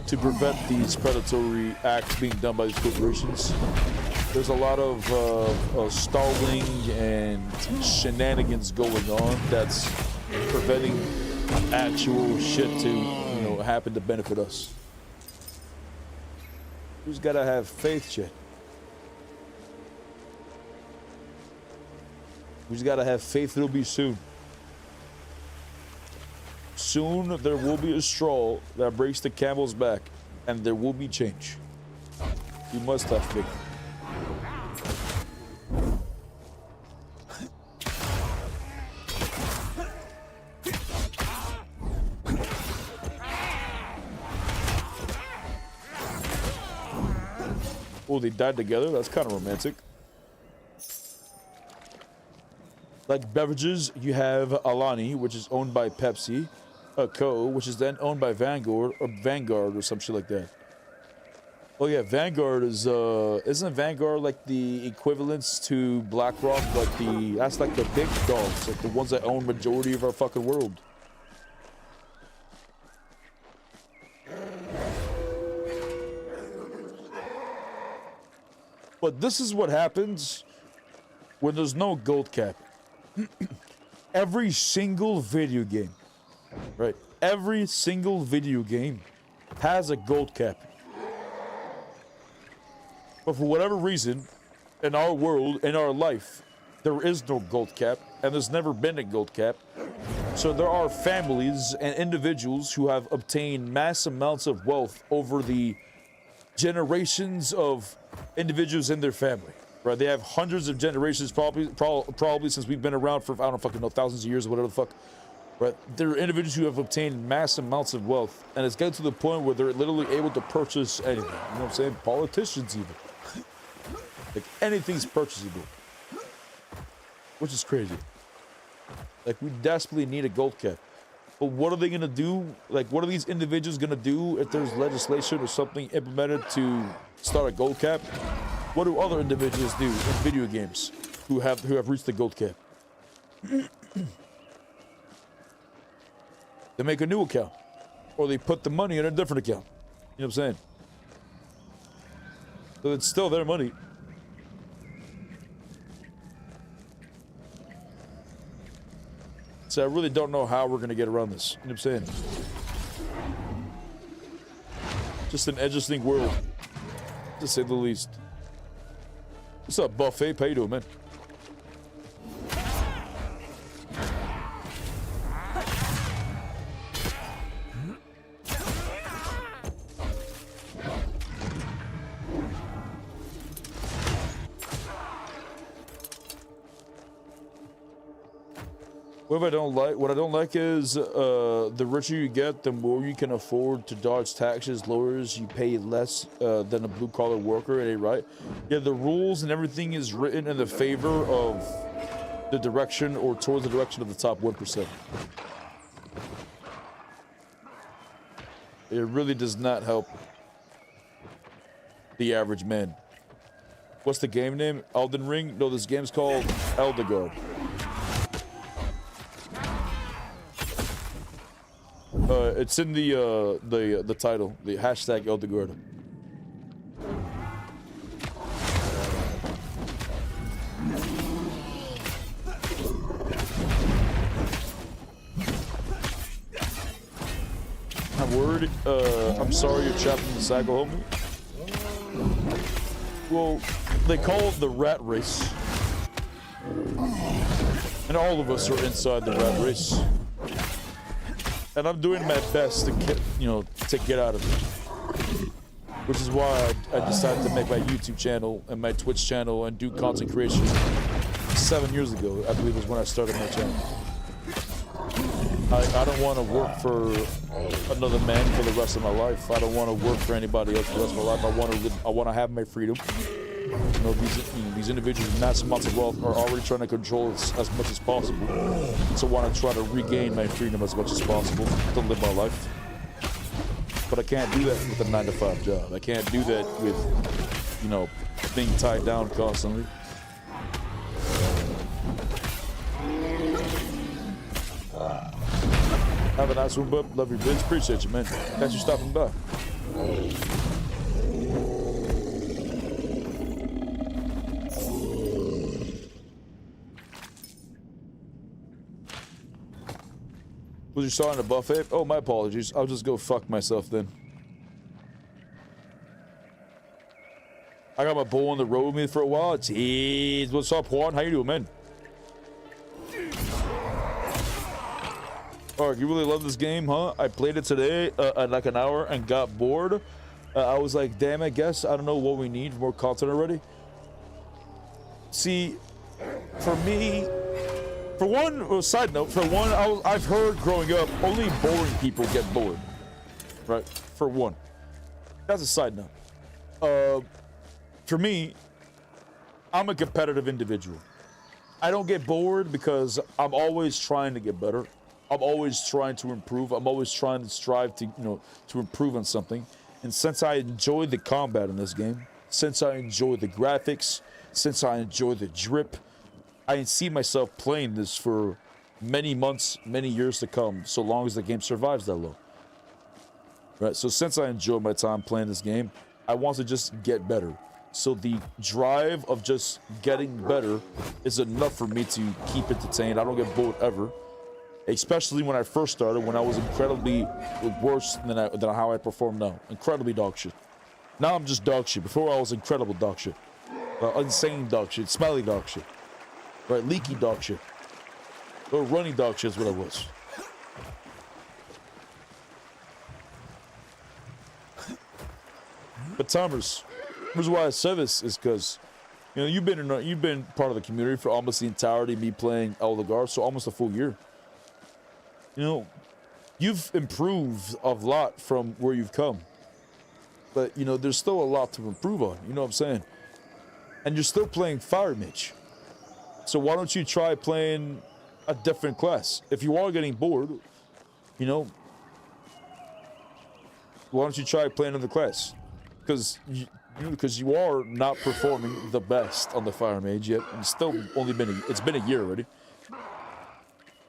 to prevent these predatory acts being done by these corporations. There's a lot of stalling and shenanigans going on that's preventing actual shit to, happen to benefit us. We just gotta have faith, shit. We just gotta have faith it'll be soon. Soon there will be a straw that breaks the camel's back, and there will be change. You must have faith. Oh, they died together? That's kind of romantic. Like beverages, you have Alani, which is owned by Pepsi, Co., which is then owned by Vanguard or some shit like that. Oh yeah, Vanguard is isn't Vanguard like the equivalents to BlackRock? That's like the big dogs, like the ones that own majority of our fucking world. But this is what happens when there's no gold cap. Every single video game, right? Every single video game has a gold cap. But for whatever reason, in our world, in our life, there is no gold cap, and there's never been a gold cap. So there are families and individuals who have obtained mass amounts of wealth over the generations of individuals in their family, right? They have hundreds of generations, probably since we've been around for, I don't fucking know, thousands of years or whatever the fuck, right? There are individuals who have obtained mass amounts of wealth, and it's getting to the point where they're literally able to purchase anything. You know what I'm saying? Politicians even. Like, anything's purchasable. Which is crazy. Like, we desperately need a gold cap. But what are they gonna do? Like, what are these individuals gonna do if there's legislation or something implemented to start a gold cap? What do other individuals do in video games who have reached the gold cap? They make a new account, or they put the money in a different account. You know what I'm saying? So it's still their money. So I really don't know how we're gonna get around this. You know what I'm saying? Just an interesting world, to say the least. What's up, Buffet? How you doing, man? What I don't like is the richer you get, the more you can afford to dodge taxes, lawyers. You pay less than a blue-collar worker, it ain't right. Yeah, the rules and everything is written in the favor of the direction or towards the direction of the top 1%. It really does not help the average man. What's the game name? Elden Ring? No, this game's called Eldegoard. It's in the title, the hashtag Eldegoard. I'm worried. I'm sorry you're trapped in the cycle, homie. Well, they call it the rat race. And all of us are inside the rat race. And I'm doing my best to get, to get out of it. Which is why I decided to make my YouTube channel and my Twitch channel and do content creation 7 years ago. I believe was when I started my channel. I don't want to work for another man for the rest of my life. I don't want to work for anybody else for the rest of my life. I want to have my freedom. These individuals with massive amounts of wealth are already trying to control it as much as possible. So I want to try to regain my freedom as much as possible to live my life. But I can't do that with a 9-to-5 job. I can't do that with, being tied down constantly. Have a nice one, bub. Love your vids. Appreciate you, man. Thanks for stopping by. Was you starting a buffet? Oh, my apologies. I'll just go fuck myself then. I got my bow on the road with me for a while. Jeez, what's up, Juan? How you doing, man? Oh, you really love this game, huh? I played it today at like an hour and got bored. I was like, damn, I guess I don't know what we need. More content already. See, for me, for one, side note, for one, I've heard growing up, only boring people get bored. Right? For one. That's a side note. For me, I'm a competitive individual. I don't get bored because I'm always trying to get better. I'm always trying to improve. I'm always trying to strive to, to improve on something. And since I enjoy the combat in this game, since I enjoy the graphics, since I enjoy the drip, I see myself playing this for many months, many years to come, so long as the game survives that long. Right? So since I enjoy my time playing this game, I want to just get better. So the drive of just getting better is enough for me to keep entertained. I don't get bored ever. Especially when I first started, when I was incredibly worse than how I perform now. Incredibly dog shit. Now I'm just dog shit. Before I was incredible dog shit. Insane dog shit. Smelly dog shit. Right? Leaky dog shit. Or running dog shit is what I was. But Timers, the reason why I said this is because, you've been part of the community for almost the entirety of me playing Eldegoard, so almost a full year. You've improved a lot from where you've come. But, there's still a lot to improve on. You know what I'm saying? And you're still playing Fire Mage. So why don't you try playing a different class? If you are getting bored, why don't you try playing another class? Because you are not performing the best on the Fire Mage yet. And it's still only it's been a year already.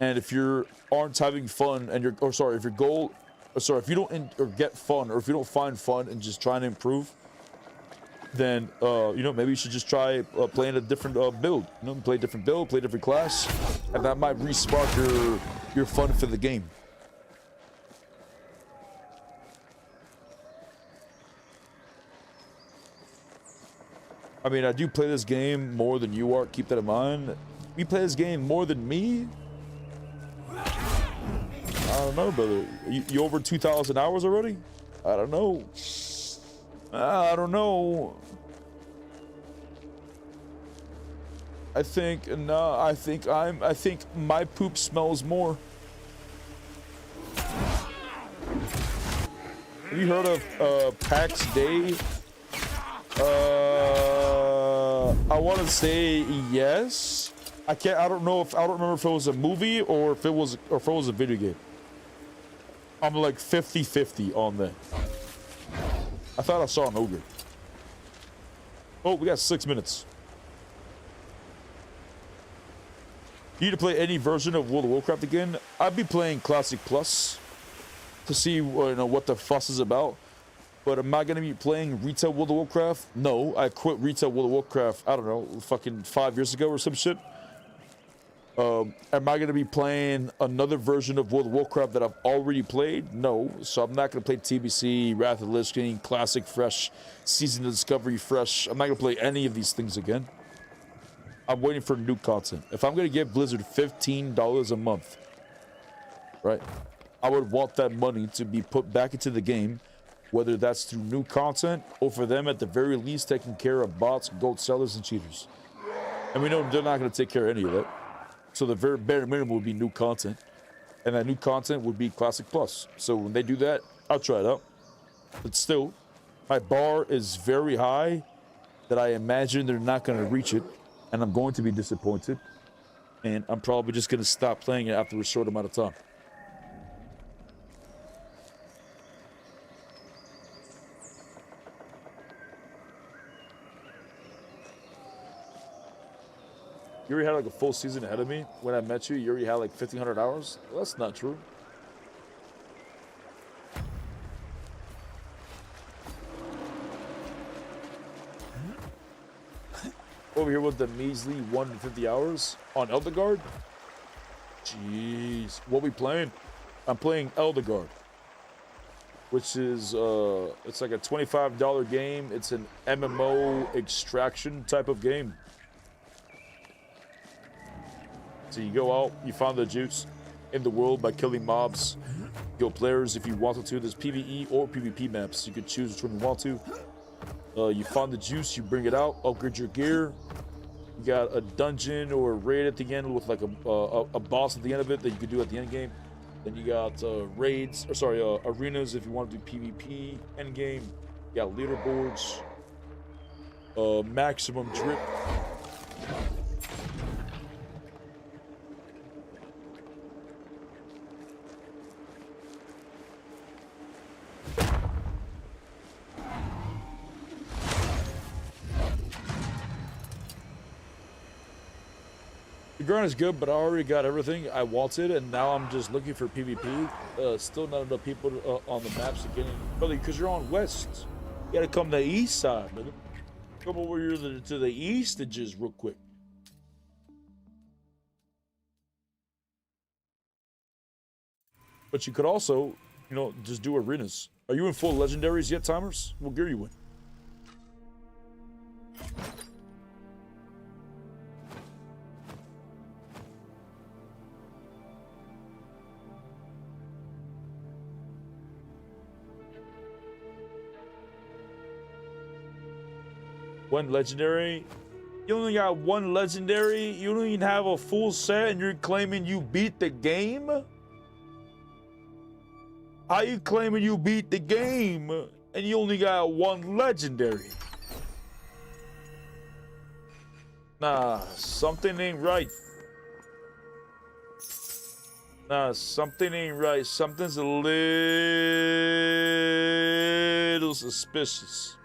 And if you aren't having fun and if you don't get fun, or if you don't find fun and just trying to improve, then maybe you should just try playing a different build. Play a different build, play a different class, and that might re-spark your fun for the game. I mean, I do play this game more than you are. Keep that in mind. You play this game more than me. I don't know, brother. You over 2,000 hours already? I don't know. I don't know. I think my poop smells more. Have you heard of PAX Day? I want to say yes. I don't remember if it was a movie or if it was a video game. I'm like 50-50 on that. I thought I saw an ogre. Oh, we got 6 minutes. You need to play any version of World of Warcraft again? I'd be playing Classic Plus to see what the fuss is about. But am I going to be playing retail World of Warcraft? No, I quit retail World of Warcraft, I don't know, fucking 5 years ago or some shit. Am I going to be playing another version of World of Warcraft that I've already played? No. So I'm not going to play TBC, Wrath of the Lich King, Classic Fresh, Season of Discovery Fresh. I'm not going to play any of these things again. I'm waiting for new content. If I'm going to give Blizzard $15 a month, right, I would want that money to be put back into the game, whether that's through new content or for them at the very least taking care of bots, gold sellers, and cheaters. And we know they're not going to take care of any of that. So the very bare minimum would be new content. And that new content would be Classic Plus. So when they do that, I'll try it out. But still, my bar is very high that I imagine they're not going to reach it. And I'm going to be disappointed. And I'm probably just going to stop playing it after a short amount of time. You already had like a full season ahead of me. When I met you, you already had like 1,500 hours. Well, that's not true. Over here with the measly 150 hours on Elderguard. Jeez, what we playing? I'm playing Elderguard, which is it's like a $25 game. It's an MMO extraction type of game. So you go out, you find the juice in the world by killing mobs, kill players if you wanted to. There's PvE or PvP maps. You could choose which one you want to. You find the juice, you bring it out, upgrade your gear. You got a dungeon or a raid at the end with like a boss at the end of it that you could do at the end game. Then you got arenas if you want to do PvP end game. You got leaderboards, maximum drip. The grind is good, but I already got everything I wanted, and now I'm just looking for PvP. Still not enough people on the maps to get in. Brother, because you're on west. You gotta come to the east side, brother. Come over here to the east and just real quick. But you could also, just do arenas. Are you in full legendaries yet, Timers? What gear you in? One legendary? You only got one legendary? You don't even have a full set and you're claiming you beat the game? How you claiming you beat the game and you only got one legendary? Nah, something ain't right. Nah, something ain't right. Something's a little suspicious.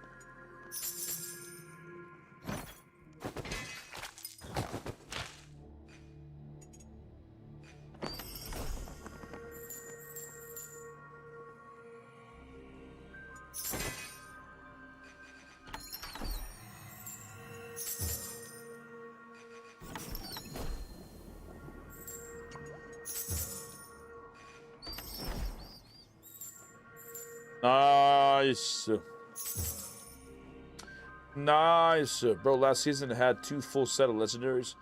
Nice. Nice. Bro, last season I had 2 full set of legendaries.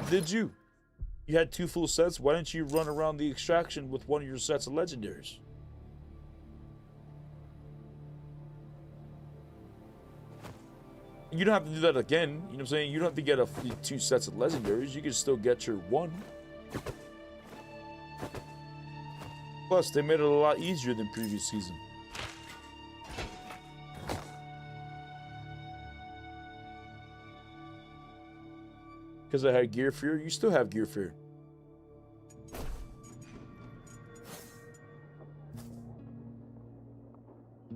Did you? You had 2 full sets? Why didn't you run around the extraction with one of your sets of legendaries? You don't have to do that again. You know what I'm saying? You don't have to get 2 sets of legendaries. You can still get your 1. Plus, they made it a lot easier than previous season. Because I had gear fear, you still have gear fear.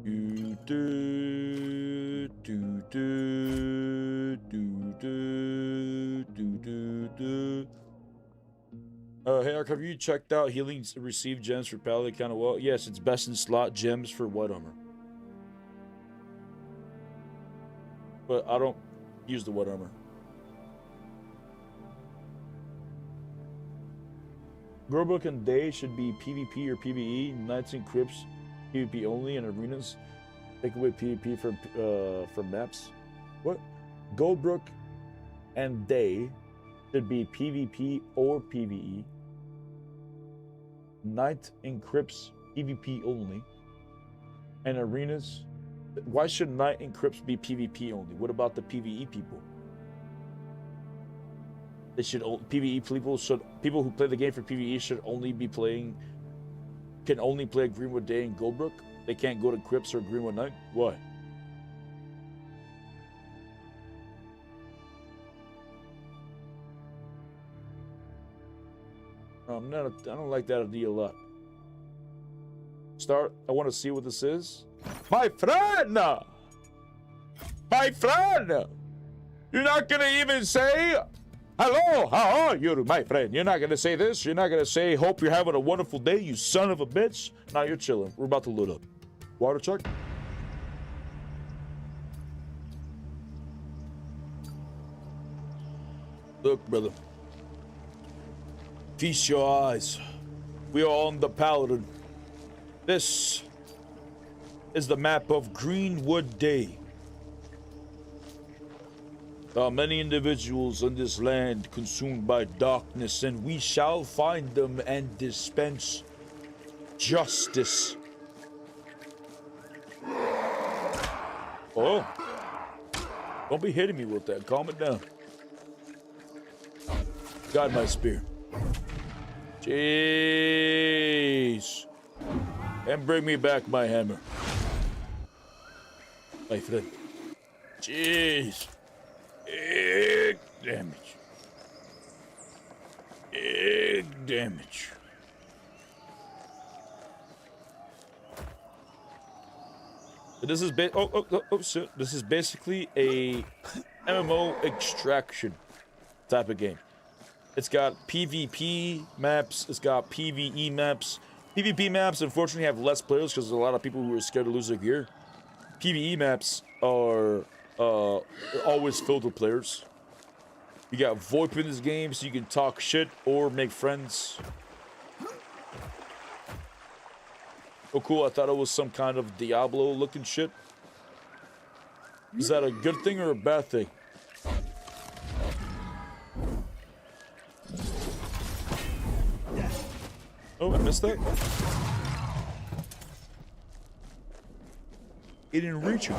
Do, do, do, Hey, Ark, have you checked out healing received gems for paladin kind of well? Yes, it's best in slot gems for white armor. But I don't use the white armor. Girlbook and Day should be PvP or PvE. Knights and Crypts, PvP only, and arenas. Take away PvP from maps. What? Goldbrook and Day should be PvP or PvE. Knight and Crypts, PvP only. And arenas. Why should Knight and Crypts be PvP only? What about the PvE people? They should people who play the game for PvE should only be playing, can only play Greenwood Day and Goldbrook. They can't go to Crypts or Greenwood Night. Why? I don't like that idea a lot. I want to see what this is. My friend! My friend! You're not gonna even say, hello, how are you, my friend? You're not gonna say this. You're not gonna say, hope you're having a wonderful day, you son of a bitch. Now you're chilling. We're about to load up. Water truck. Look, brother. Feast your eyes. We are on the Paladin. This is the map of Greenwood Day. There are many individuals in this land consumed by darkness, and we shall find them and dispense justice. Oh, don't be hitting me with that. Calm it down. Got my spear. Jeez. And bring me back my hammer. My friend. Jeez. Big damage. Big damage. This is shit. This is basically a MMO extraction type of game. It's got PvP maps, it's got PvE maps. PvP maps unfortunately have less players because there's a lot of people who are scared to lose their gear. PvE maps are always filled with players. You got VoIP in this game so you can talk shit or make friends. Oh cool, I thought it was some kind of Diablo looking shit. Is that a good thing or a bad thing? Oh, I missed that. It didn't reach him.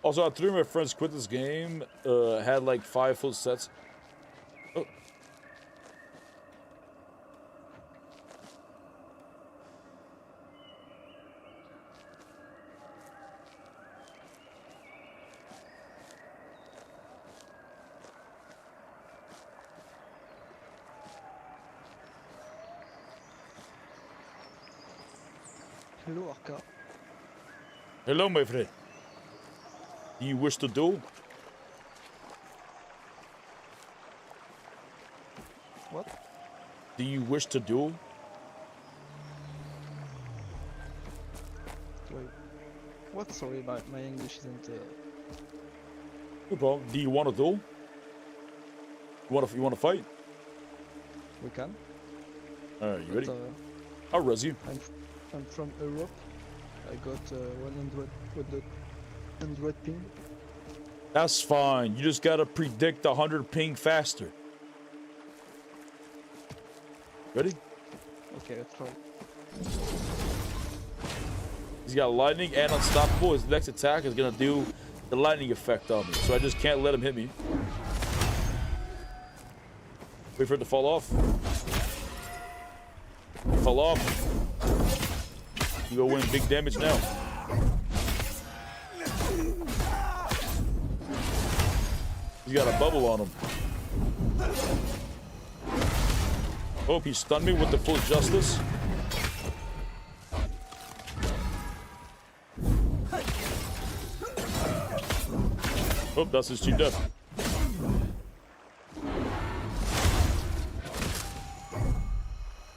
Also, 3 of my friends quit this game. Had like 5 full sets. Oh. Hello, Orca. Hello, my friend. Do you wish to duel? What? Do you wish to duel? Wait. What? Sorry, my English isn't. No problem. Do you want to duel? You want to fight? We can. Alright, you ready? But, I'll res you. I'm from Europe. I got 100 ping. That's fine. You just gotta predict 100 ping faster. Ready? Okay, let's try. He's got lightning and unstoppable. His next attack is gonna do the lightning effect on me, so I just can't let him hit me. Wait for it to fall off. Fall off. You go win big damage now. He's got a bubble on him. Oh, he stunned me with the full justice. Oh, that's his cheap death.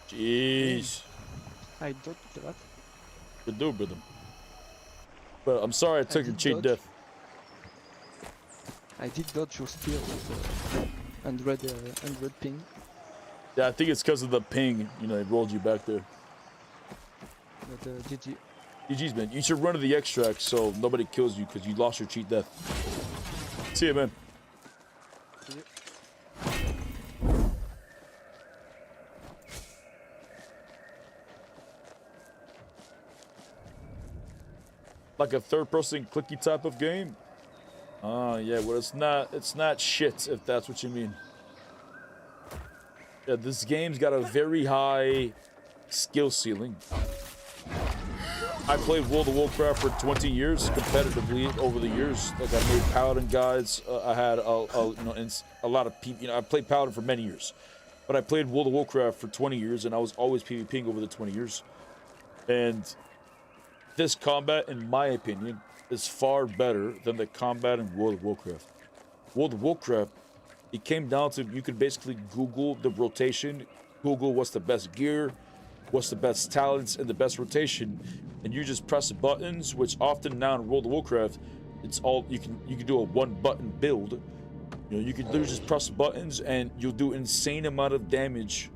Jeez. I don't do that. Good dude, brother. But I'm sorry I took your did cheap dodge. death. I did dodge your spear with 100 ping. Yeah, I think it's because of the ping. You know, it rolled you back there. But GG. GG's, man. You should run to the extract so nobody kills you because you lost your cheat death. See ya, man. See you. Like a third-person clicky type of game. Oh yeah, well it's not shit if that's what you mean. Yeah, this game's got a very high skill ceiling. I played World of Warcraft for 20 years competitively over the years. Like I made Paladin guides. I had a lot of people. You know, I played Paladin for many years, but I played World of Warcraft for 20 years, and I was always PvPing over the 20 years. And this combat, in my opinion, is far better than the combat in World of Warcraft. World of Warcraft, it came down to you could basically Google the rotation, Google what's the best gear, what's the best talents, and the best rotation, and you just press buttons. Which often now in World of Warcraft, it's all you can do a one-button build. You know, you can literally just press buttons and you'll do insane amount of damage,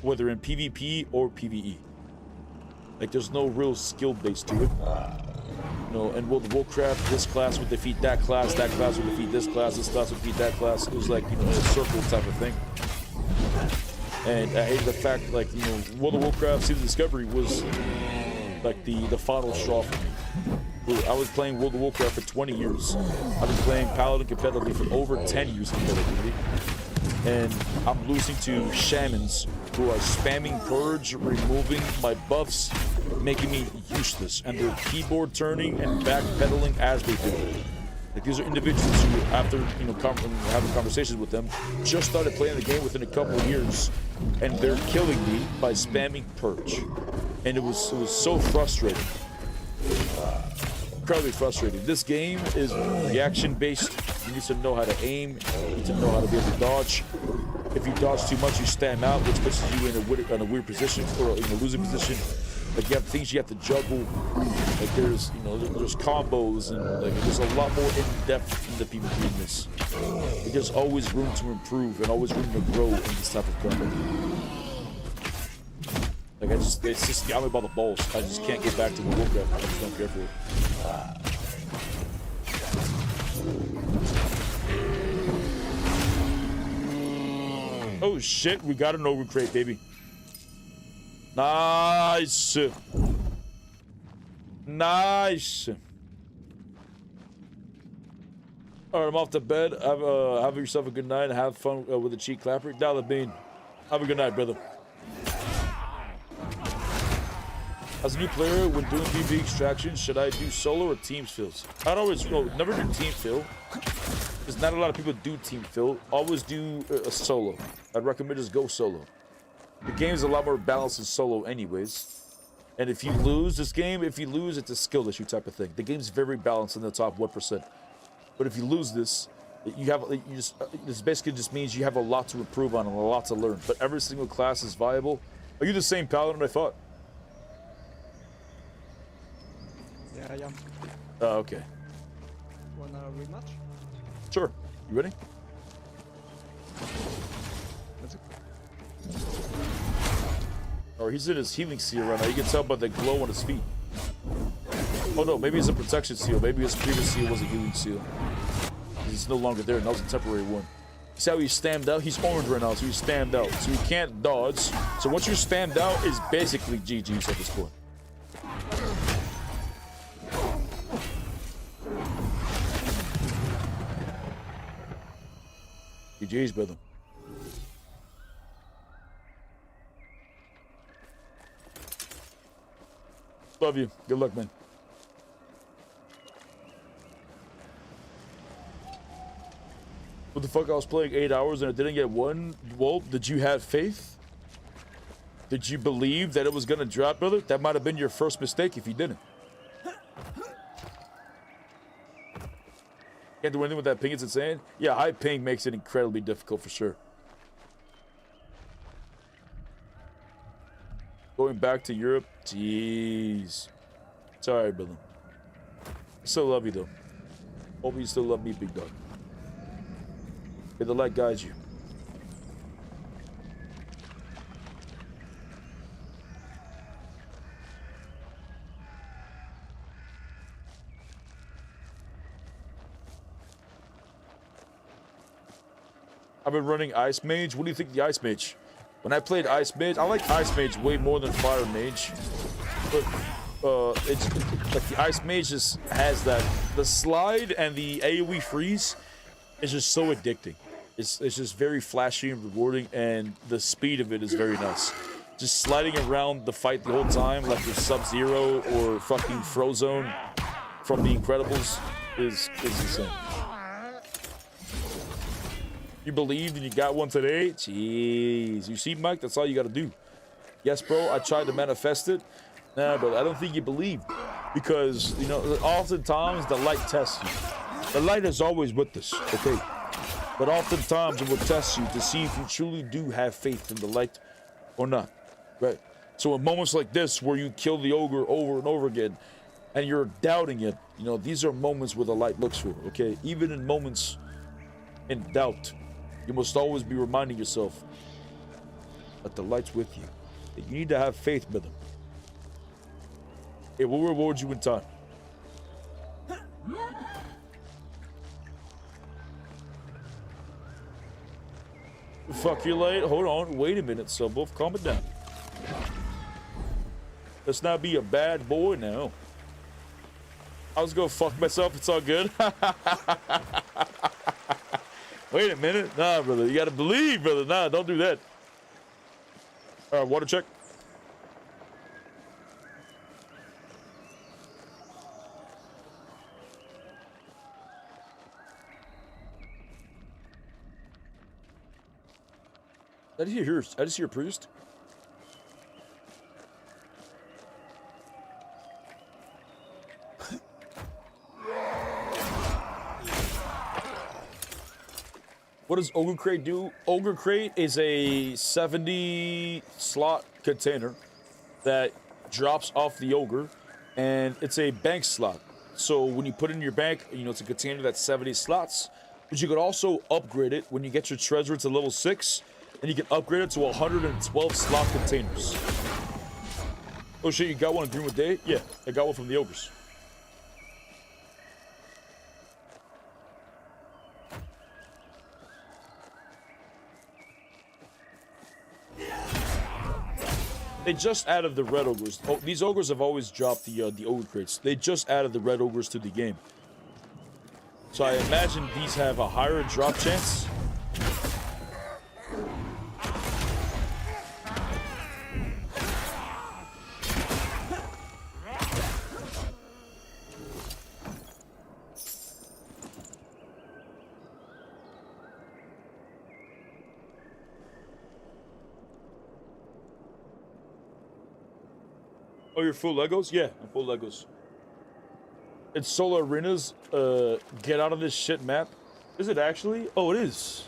whether in PvP or PvE. Like there's no real skill base to it. You know, in World of Warcraft, this class would defeat that class would defeat this class would defeat that class. It was like, you know, a circle type of thing. And I hate the fact, like, you know, World of Warcraft Season Discovery was like the final straw for me. I was playing World of Warcraft for 20 years. I've been playing Paladin competitively for over 10 years competitively. And I'm losing to shamans who are spamming purge, removing my buffs, making me useless, and they're keyboard turning and backpedaling as they do it. Like these are individuals who, after having conversations with them, just started playing the game within a couple of years, and they're killing me by spamming purge, and it was so frustrating, incredibly frustrating. This game is reaction based. You need to know how to aim. You need to know how to be able to dodge. If you dodge too much, you stand out, which puts you in a weird position or in a losing position. Like you have things you have to juggle. Like there's combos and like there's a lot more in depth in the PvP in this. Like, there's always room to improve and always room to grow in this type of combat. Like it's just got me by the balls. I just can't get back to the Warcraft. I just don't care for it. Oh shit, we got an overcrate, baby. Nice. Nice. All right, I'm off to bed. Have yourself a good night. Have fun with the cheek clapper. Dollar Bean. Have a good night, brother. As a new player, when doing PvP extractions, should I do solo or teams fills? I'd always, never do team fill. Because not a lot of people do team fill. Always do a solo. I'd recommend just go solo. The game is a lot more balanced in solo anyways. And if you lose this game, it's a skill issue type of thing. The game's very balanced in the top 1%. But if you lose this, this basically just means you have a lot to improve on and a lot to learn. But every single class is viable. Are you the same Paladin I thought? Yeah, I am. Oh, okay. Wanna rematch? Sure. You ready? Let's go. Or he's in his healing seal right now. You can tell by the glow on his feet. Oh no, maybe it's a protection seal. Maybe his previous seal was a healing seal. He's no longer there, and that was a temporary one. See how he's spammed out? He's orange right now, so he's spammed out. So he can't dodge. So once you're spammed out, it's basically GG's at this point. GG's, brother. Love you. Good luck, man. What the fuck? I was playing 8 hours and I didn't get one. Well, did you have faith? Did you believe that it was gonna drop, brother? That might have been your first mistake if you didn't. Can't do anything with that ping, it's insane. Yeah, high ping makes it incredibly difficult for sure. Going back to Europe, jeez. Sorry, brother. I still love you though. Hope you still love me, big dog. May the light guide you. I've been running Ice Mage. What do you think of the Ice Mage? When I played Ice Mage, I like Ice Mage way more than Fire Mage. But it's like the Ice Mage just has that, the slide and the AoE freeze is just so addicting. It's just very flashy and rewarding, and the speed of it is very nice. Just sliding around the fight the whole time, like your Sub-Zero or fucking Frozone from The Incredibles, is insane. You believed and you got one today? Jeez. You see, Mike? That's all you gotta do. Yes, bro, I tried to manifest it. Nah, but I don't think you believed. Because, you know, oftentimes the light tests you. The light is always with us, okay? But oftentimes it will test you to see if you truly do have faith in the light or not, right? So in moments like this where you kill the ogre over and over again and you're doubting it, you know, these are moments where the light looks for, okay? Even in moments in doubt, you must always be reminding yourself that the light's with you. That you need to have faith with him. It will reward you in time. Fuck, you're late. Hold on. Wait a minute, Subwolf. Calm it down. Let's not be a bad boy now. I was gonna fuck myself. It's all good. Wait a minute. Nah, brother. You gotta believe, brother. Nah, don't do that. All right, water check. I just hear a priest. What does Ogre Crate do? Ogre Crate is a 70 slot container that drops off the Ogre, and it's a bank slot. So when you put it in your bank, you know, it's a container that's 70 slots, but you could also upgrade it when you get your treasure to level 6, and you can upgrade it to 112 slot containers. Oh shit, you got one in Greenwood Day? Yeah, I got one from the Ogres. They just added the red ogres. Oh, these ogres have always dropped the ogre crates. They just added the red ogres to the game. So I imagine these have a higher drop chance. Oh, you're full Legos? Yeah, I'm full Legos. It's Solar Arenas. Get out of this shit map. Is it actually? Oh, it is.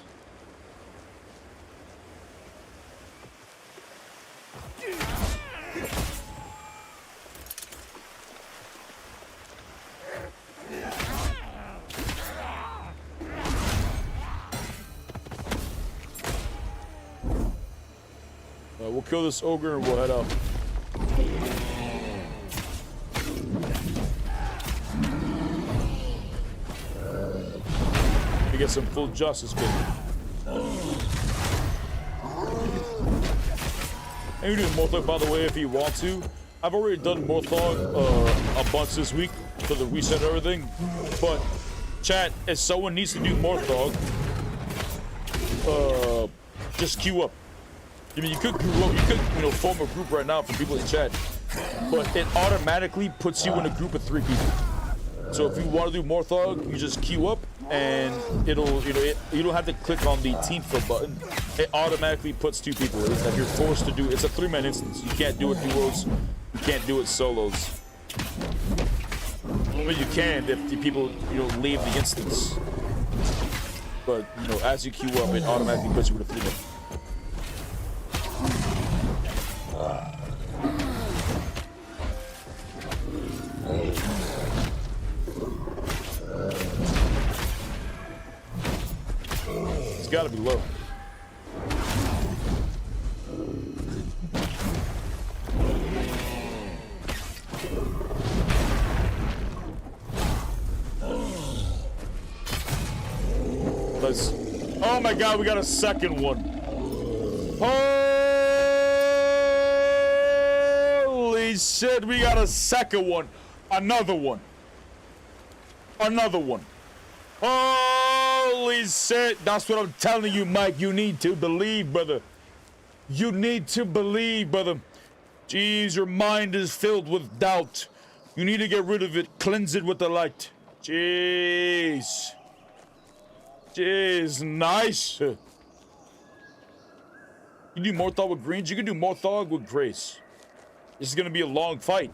We'll kill this ogre and we'll head out. Get some full justice, baby. And you do Morthog, by the way, if you want to. I've already done Morthog a bunch this week for the reset and everything. But, chat, if someone needs to do Morthog, just queue up. I mean, you could form a group right now for people in chat, but it automatically puts you in a group of 3 people. So if you want to do Morthog, you just queue up, and it'll, you don't have to click on the team fill button. It automatically puts 2 people in. Like you're forced to do. It's a 3-man instance. You can't do it duos. You can't do it solos. But you can if the people leave the instance. But as you queue up, it automatically puts you with a 3-man. It's gotta be low. Let's. Oh my God, we got a second one. Holy shit, we got a second one. Another one. Another one. Holy shit. That's what I'm telling you, Mike. You need to believe, brother. You need to believe, brother. Jeez, your mind is filled with doubt. You need to get rid of it. Cleanse it with the light. Jeez. Jeez, nice. You do Morthog with greens. You can do Morthog with grace. This is going to be a long fight.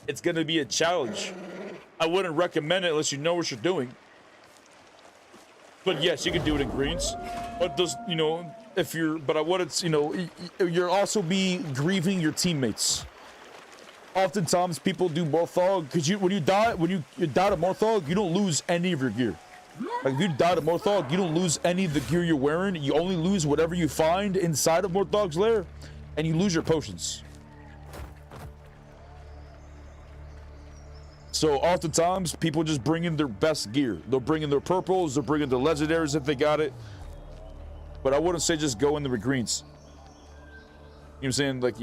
It's going to be a challenge. I wouldn't recommend it unless you know what you're doing. But yes, you can do it in greens. But does, if you're, but I wouldn't, you'll also be grieving your teammates. Oftentimes people do Morthog because when you die to Morthog, you don't lose any of your gear. Like if you die to Morthog, you don't lose any of the gear you're wearing. You only lose whatever you find inside of Morthog's lair, and you lose your potions. So oftentimes people just bring in their best gear. They'll bring in their purples, they'll bring in their legendaries if they got it. But I wouldn't say just go in the greens. You know what I'm saying? Like,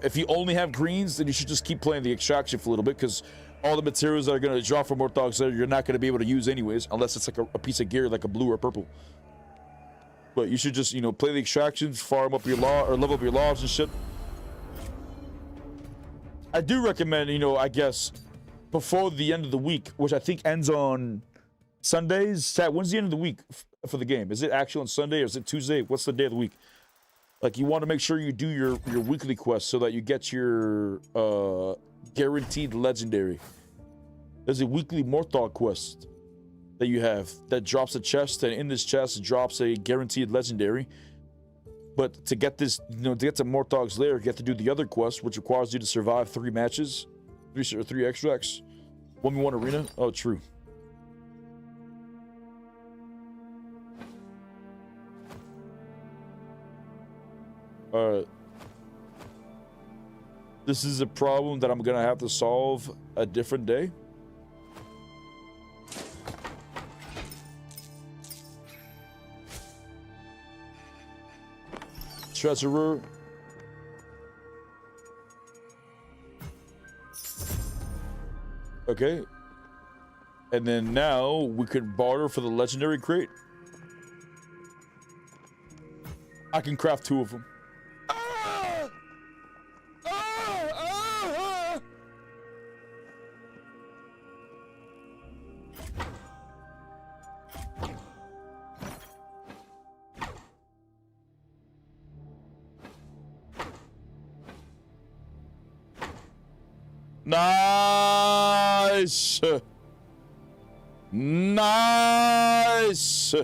if you only have greens, then you should just keep playing the extraction for a little bit, because all the materials that are going to drop from Morthog's lair, you're not going to be able to use anyways, unless it's like a piece of gear like a blue or purple. But you should just, play the extractions, farm up your law, or level up your laws and shit. I do recommend, I guess, before the end of the week, which I think ends on Sundays. When's the end of the week for the game? Is it actually on Sunday or is it Tuesday? What's the day of the week? Like, you want to make sure you do your weekly quest so that you get your guaranteed legendary. There's a weekly Morthog quest that you have that drops a chest, and in this chest it drops a guaranteed legendary. But to get this, to get to Morthog's lair, you have to do the other quest, which requires you to survive 3 matches. 3 extracts. 1v1 arena. Oh, true. Alright. This is a problem that I'm gonna have to solve a different day. Treasurer. Okay. And then now we could barter for the legendary crate. I can craft 2 of them. Nice. Nice.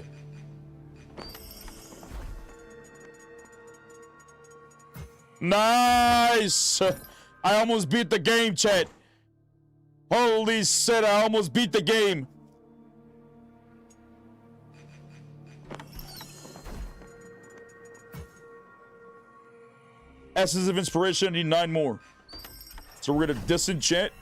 Nice. I almost beat the game, chat. Holy shit, I almost beat the game. Essence of Inspiration, I need 9 more. So we're gonna disenchant.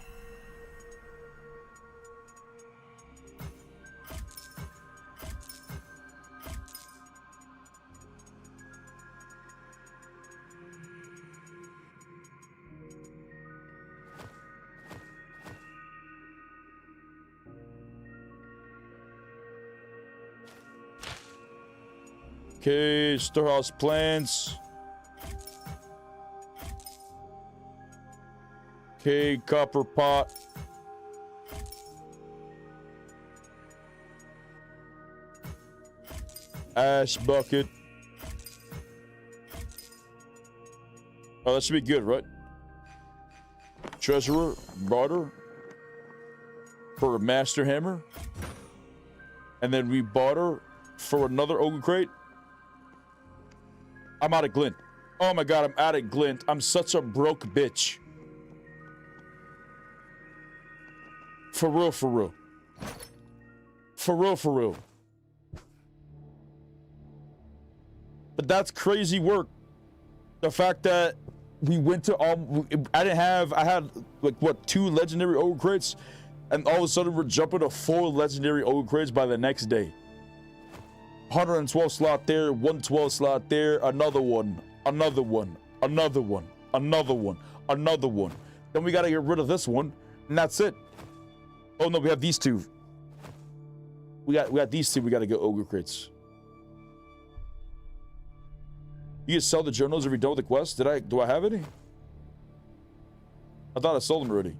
Okay, storehouse plants. Okay, copper pot. Ash bucket. Oh, that should be good, right? Treasurer, barter for a master hammer. And then we barter for another ogre crate. I'm out of glint. Oh my god, I'm out of glint. I'm such a broke bitch. For real, for real. For real, for real. But that's crazy work. The fact that we went to all... I had, like, what, 2 legendary ogre crates? And all of a sudden, we're jumping to 4 legendary ogre crates by the next day. 112 slot there, 112 slot there, another one, another one, another one, another one, another one. Then we gotta get rid of this one, and that's it. Oh no, we have these 2. We got these 2. We gotta get ogre crates. You can sell the journals if you're done with the quest. Do I have any? I thought I sold them already.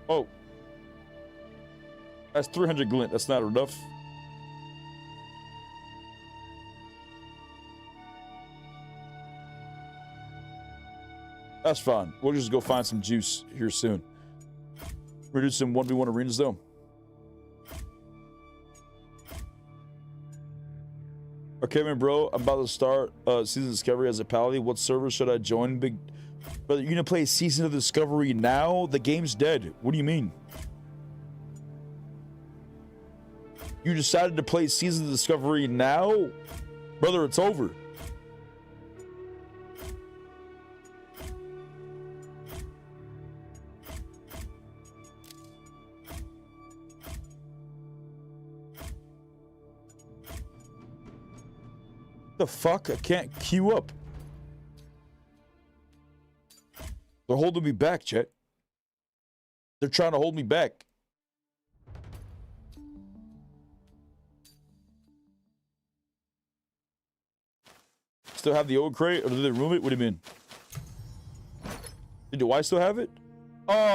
Oh. That's 300 glint. That's not enough. That's fine. We'll just go find some juice here soon. We're doing some 1v1 arenas though. Okay, man, bro. I'm about to start Season of Discovery as a paladin. What server should I join? Big brother, you're gonna play Season of Discovery now? The game's dead. What do you mean? You decided to play Season of Discovery now? Brother, it's over. The fuck? I can't queue up. They're holding me back, Chet. They're trying to hold me back. Still have the old crate, or did they remove it? What do you mean? Do I still have it? Oh.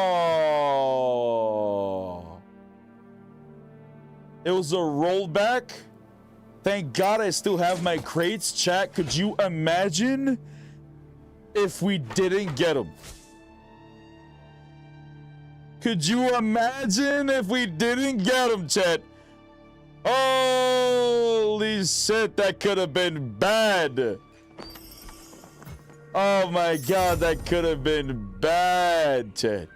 It was a rollback? Thank God I still have my crates. Chat, could you imagine if we didn't get them? Could you imagine if we didn't get them, chat? Holy shit, that could have been bad. Oh my God, that could have been bad, chat.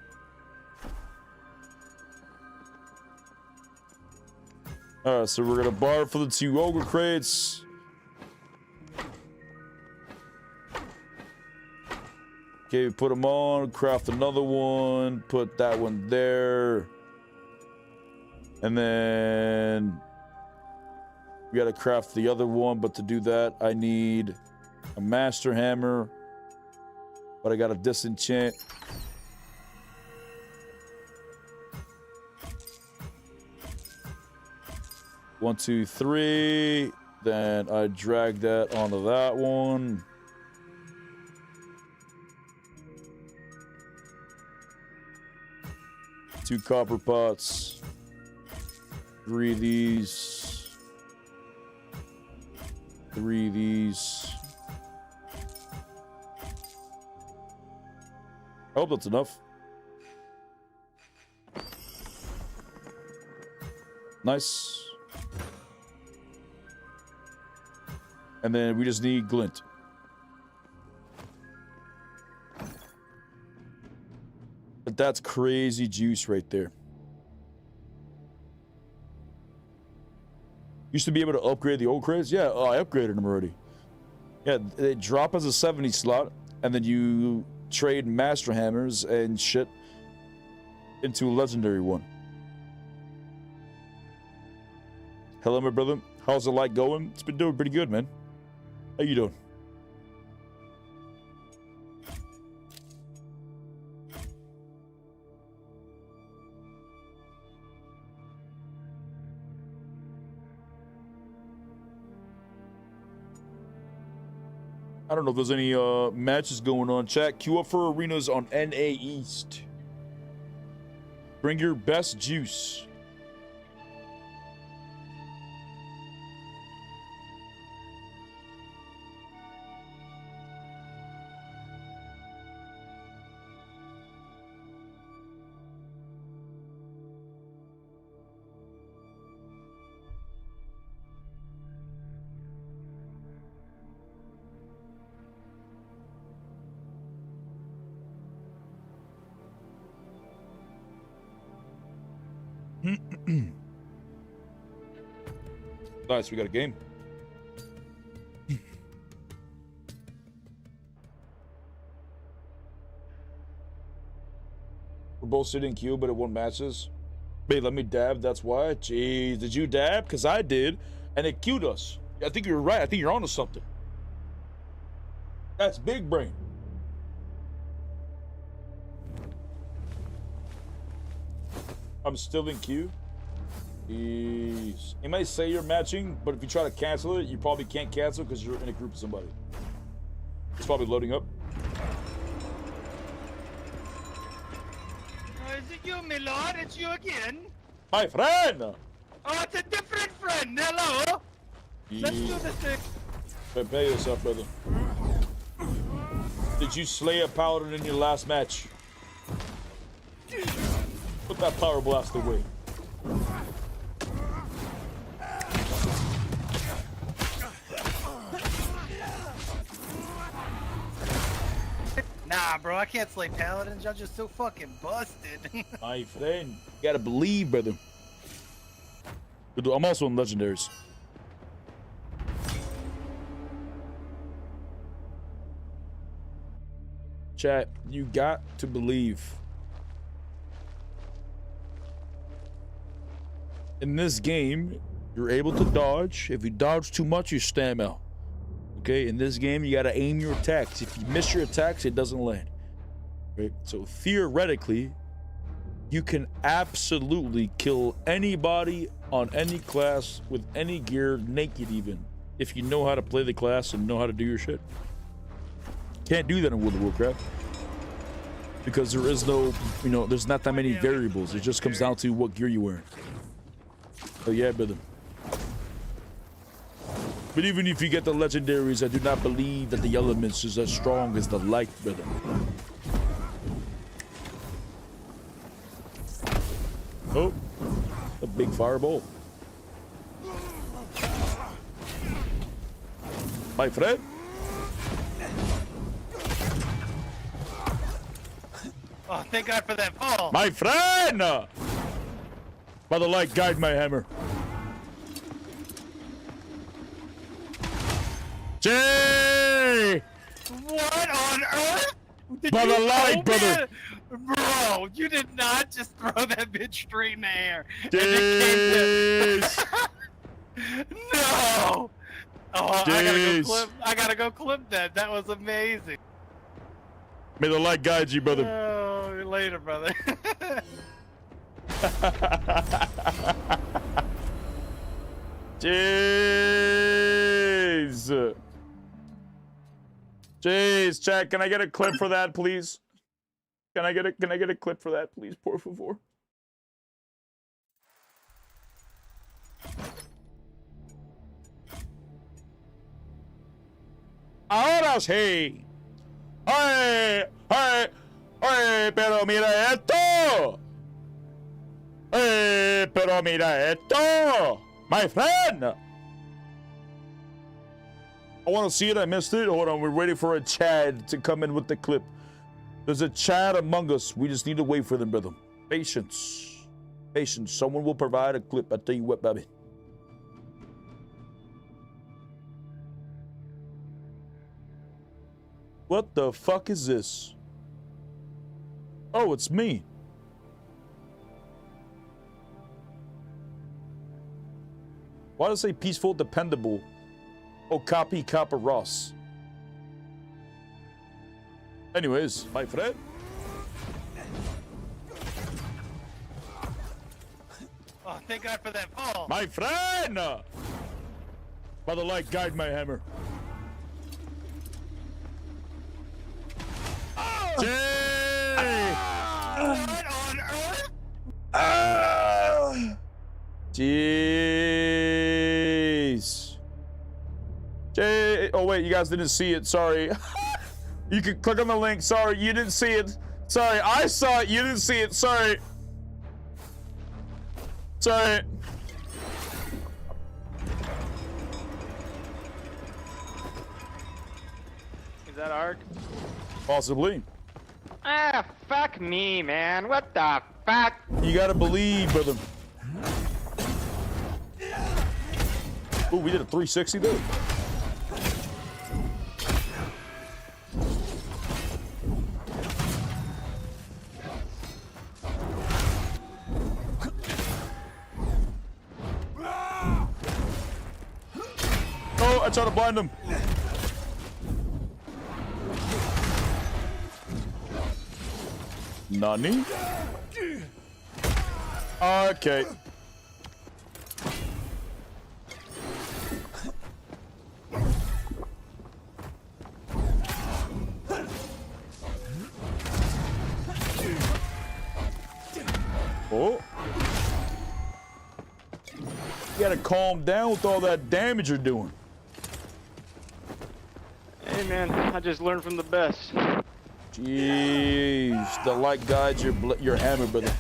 Alright, so we're gonna bar for the 2 ogre crates. Okay, put them on, craft another one, put that one there. And then we gotta craft the other one, but to do that, I need a master hammer. But I gotta disenchant. One, 2, 3. Then I drag that onto that one. Two copper pots. 3 of these. 3 of these. I hope that's enough. Nice. And then we just need glint. But that's crazy juice right there. Used to be able to upgrade the old crates? Yeah, I upgraded them already. Yeah, they drop as a 70 slot, and then you trade master hammers and shit into a legendary one. Hello, my brother. How's the light going? It's been doing pretty good, man. How you doing? I don't know if there's any matches going on. Chat, queue up for arenas on NA East. Bring your best juice. Nice, we got a game. We're both sitting in queue, but it won't matches. Wait, let me dab, that's why? Jeez, did you dab? Because I did, and it queued us. I think you're right. I think you're onto something. That's big brain. I'm still in queue. Jeez. It might say you're matching, but if you try to cancel it, you probably can't cancel because you're in a group with somebody. It's probably loading up. Is it you, my lord? It's you again? My friend! Oh, it's a different friend. Hello. Let's do this thing. Prepare yourself, brother. Did you slay a paladin in your last match? Put that power blast away. Nah, bro, I can't slay paladins. Y'all just so fucking busted. My friend, you gotta believe, brother. I'm also in legendaries. Chat, you got to believe. In this game, you're able to dodge. If you dodge too much, you stam out. Okay, in this game, you gotta aim your attacks. If you miss your attacks, it doesn't land. Right? So theoretically, you can absolutely kill anybody on any class with any gear, naked even, if you know how to play the class and know how to do your shit. Can't do that in World of Warcraft because there is no, there's not that many variables. It just comes down to what gear you're wearing. Oh yeah, brother. But even if you get the legendaries, I do not believe that the elements is as strong as the light, brother. Oh, a big fireball. My friend. Oh, thank God for that fall. My friend! By the light, guide my hammer. Jay! What on earth? By the light, brother. Bro, you did not just throw that bitch straight in the air. Jeez. No! Oh, Jeez. I gotta go clip that. That was amazing. May the light guide you, brother. Oh, later, brother. Jeez. Jeez, chat, can I get a clip for that, please? Can I get a clip for that, please, por favor? Ahora sí. ¡Ay! ¡Ay! ¡Ay! Pero mira esto. Pero mira esto. My friend. I want to see it. I missed it. Hold on. We're waiting for a Chad to come in with the clip. There's a Chad among us. We just need to wait for them, brother. Patience. Patience. Someone will provide a clip. I tell you what, baby. What the fuck is this? Oh, it's me. Why does it say peaceful, dependable? Oh, copy, Copper Ross. Anyways, my friend. Oh, thank God for that fall. My friend! By the light, guide my hammer. Oh. Jay! What on earth? Jeez. Oh wait, you guys didn't see it. Sorry. You can click on the link. Sorry, you didn't see it. Sorry, I saw it. You didn't see it. Sorry. Sorry. Is that arc? Possibly. Ah, fuck me, man. What the fuck? You gotta believe, brother. Ooh, we did a 360 there. Oh, I tried to blind him. Nani? Okay. Oh. You gotta calm down with all that damage you're doing. Hey, man. I just learned from the best. Jeez, the light guides your hammer, brother.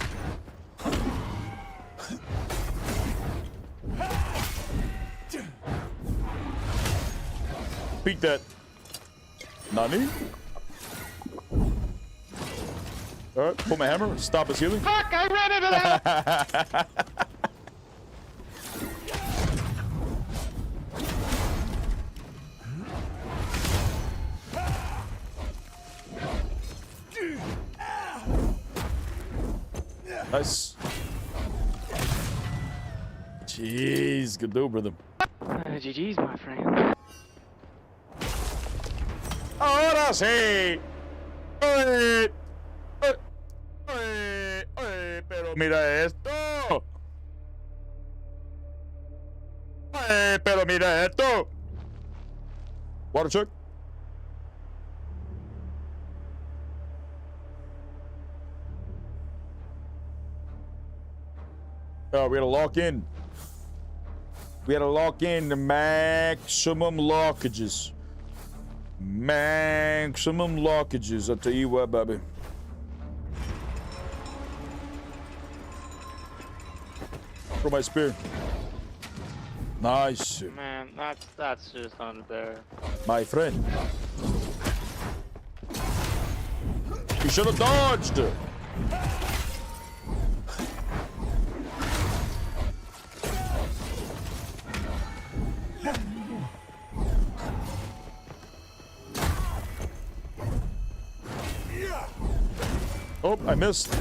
Beat that. Nani? Alright, pull my hammer, stop his healing. Fuck, I ran into that! Nice. Jeez, good do, brother. GG's, my friend. Ahora sí. Oye, oye, oye, pero mira esto. Oye, pero mira esto. Water check. Oh, we gotta lock in. We gotta lock in the maximum lockages. Maximum lockages. I'll tell you what, baby. For my spear. Nice. Man, that's just unfair. My friend. You should have dodged. Oh, I missed.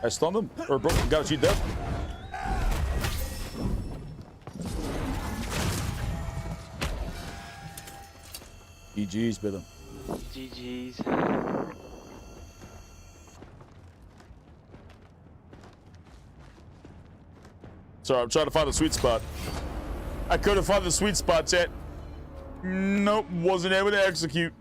I stunned him. Or broke. Got you dead. GG's, brother. GG's. Sorry, I'm trying to find the sweet spot. I couldn't find the sweet spot yet. Nope, wasn't able to execute.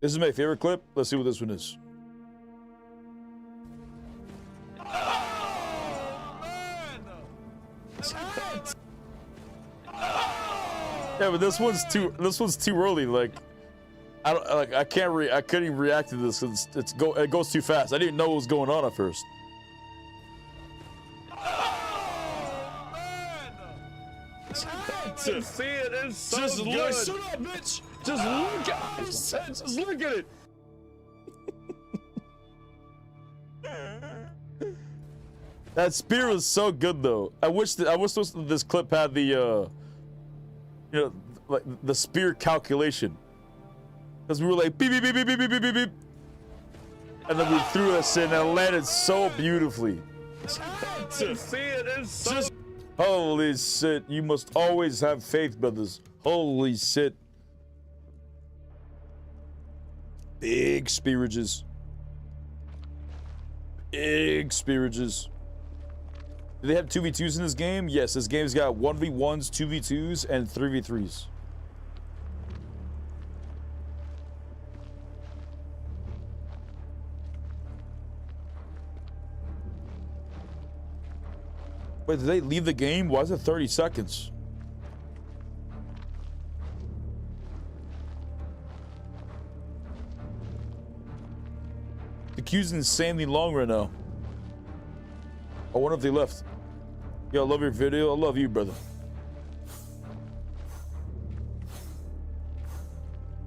This is my favorite clip. Let's see what this one is. Yeah, but this one's too early. Like, I couldn't even react to this because it goes too fast. I didn't know what was going on at first. To see it is so Just good. look, shut up, bitch. Just look at it. Just look at it. That spear was so good, though. I wish this clip had the, you know, like the spear calculation. Because we were like beep beep beep beep beep beep beep beep, and then we threw this in and it landed so beautifully. To see it is so. Holy shit! You must always have faith, brothers. Holy shit! Big spearages. Big spearages. Do they have 2v2s in this game? Yes, this game's got 1v1s, 2v2s, and 3v3s. Wait, did they leave the game? Why is it 30 seconds? The queue's insanely long right now. I wonder if they left. Yo, I love your video. I love you, brother.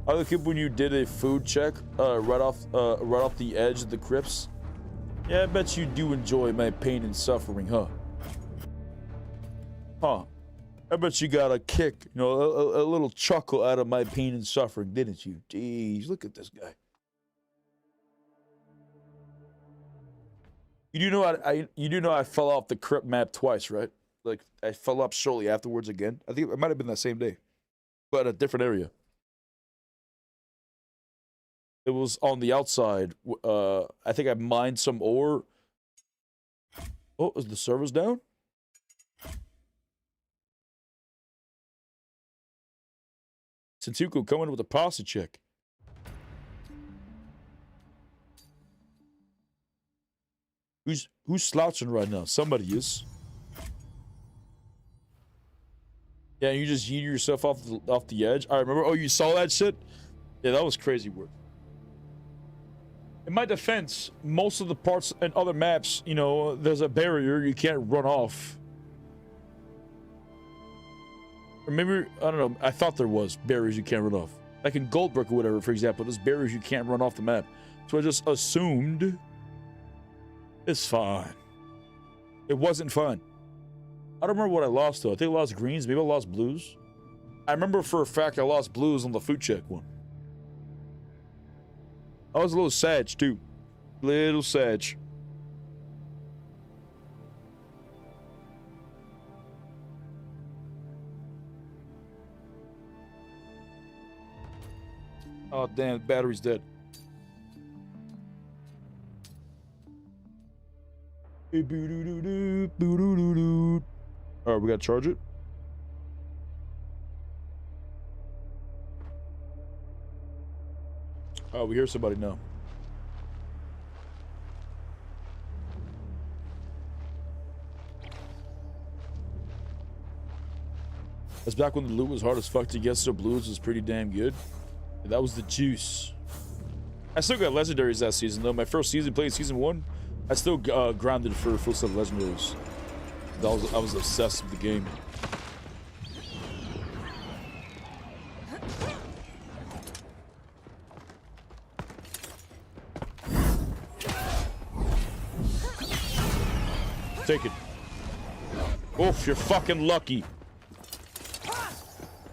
I look up when you did a food check right off the edge of the crypts. Yeah, I bet you do enjoy my pain and suffering, huh? Huh? I bet you got a kick, you know, a little chuckle out of my pain and suffering, didn't you? Jeez, look at this guy. You do know I fell off the crypt map twice, right? Like I fell up shortly afterwards again. I think it might have been that same day, but a different area. It was on the outside. I think I mined some ore. Oh, is the servers down? Sentuku coming with a pasta check. Who's slouching right now? Somebody is. Yeah, you just yeet yourself off the edge. I remember. Oh, you saw that shit? Yeah, that was crazy work. In my defense, most of the parts and other maps, you know, there's a barrier you can't run off. Or maybe, I don't know, I thought there was barriers you can't run off. Like in Goldbrick or whatever, for example, there's barriers you can't run off the map. So I just assumed it's fine. It wasn't fun. I don't remember what I lost, though. I think I lost greens, maybe I lost blues. I remember for a fact I lost blues on the food check one. I was a little sad, too. Little sad. Oh, damn, the battery's dead. All right, we gotta charge it. Oh, we hear somebody now. That's back when the loot was hard as fuck to get, so blues was pretty damn good. Yeah, that was the juice. I still got legendaries that season, though. My first season, playing season 1, I still grounded for a full set of legendaries. I was obsessed with the game. Take it. Oof, you're fucking lucky.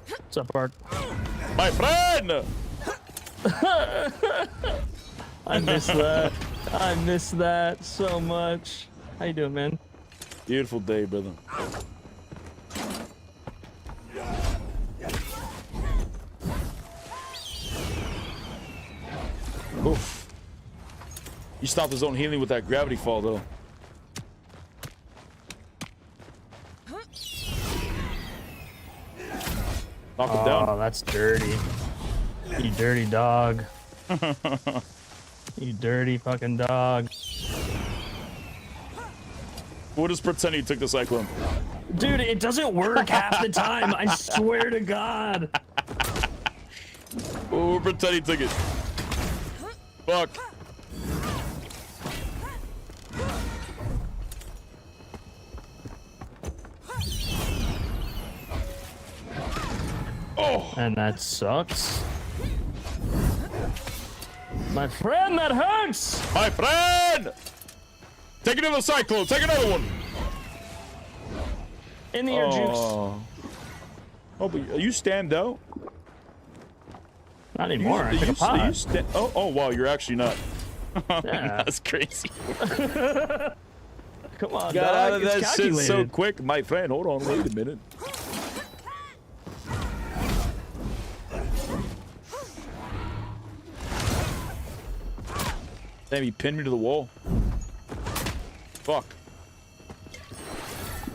What's up, Bart? My friend! I miss that. I miss that so much. How you doing, man? Beautiful day, brother. Oof. You stopped his own healing with that gravity fall, though. Knock him down. Oh, that's dirty. You dirty dog. You dirty fucking dog. We'll just pretend he took the cyclone. Dude, it doesn't work half the time. I swear to God. We'll pretend he took it. Fuck. Oh. And that sucks. My friend, that hurts! My friend! Take another cyclone. Take another one. In the air, Jukes. Oh, but you stand out? Not anymore. I took a pot. Oh, wow, you're actually not. Yeah. That's crazy. Come on, Got dog. out of that It's shit so calculated. quick. My friend, hold on, wait a minute. Damn, he pinned me to the wall. Fuck.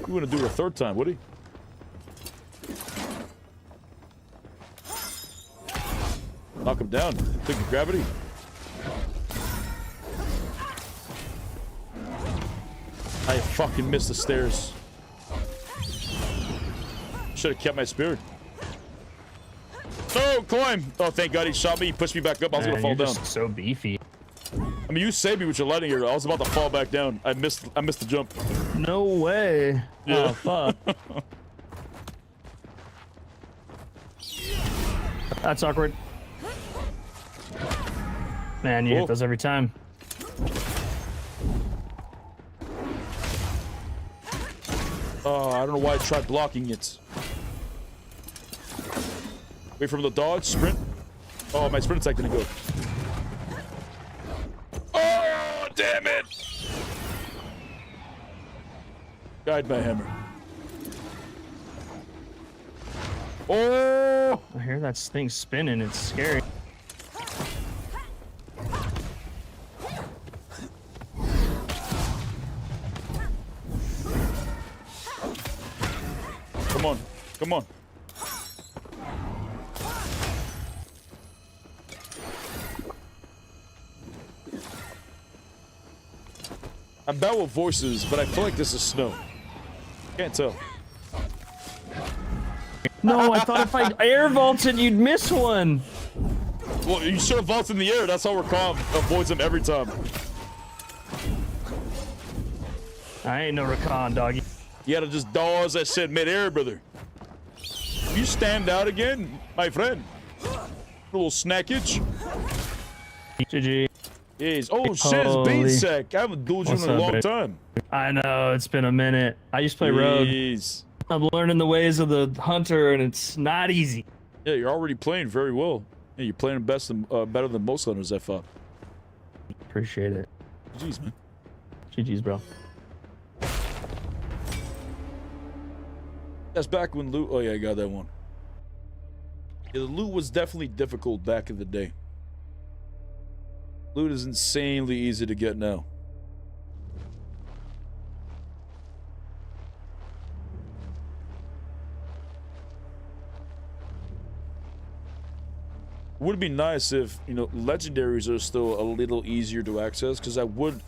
You wouldn't do it a third time, would he? Knock him down. Take the gravity. I fucking missed the stairs. should have kept my spear. No, climb! Oh, thank God he shot me. He pushed me back up. I was gonna fall down. Just so beefy. I mean, you saved me with your lighting here. I was about to fall back down. I missed the jump. No way. Yeah. Oh, fuck. That's awkward. Man, you hit those every time. Oh, I don't know why I tried blocking it. Wait for him to dodge, sprint. Oh, my sprint attack didn't go. Oh, damn it! Guide my hammer. Oh! I hear that thing spinning. It's scary. Come on, come on. I'm bad with voices, but I feel like this is snow. Can't tell. No, I thought if I air vaulted, you'd miss one. Well, you should have vaulted in the air. That's how Rakam avoids them every time. I ain't no recon, doggy. You had to just dodge that shit mid-air, brother. You stand out again, my friend. A little snackage. GG. Yes. Oh shit, it's bean sack. I haven't dueled you in a long time. I know, it's been a minute. I used to play Rogue. Jeez. I'm learning the ways of the hunter, and it's not easy. Yeah, you're already playing very well. Yeah, you're playing better than most hunters I fought. Appreciate it. Jeez, man. GG's, bro. That's back when loot. Oh yeah, I got that one. Yeah, the loot was definitely difficult back in the day. Loot is insanely easy to get now. Would be nice if, you know, legendaries are still a little easier to access, because I would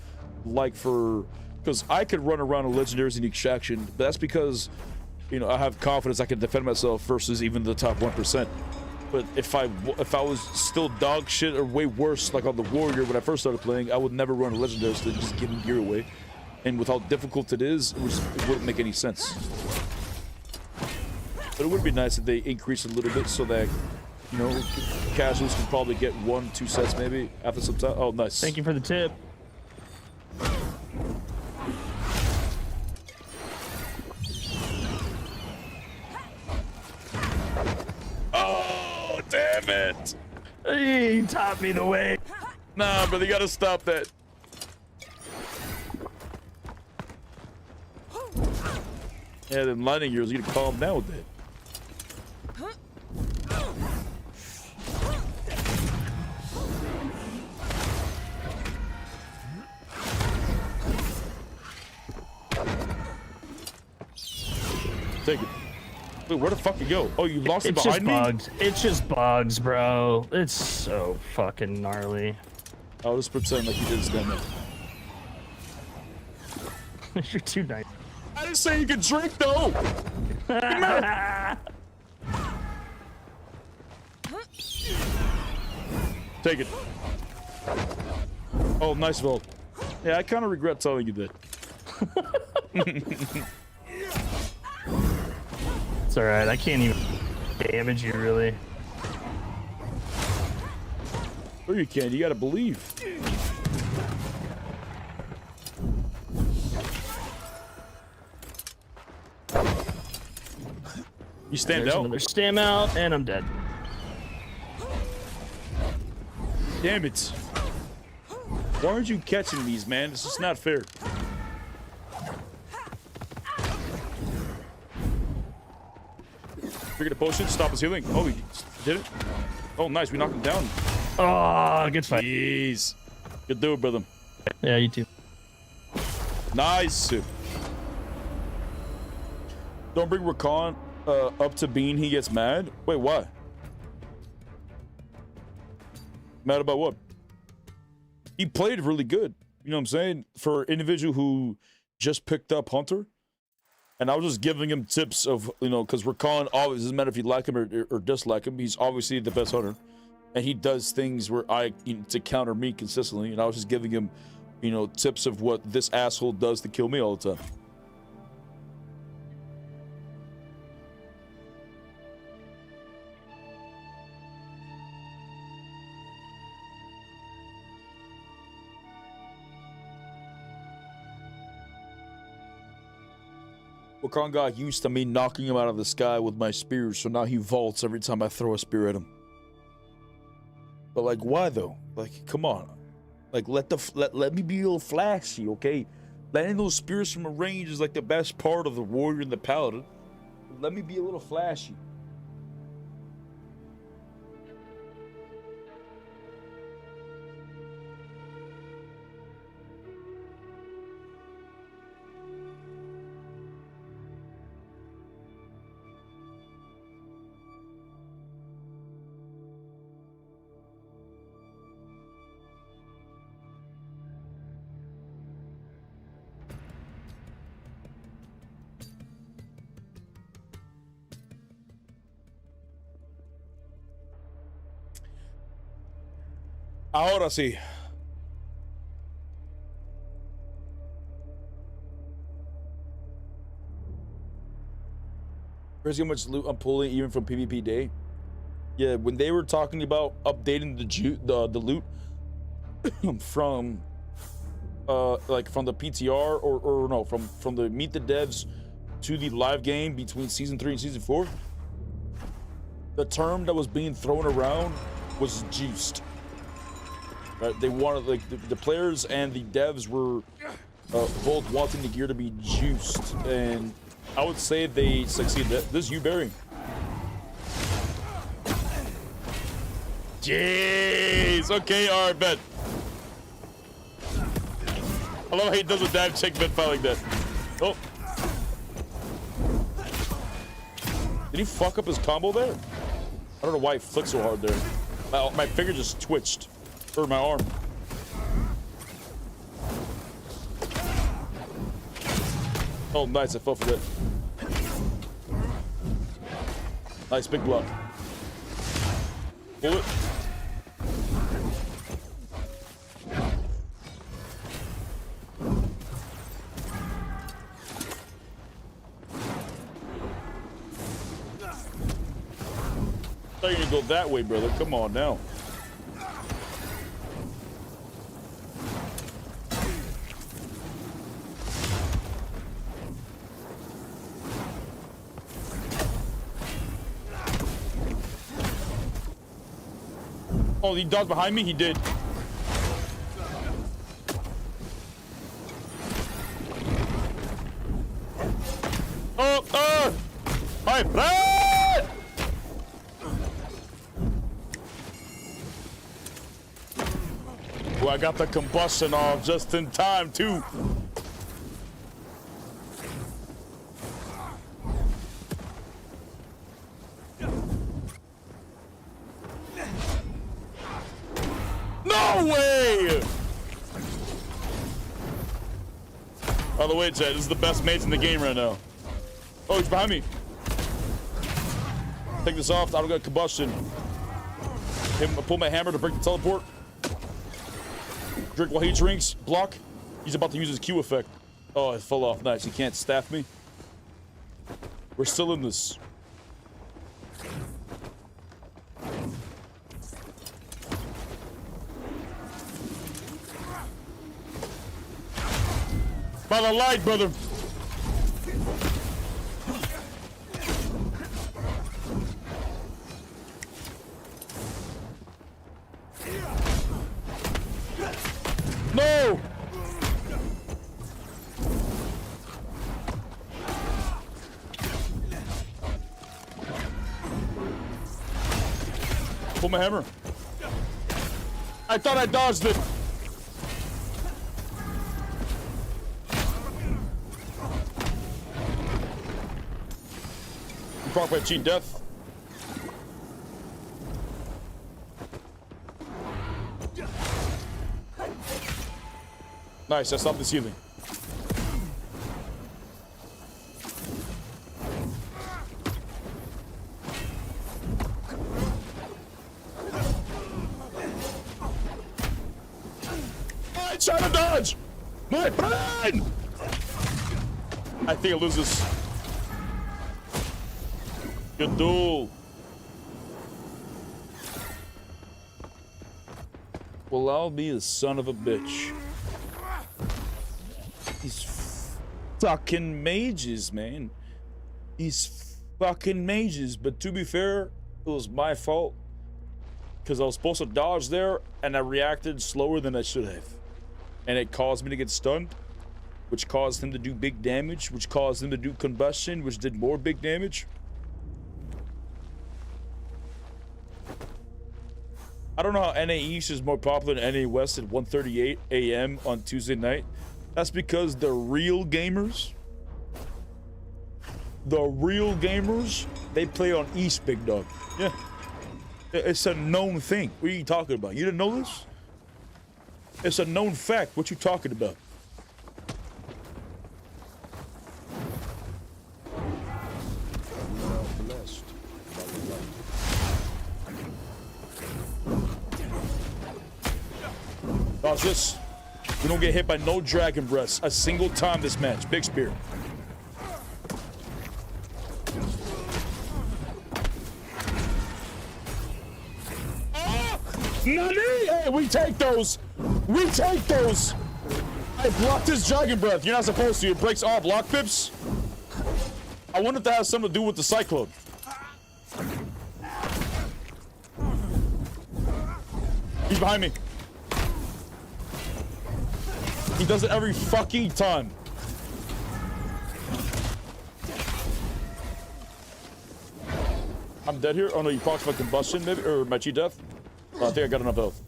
like because I could run around with legendaries in extraction, but that's because, you know, I have confidence I can defend myself versus even the top 1%. But if I was still dog shit or way worse, like on the warrior when I first started playing, I would never run a legendary, so just giving gear away. And with how difficult it is, it wouldn't make any sense. But it would be nice if they increase a little bit so that, you know, casuals can probably get 1-2 sets maybe after some time. Oh, nice. Thank you for the tip. Oh, damn it! He taught me the way. Nah, brother, you gotta stop that. Yeah, them lightning gears, you gotta calm down with that. Take it. Wait, where the fuck you go? Oh, you lost it behind me? Bugs. It's just bugs, bro. It's so fucking gnarly. I'll just pretend like you didn't stand up. You're too nice. I didn't say you could drink, though! Come here! Take it. Oh, nice vault. Yeah, I kind of regret telling you that. It's alright, I can't even damage you, really. Sure you can, you gotta believe. You stand out. Another stam out, and I'm dead. Damn it. Why aren't you catching these, man? This is not fair. Trigger the potion, stop his healing. Oh, he did it. Oh, nice. We knocked him down. Oh, good fight. Jeez. Good do it, brother. Yeah, you too. Nice. Don't bring Rakan up to Bean. He gets mad. Wait, why? Mad about what? He played really good. You know what I'm saying? For an individual who just picked up Hunter, And I was just giving him tips of, you know, because Rakan always, doesn't matter if you like him or dislike him, he's obviously the best hunter. And he does things where to counter me consistently. And I was just giving him, you know, tips of what this asshole does to kill me all the time. Wakron got used to me knocking him out of the sky with my spears, so now he vaults every time I throw a spear at him. But like, why though? Like, come on. Like, let me be a little flashy, okay? Landing those spears from a range is like the best part of the warrior and the paladin. Let me be a little flashy. Ahora sí. Here's how much loot I'm pulling even from PvP day. Yeah, when they were talking about updating the loot from like from the PTR or no, from the Meet the Devs to the live game between season 3 and season 4, the term that was being thrown around was juiced. Right? They wanted, like, the players and the devs were both wanting the gear to be juiced, and I would say they succeeded. This is you, Barry. Jeez. Okay, all right, bet. I love how he does a dive check bet fight like that. Oh. Did he fuck up his combo there? I don't know why he flicked so hard there. My finger just twitched. Or my arm. Oh, nice. I fell for that. Nice big block. Pull it. I thought you were gonna go that way, brother. Come on now. Oh, he dodged behind me? He did. Oh, hi, Brad! Oh, I got the combustion off just in time, too. No way! By the way, Chad, this is the best mates in the game right now. Oh, he's behind me. Take this off. I don't got combustion. Pull my hammer to break the teleport. Drink while he drinks. Block. He's about to use his Q effect. Oh, it fell off. Nice. He can't staff me. We're still in this. By the light, brother. No! Pull my hammer. I thought I dodged it. You proc by cheat death. Nice, I stopped the ceiling. dodge! My friend! I think I lose this. Good duel. Well, I'll be the son of a bitch. These fucking mages, man. These fucking mages. But to be fair, it was my fault. Because I was supposed to dodge there, and I reacted slower than I should have. And it caused me to get stunned, which caused him to do big damage, which caused him to do combustion, which did more big damage. I don't know how NA East is more popular than NA West at 1:38 a.m. on Tuesday night. That's because the real gamers, they play on East, big dog. Yeah. It's a known thing. What are you talking about? You didn't know this? It's a known fact. What you talking about? Dodge this. We don't get hit by no dragon breaths a single time this match. Big spear. Nani! Hey, we take those! We take those! I blocked his dragon breath. You're not supposed to. It breaks all block pips. I wonder if that has something to do with the cyclone. He's behind me. He does it every fucking time. I'm dead here. Oh no, you procs my combustion maybe, or my cheat death. Oh, I think I got enough health.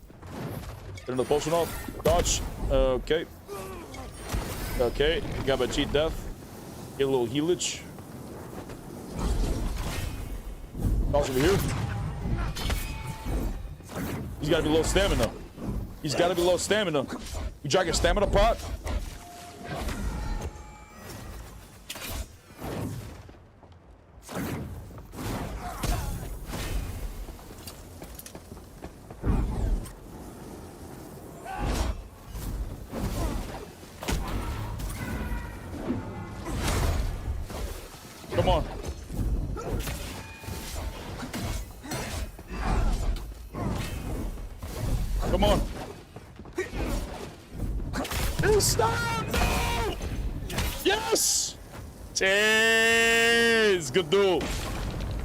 Get another potion off. Dodge. Okay. Okay. Got my cheat death. Get a little healage. Dodge over here. He's gotta be low stamina. He's gotta be low stamina. You drag a stamina pot? Come on. Come on. Stop! No! Yes! Jeez! Good duel.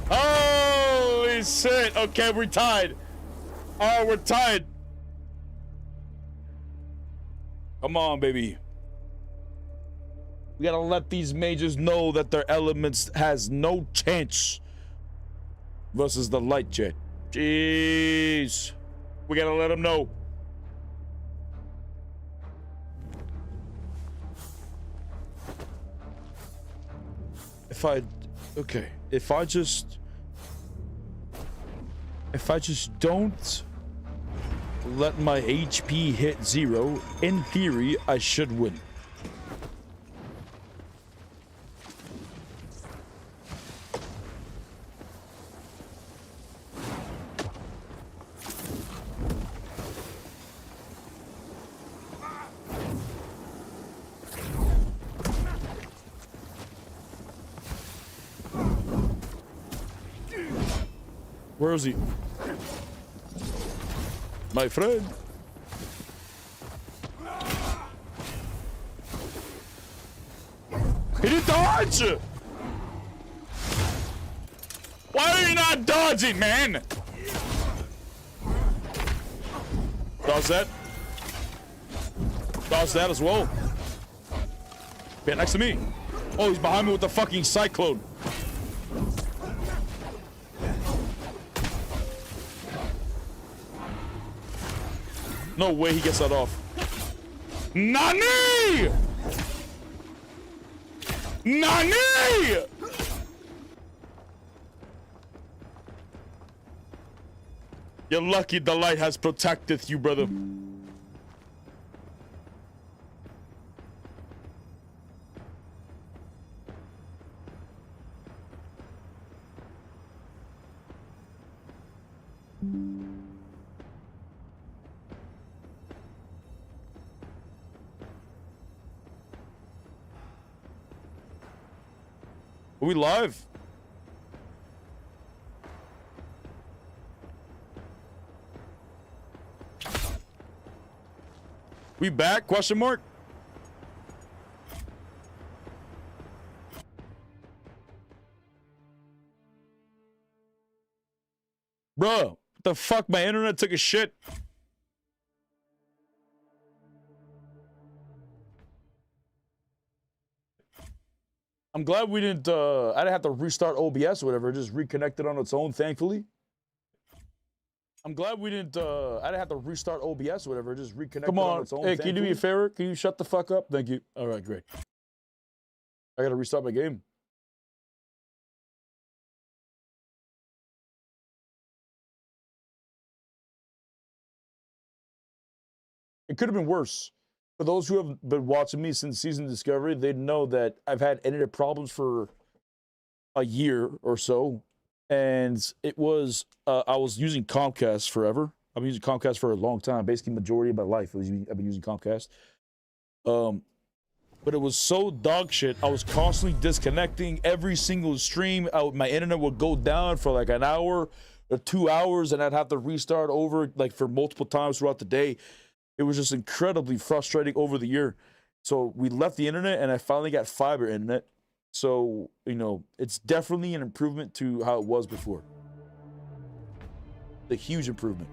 Holy shit! Okay, we're tied. Oh, we're tied. Come on, baby. We gotta let these mages know that their elements has no chance versus the light jet. Jeez. We gotta let them know. If I just don't let my HP hit 0, in theory, I should win. Where is he? My friend. He didn't dodge! Why are you not dodging, man? Dodge that. Dodge that as well. Get next to me. Oh, he's behind me with the fucking cyclone. No way he gets that off. Nani! Nani! You're lucky the light has protected you, brother. Are we live? We back? Question mark? Bro, what the fuck? My internet took a shit. I'm glad we didn't, I didn't have to restart OBS or whatever. It just reconnected on its own, thankfully. I'm glad we didn't, I didn't have to restart OBS or whatever. It just reconnected on its own. Hey, can you do me a favor? Can you shut the fuck up? Thank you. All right, great. I gotta restart my game. It could have been worse. For those who have been watching me since season discovery, they know that I've had internet problems for a year or so. And it was, I was using Comcast forever. I've been using Comcast for a long time. Basically, majority of my life, I've been using Comcast. But it was so dog shit. I was constantly disconnecting every single stream. My internet would go down for like an hour or 2 hours, and I'd have to restart over like for multiple times throughout the day. It was just incredibly frustrating over the year. So we left the internet, and I finally got fiber internet. So, you know, it's definitely an improvement to how it was before. A huge improvement.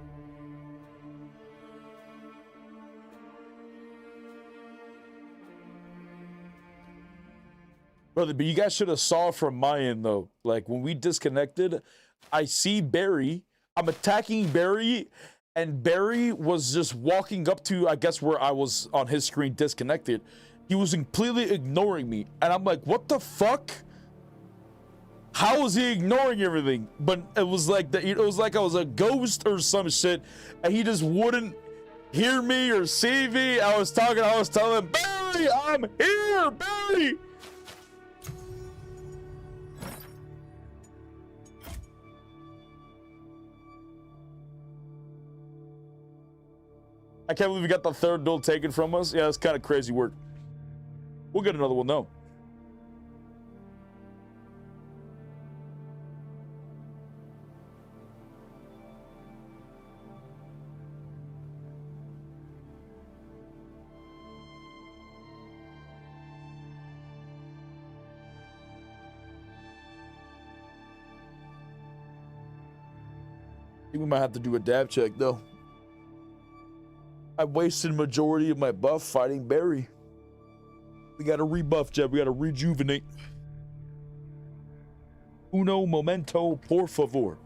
Brother, but you guys should have saw from my end, though. Like, when we disconnected, I see Barry. I'm attacking Barry, and Barry was just walking up to, I guess, where I was on his screen disconnected. He was completely ignoring me. And I'm like, what the fuck? How was he ignoring everything? But it was like it was like I was a ghost or some shit, and he just wouldn't hear me or see me. I was telling him, Barry, I'm here, Barry. I can't believe we got the third duel taken from us. Yeah, that's kind of crazy work. We'll get another one, though. I think we might have to do a dab check, though. I wasted majority of my buff fighting Barry. We gotta rebuff, Jeb. We gotta rejuvenate. Uno momento, por favor.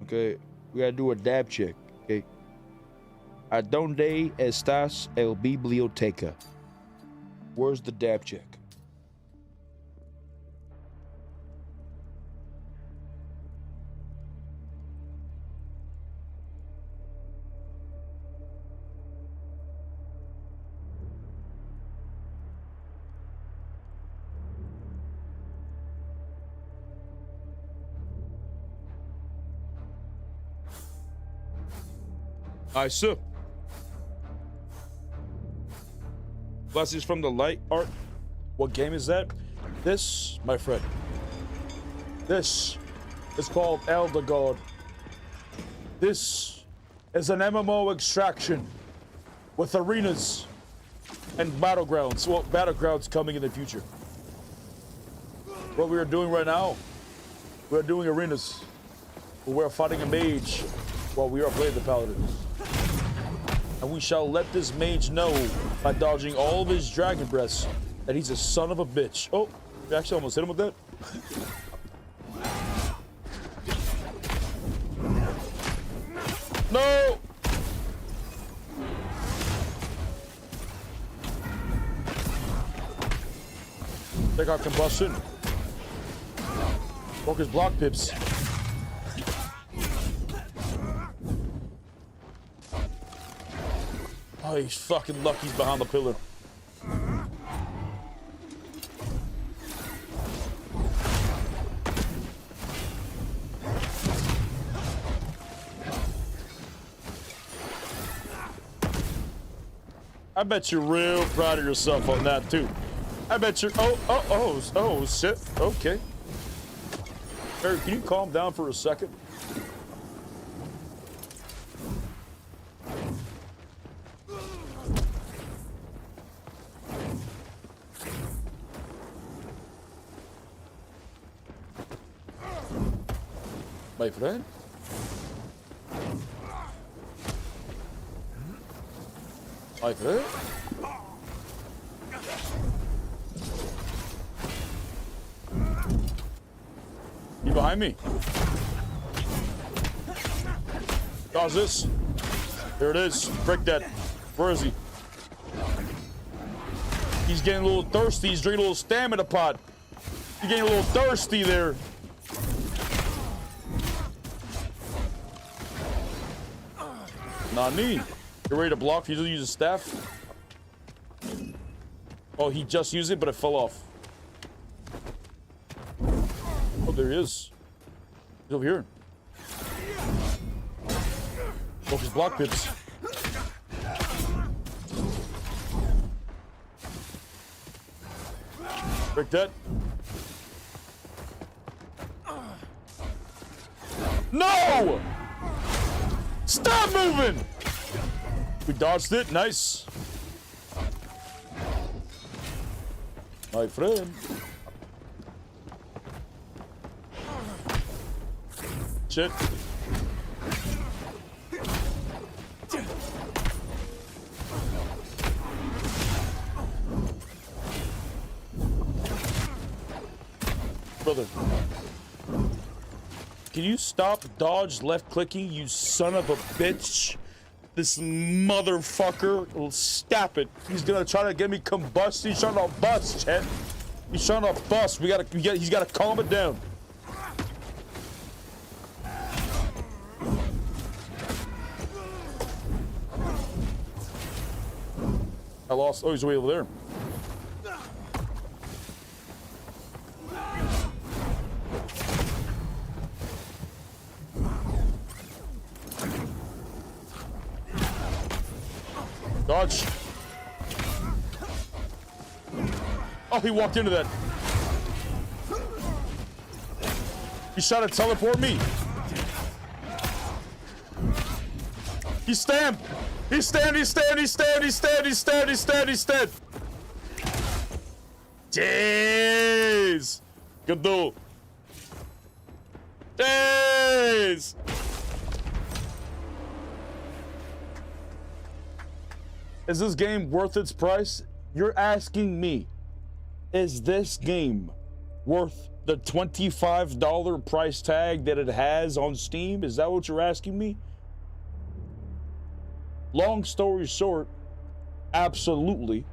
Okay, we gotta do a dab check. Okay. ¿A dónde estás el biblioteca? Where's the dab check? Aye, sir. Blessings from the light art. What game is that? This, my friend. This is called Elder God. This is an MMO extraction with arenas and battlegrounds. Well, battlegrounds coming in the future. What we are doing right now, we are doing arenas. We are fighting a mage while we are playing the paladin. And we shall let this mage know by dodging all of his dragon breaths that he's a son of a bitch. Oh, we actually almost hit him with that. No! Take out combustion. Broke his block pips. Oh, he's fucking lucky he's behind the pillar. I bet you're real proud of yourself on that, too. I bet you're. Oh, shit. Okay. Eric, can you calm down for a second? My friend? My friend? You behind me? How's this? There it is. Break that. Where is he? He's getting a little thirsty. He's drinking a little stamina pot. He's getting a little thirsty there. Nani. You're ready to block? You just use a staff? Oh, he just used it, but it fell off. Oh, there he is. He's over here. Focus block pips. Break that. No! Stop moving! We dodged it. Nice. My friend. Shit. Brother. Can you stop dodge left clicking, you son of a bitch? This motherfucker will stop it. He's gonna try to get me combust. He's trying to bust, Chet. He's trying to bust. He's gotta calm it down. I lost. Oh, he's way over there. Dodge. Oh, he walked into that. He's trying to teleport me. He's stand. He's stand. He's stand. He's stand. He's stand. He's stand. He's stand. He's stand. Jeez. Good duel. Jeez. Is this game worth its price? You're asking me, is this game worth the $25 price tag that it has on Steam? Is that what you're asking me? Long story short, absolutely,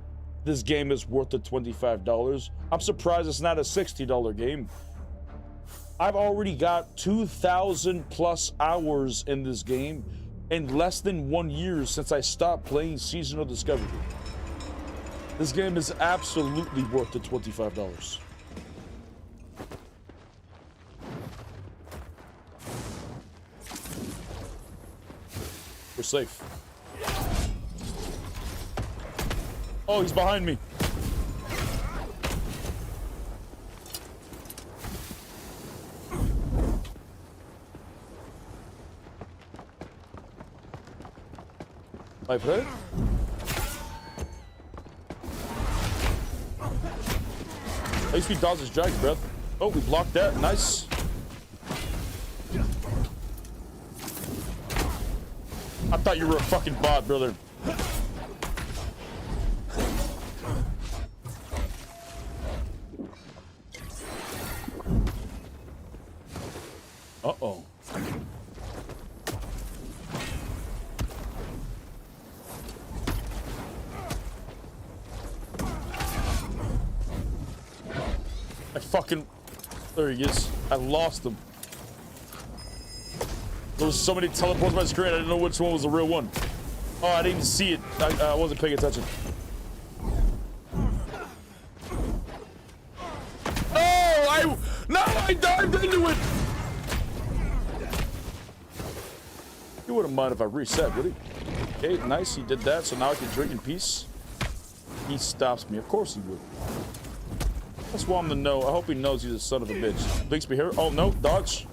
this game is worth the $25. I'm surprised it's not a $60 game. I've already got 2,000 plus hours in this game in less than 1 year since I stopped playing Seasonal Discovery. This game is absolutely worth the $25. We're safe. Oh, he's behind me. My friend? HP dodges Dragon Breath. Oh, we blocked that. Nice. I thought you were a fucking bot, brother. Uh-oh. There he is. I lost him. There was so many teleports on my screen, I didn't know which one was the real one. Oh, I didn't even see it. I wasn't paying attention. Oh, I dived into it! He wouldn't mind if I reset, would he? Okay, nice, he did that, so now I can drink in peace. He stops me. Of course he would. Just want him to know. I hope he knows he's a son of a bitch. Bixby here. Oh, no. Dodge.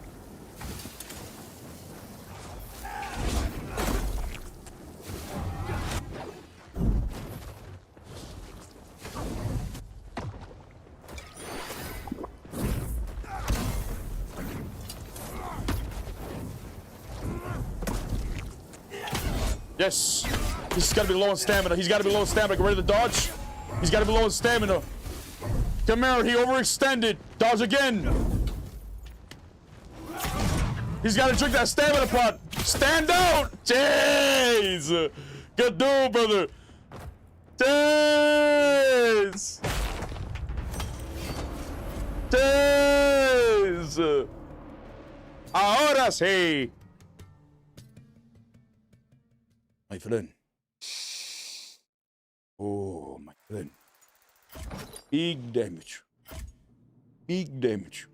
Yes. He's got to be low on stamina. He's got to be low on stamina. Get ready to dodge. He's got to be low on stamina. Come here. He overextended. Dodge again. He's got to drink that stamina pot. Stand out. Jeez. Good duel, brother. Jeez. Jeez. Ahora sí. My friend. Oh, my friend. Big damage. Big damage.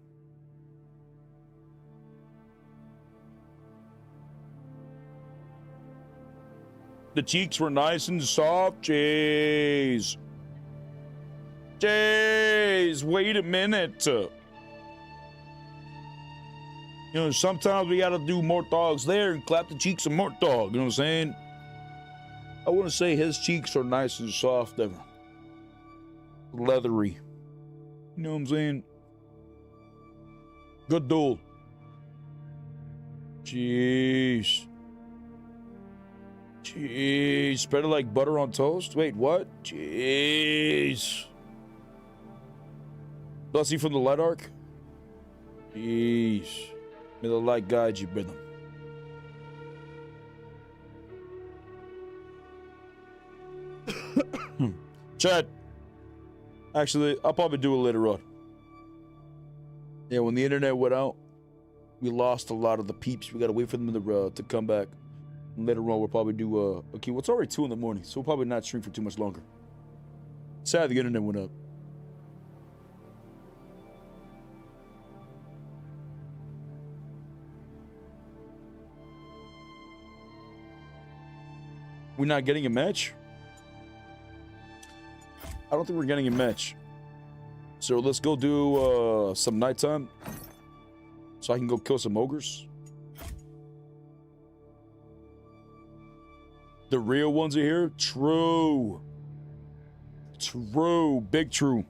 The cheeks were nice and soft. Jeez. Jeez. Wait a minute. You know, sometimes we gotta do more dogs there and clap the cheeks of more dog. You know what I'm saying? I wouldn't say his cheeks are nice and soft ever. Leathery. You know what I'm saying? Good duel. Jeez. Jeez. Spread it like butter on toast? Wait, what? Jeez. Blessing from the light arc? Jeez. May the light guide you, brother. Chad. Actually, I'll probably do it later on. Yeah, when the internet went out, we lost a lot of the peeps. We gotta wait for them to come back. And later on, we'll probably do okay, well, it's already 2 in the morning, so we'll probably not stream for too much longer. Sad the internet went up. We're not getting a match? I don't think we're getting a match. So let's go do some nighttime. So I can go kill some ogres. The real ones are here? True. True. Big true.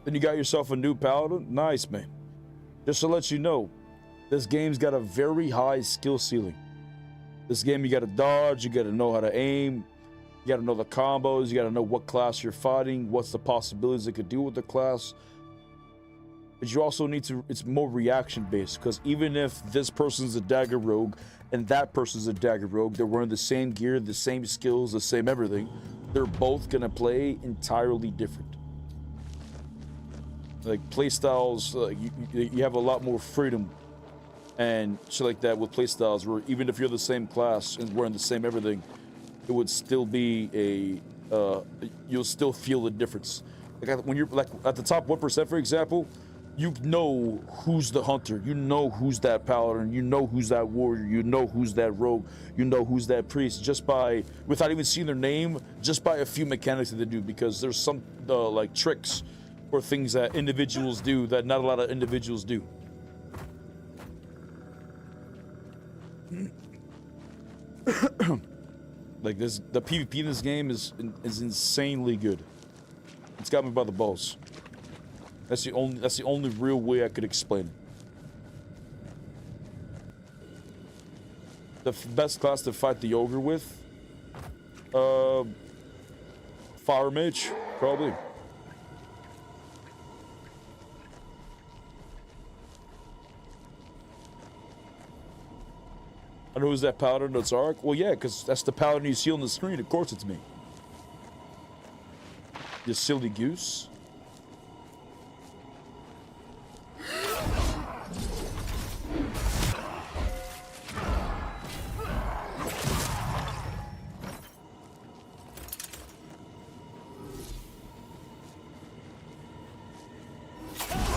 Then you got yourself a new paladin? Nice, man. Just to let you know, this game's got a very high skill ceiling. This game, you gotta dodge, you gotta know how to aim, you gotta know the combos, you gotta know what class you're fighting, what's the possibilities it could do with the class. But you also need to, it's more reaction based, because even if this person's a dagger rogue and that person's a dagger rogue, they're wearing the same gear, the same skills, the same everything, they're both gonna play entirely different. Like playstyles, you have a lot more freedom and shit like that with playstyles, where even if you're the same class and wearing the same everything, it would still be a you'll still feel the difference. Like when you're like at the top 1%, for example, you know who's the hunter, you know who's that paladin, you know who's that warrior, you know who's that rogue, you know who's that priest, just by, without even seeing their name, just by a few mechanics that they do, because there's some like tricks or things that individuals do that not a lot of individuals do. Like this, the PvP in this game is insanely good. It's got me by the balls. That's the only real way I could explain it. The best class to fight the ogre with, fire mage, probably. I know who's that paladin that's arc? Well, yeah, because that's the paladin you see on the screen. Of course it's me. You silly goose.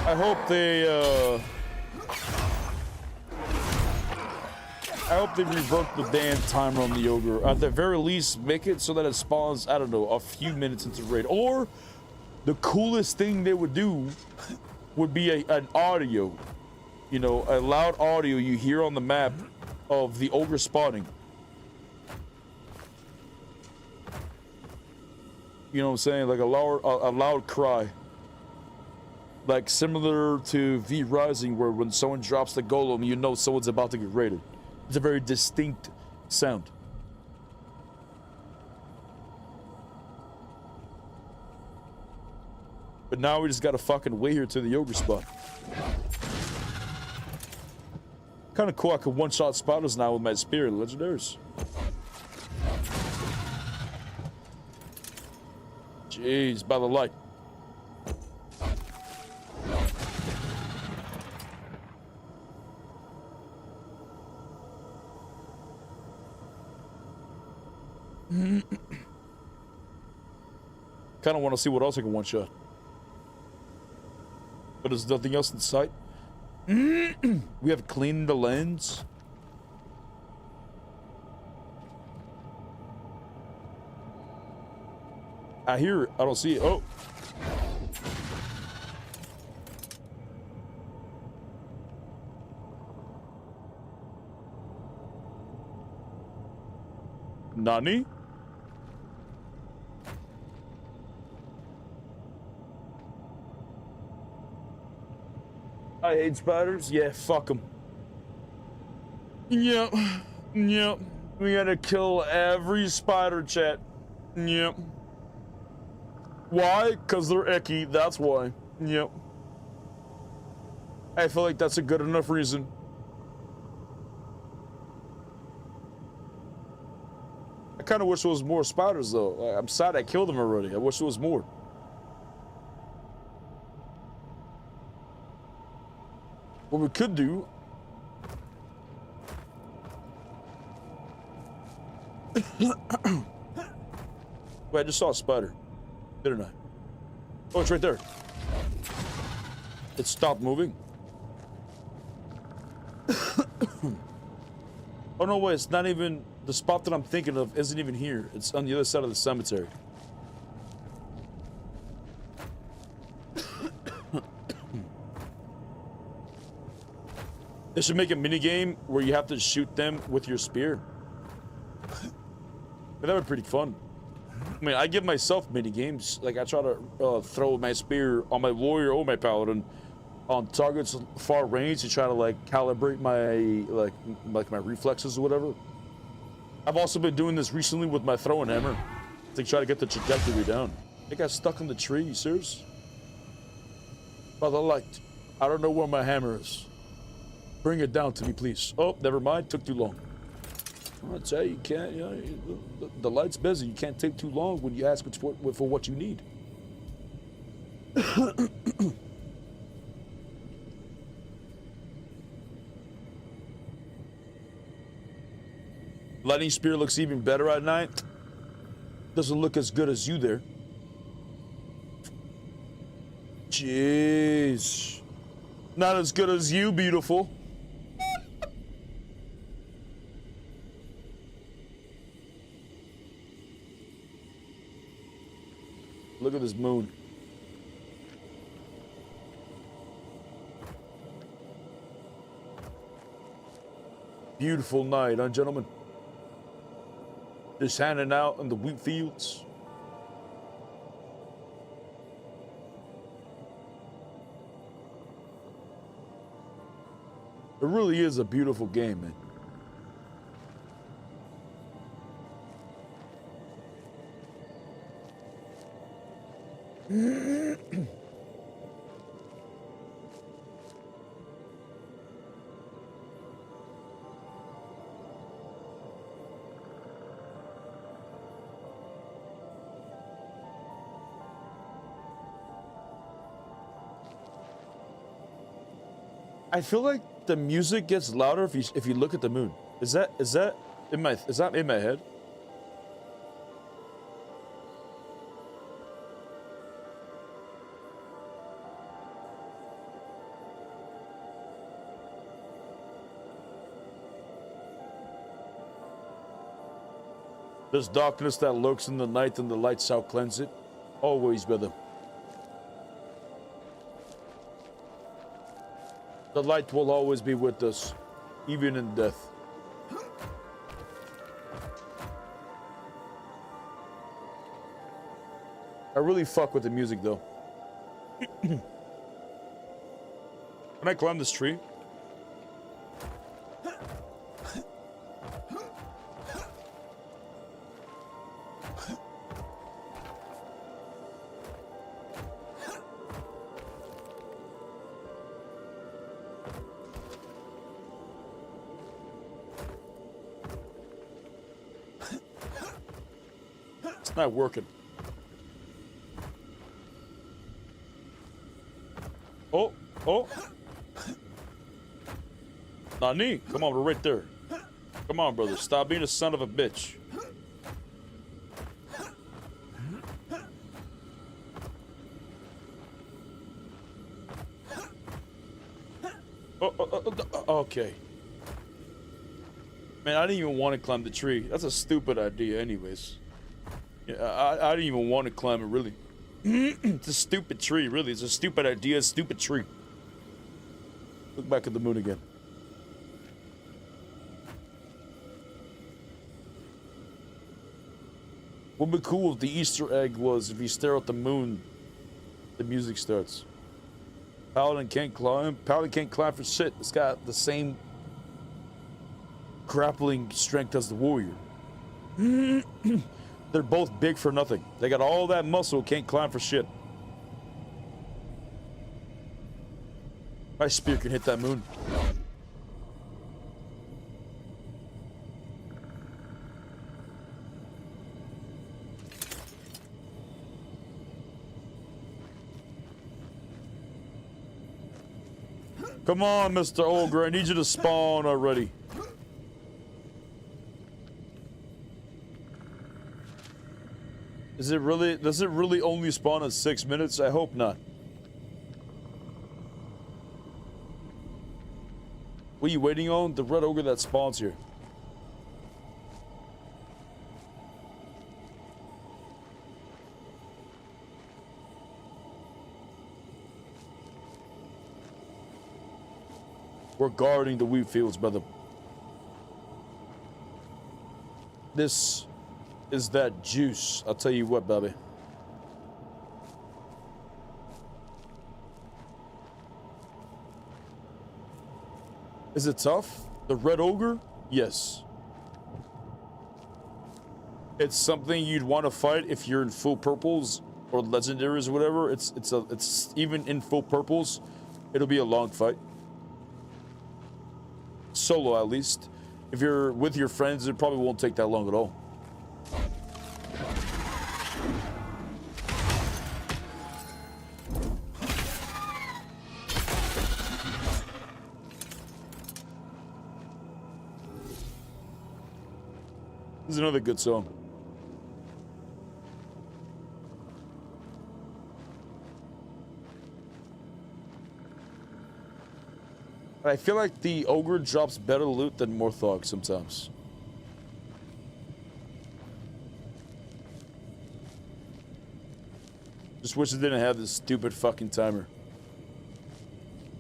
I hope they, I hope they revert the damn timer on the ogre. At the very least, make it so that it spawns, I don't know, a few minutes into raid. Or the coolest thing they would do would be an audio. You know, a loud audio you hear on the map of the ogre spawning. You know what I'm saying? Like a loud cry. Like similar to V Rising, where when someone drops the golem, you know someone's about to get raided. It's a very distinct sound. But now we just gotta fucking wait here to the ogre spot. Kind of cool. I can one-shot spiders now with my spear. Legendaries. Jeez, by the light. Kind of want to see what else I can one-shot. But there's nothing else in sight. We have cleaned the lens. I hear it. I don't see it. Oh. Nani? I hate spiders. Yeah, fuck them. Yep. Yep. We gotta kill every spider, chat. Yep. Why? Because they're icky. That's why. Yep. I feel like that's a good enough reason. I kind of wish there was more spiders, though. I'm sad I killed them already. I wish there was more. What we could do... Wait, I just saw a spider. Didn't I? Oh, it's right there. It stopped moving. Oh, no, wait, it's not even... The spot that I'm thinking of isn't even here. It's on the other side of the cemetery. They should make a minigame where you have to shoot them with your spear. That would be pretty fun. I mean, I give myself minigames. Like, I try to throw my spear on my warrior or my paladin on targets far range to try to, like, calibrate my, like my reflexes or whatever. I've also been doing this recently with my throwing hammer to try to get the trajectory down. I got stuck in the tree, you serious? By the light. I don't know where my hammer is. Bring it down to me, please. Oh, never mind. Took too long. I'll tell you, you can't, you know, the light's busy. You can't take too long when you ask for what you need. Lightning spear looks even better at night. Doesn't look as good as you there. Jeez. Not as good as you, beautiful. Look at this moon. Beautiful night, huh, gentlemen? Just hanging out in the wheat fields. It really is a beautiful game, man. I feel like the music gets louder if you look at the moon. Is that in my head? There's darkness that lurks in the night, and the light shall cleanse it. Always, brother. The light will always be with us, even in death. I really fuck with the music, though. Can I climb this tree? It's not working. Oh, oh. Nani, come on, we're right there. Come on, brother. Stop being a son of a bitch. Okay. Man, I didn't even want to climb the tree. That's a stupid idea anyways. Yeah, I didn't even want to climb it, really. It's a stupid tree, really. It's a stupid idea, a stupid tree. Look back at the moon again. What would be cool if the Easter egg was if you stare at the moon, the music starts. Paladin can't climb. Paladin can't climb for shit. It's got the same grappling strength as the warrior. They're both big for nothing. They got all that muscle, can't climb for shit. My spear can hit that moon. Come on, Mr. Ogre, I need you to spawn already. Does it really only spawn at 6 minutes? I hope not. What are you waiting on? The red ogre that spawns here. We're guarding the wheat fields, brother. This is that juice. I'll tell you what, baby. Is it tough? The red ogre? Yes. It's something you'd want to fight if you're in full purples or legendaries or whatever. It's even in full purples, it'll be a long fight. Solo, at least. If you're with your friends, it probably won't take that long at all. This is another good song. I feel like the ogre drops better loot than Morthog sometimes. Just wish it didn't have this stupid fucking timer.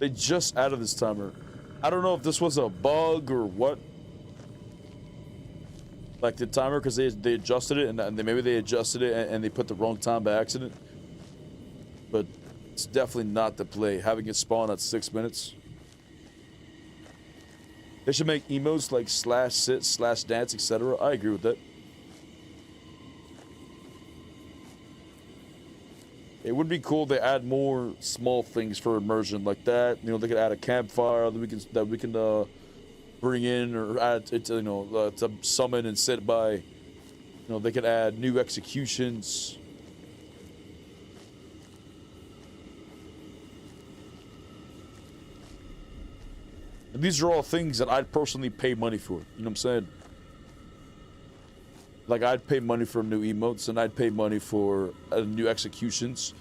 They just added this timer. I don't know if this was a bug or what. Like the timer, because they adjusted it, and maybe they adjusted it and they put the wrong time by accident. But it's definitely not the play. Having it spawn at 6 minutes. They should make emotes like /sit, /dance, etc. I agree with that. It would be cool to add more small things for immersion like that. You know, they could add a campfire that we can bring in, or add it to, you know, to summon and sit by. You know, they could add new executions. And these are all things that I'd personally pay money for. You know what I'm saying? Like, I'd pay money for new emotes, and I'd pay money for new executions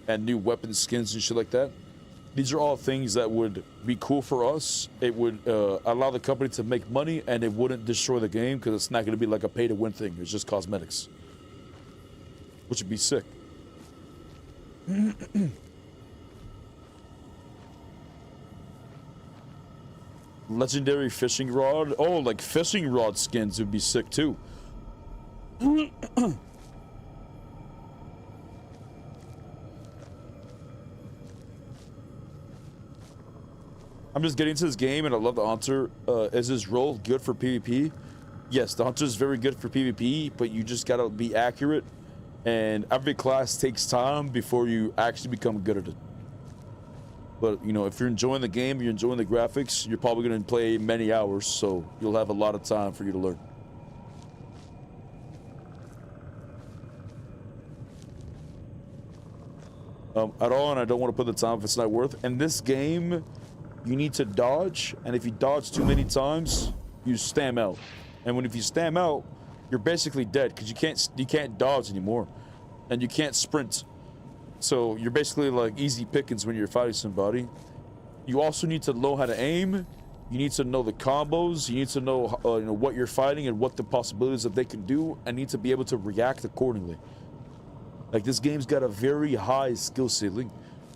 and new weapon skins and shit like that. these are all things that would be cool for us. It would allow the company to make money, and it wouldn't destroy the game because it's not going to be like a pay-to-win thing. It's just cosmetics, which would be sick. Legendary fishing rod. Oh, like fishing rod skins would be sick too. I'm just getting into this game and I love the hunter. Is his role good for PvP? Yes, the hunter is very good for PvP, but you just gotta be accurate. And every class takes time before you actually become good at it. But, you know, if you're enjoying the game, you're enjoying the graphics, you're probably gonna play many hours, so you'll have a lot of time for you to learn. At all, and I don't want to put the time if it's not worth. In this game, you need to dodge, and if you dodge too many times, you stam out. And if you stam out, you're basically dead because you can't dodge anymore, and you can't sprint. So you're basically like easy pickings when you're fighting somebody. You also need to know how to aim. You need to know the combos. You need to know, you know what you're fighting and what the possibilities that they can do, and need to be able to react accordingly. Like, this game's got a very high skill ceiling.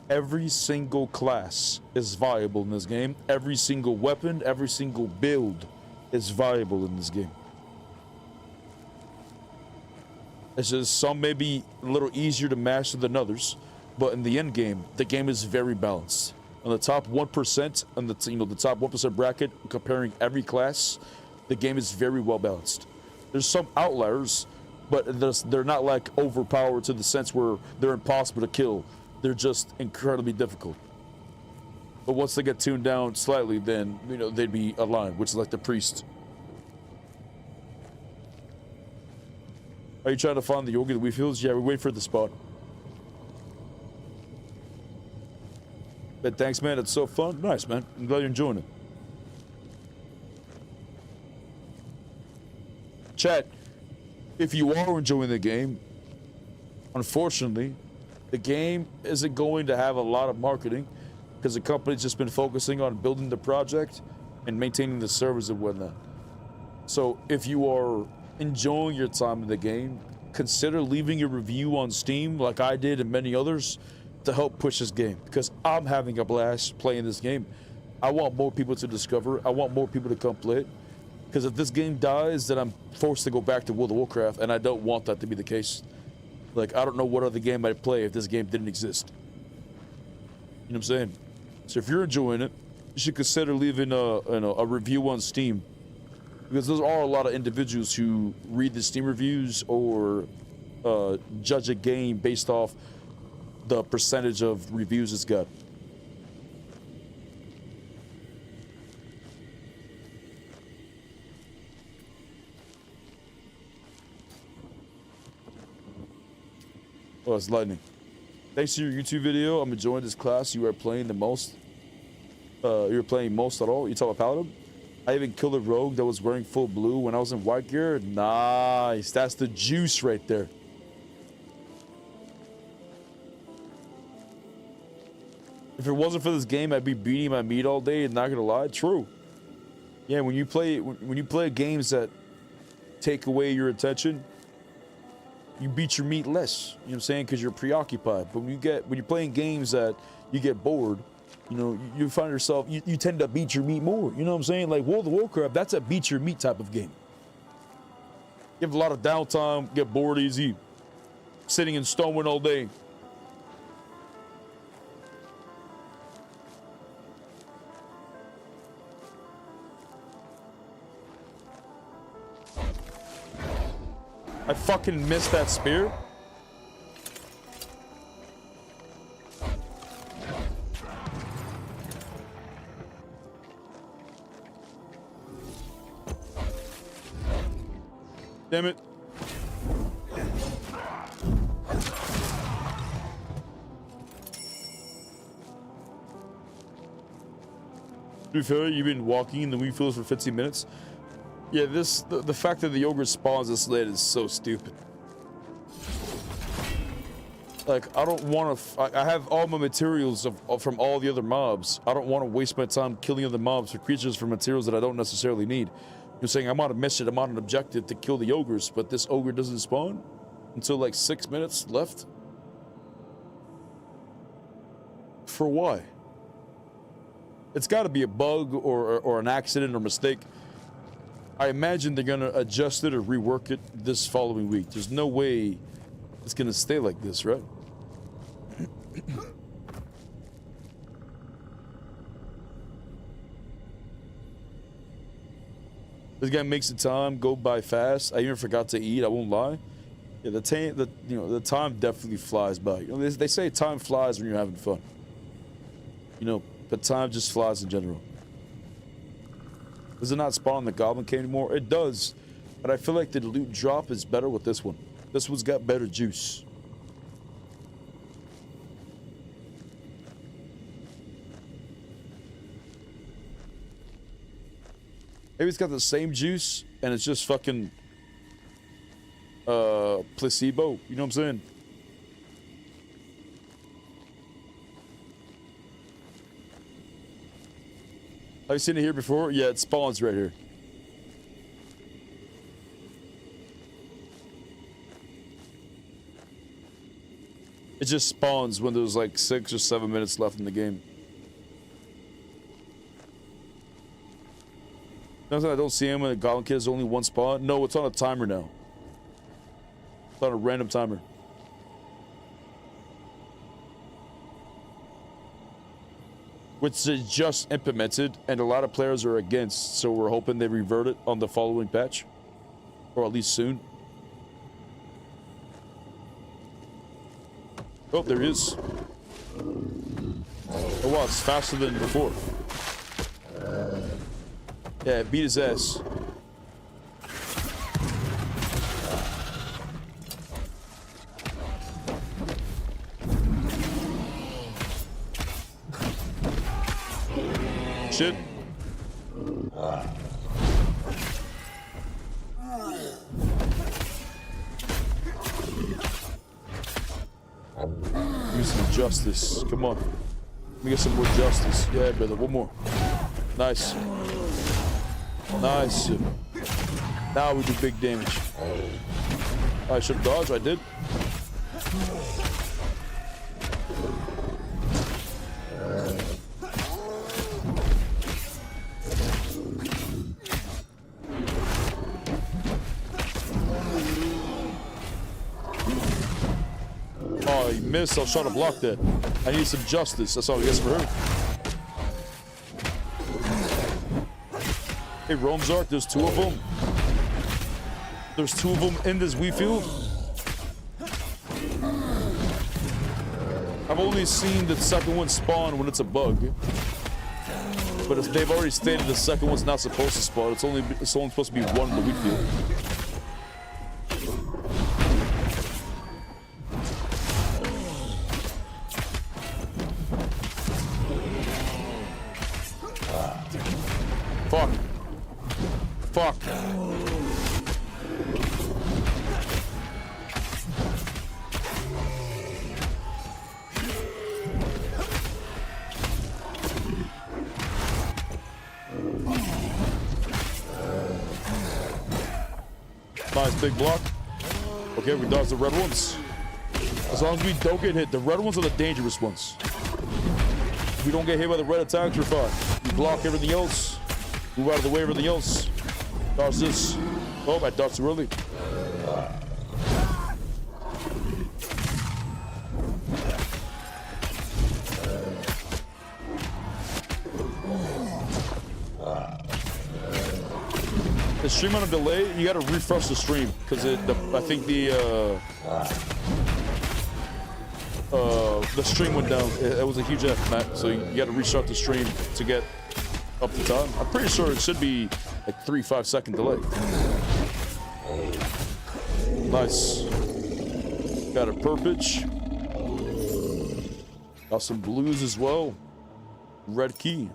Every single class is viable in this game. Every single weapon, every single build is viable in this game. It's just some may be a little easier to master than others, but in the end game, the game is very balanced. On the top 1%, on the the top 1% bracket, comparing every class, the game is very well balanced. There's some outliers, but they're not like overpowered to the sense where they're impossible to kill. They're just incredibly difficult. But once they get tuned down slightly, then, you know, they'd be aligned, which is like the priest. Are you trying to find the yoga that we feels? Yeah, we're waiting for the spot. But thanks, man. It's so fun. Nice, man. I'm glad you're enjoying it. Chat, if you are enjoying the game, unfortunately, the game isn't going to have a lot of marketing because the company's just been focusing on building the project and maintaining the servers and whatnot. So if you are enjoying your time in the game, consider leaving a review on Steam like I did and many others to help push this game, because I'm having a blast playing this game. I want more people to discover. I want more people to come play it, because if this game dies, then I'm forced to go back to World of Warcraft, and I don't want that to be the case. Like, I don't know what other game I'd play if this game didn't exist. You know what I'm saying? So if you're enjoying it, you should consider leaving a review on Steam, because there are a lot of individuals who read the Steam reviews or judge a game based off the percentage of reviews it's got. Oh, it's lightning. Thanks to your YouTube video, I'm enjoying this class. You are playing the most. You're playing most at all. You talk about paladin? I even killed a rogue that was wearing full blue when I was in white gear. Nice. That's the juice right there. If it wasn't for this game, I'd be beating my meat all day, and not gonna lie, true. Yeah, when you play games that take away your attention, you beat your meat less. You know what I'm saying? Because you're preoccupied. But when you're playing games that you get bored, you know, you find yourself, you tend to beat your meat more. You know what I'm saying? Like World of Warcraft, that's a beat your meat type of game. You have a lot of downtime, get bored easy, sitting in Stonewind all day. I fucking missed that spear. Damn it. To be fair, you've been walking in the wheat fields for 15 minutes. Yeah, the fact that the ogre spawns this late is so stupid. Like, I don't want to. I have all my materials from all the other mobs. I don't want to waste my time killing other mobs or creatures for materials that I don't necessarily need. You're saying I'm on a mission, I'm on an objective to kill the ogres, but this ogre doesn't spawn until like 6 minutes left? For why? It's got to be a bug or an accident or mistake. I imagine they're going to adjust it or rework it this following week. There's no way it's going to stay like this, right? This guy makes the time go by fast. I even forgot to eat, I won't lie. Yeah, the time definitely flies by. You know, they say time flies when you're having fun. You know, but time just flies in general. Does it not spawn in the Goblin Cave anymore? It does, but I feel like the loot drop is better with this one. This one's got better juice. Maybe it's got the same juice and it's just fucking placebo. You know what I'm saying? Have you seen it here before? Yeah, it spawns right here. It just spawns when there's like 6 or 7 minutes left in the game. Nothing I don't see him when the Goblin Kid is only one spawn. No, it's on a timer now. It's on a random timer. Which is just implemented, and a lot of players are against, so we're hoping they revert it on the following patch. Or at least soon. Oh, there he is. Oh wow, it's faster than before. Yeah, beat his ass. Shit. Use some justice. Come on. Let me get some more justice. Yeah, brother. One more. Nice. Nice. Now we do big damage. I should have dodged. I did. Oh, he missed. I was trying to block that. I need some justice. That's all I guess for her. Hey, Roamzark, there's 2 of them. There's 2 of them in this wheat field. I've only seen the second one spawn when it's a bug. But if they've already stated the second one's not supposed to spawn, it's only supposed to be one in the wheat field. Fuck. Fuck. Nice big block. Okay, we dodge the red ones. As long as we don't get hit. The red ones are the dangerous ones. If we don't get hit by the red attacks, we're fine. We block everything else. Move out of the way, everything else. Dodge this. Oh, I dodged too early. The stream on a delay, you gotta refresh the stream because I think the stream went down. It was a huge F, Matt. So you gotta restart the stream to get up to time. I'm pretty sure it should be like 3-5 second delay. Nice. Got a purpage. Got some blues as well. Red key.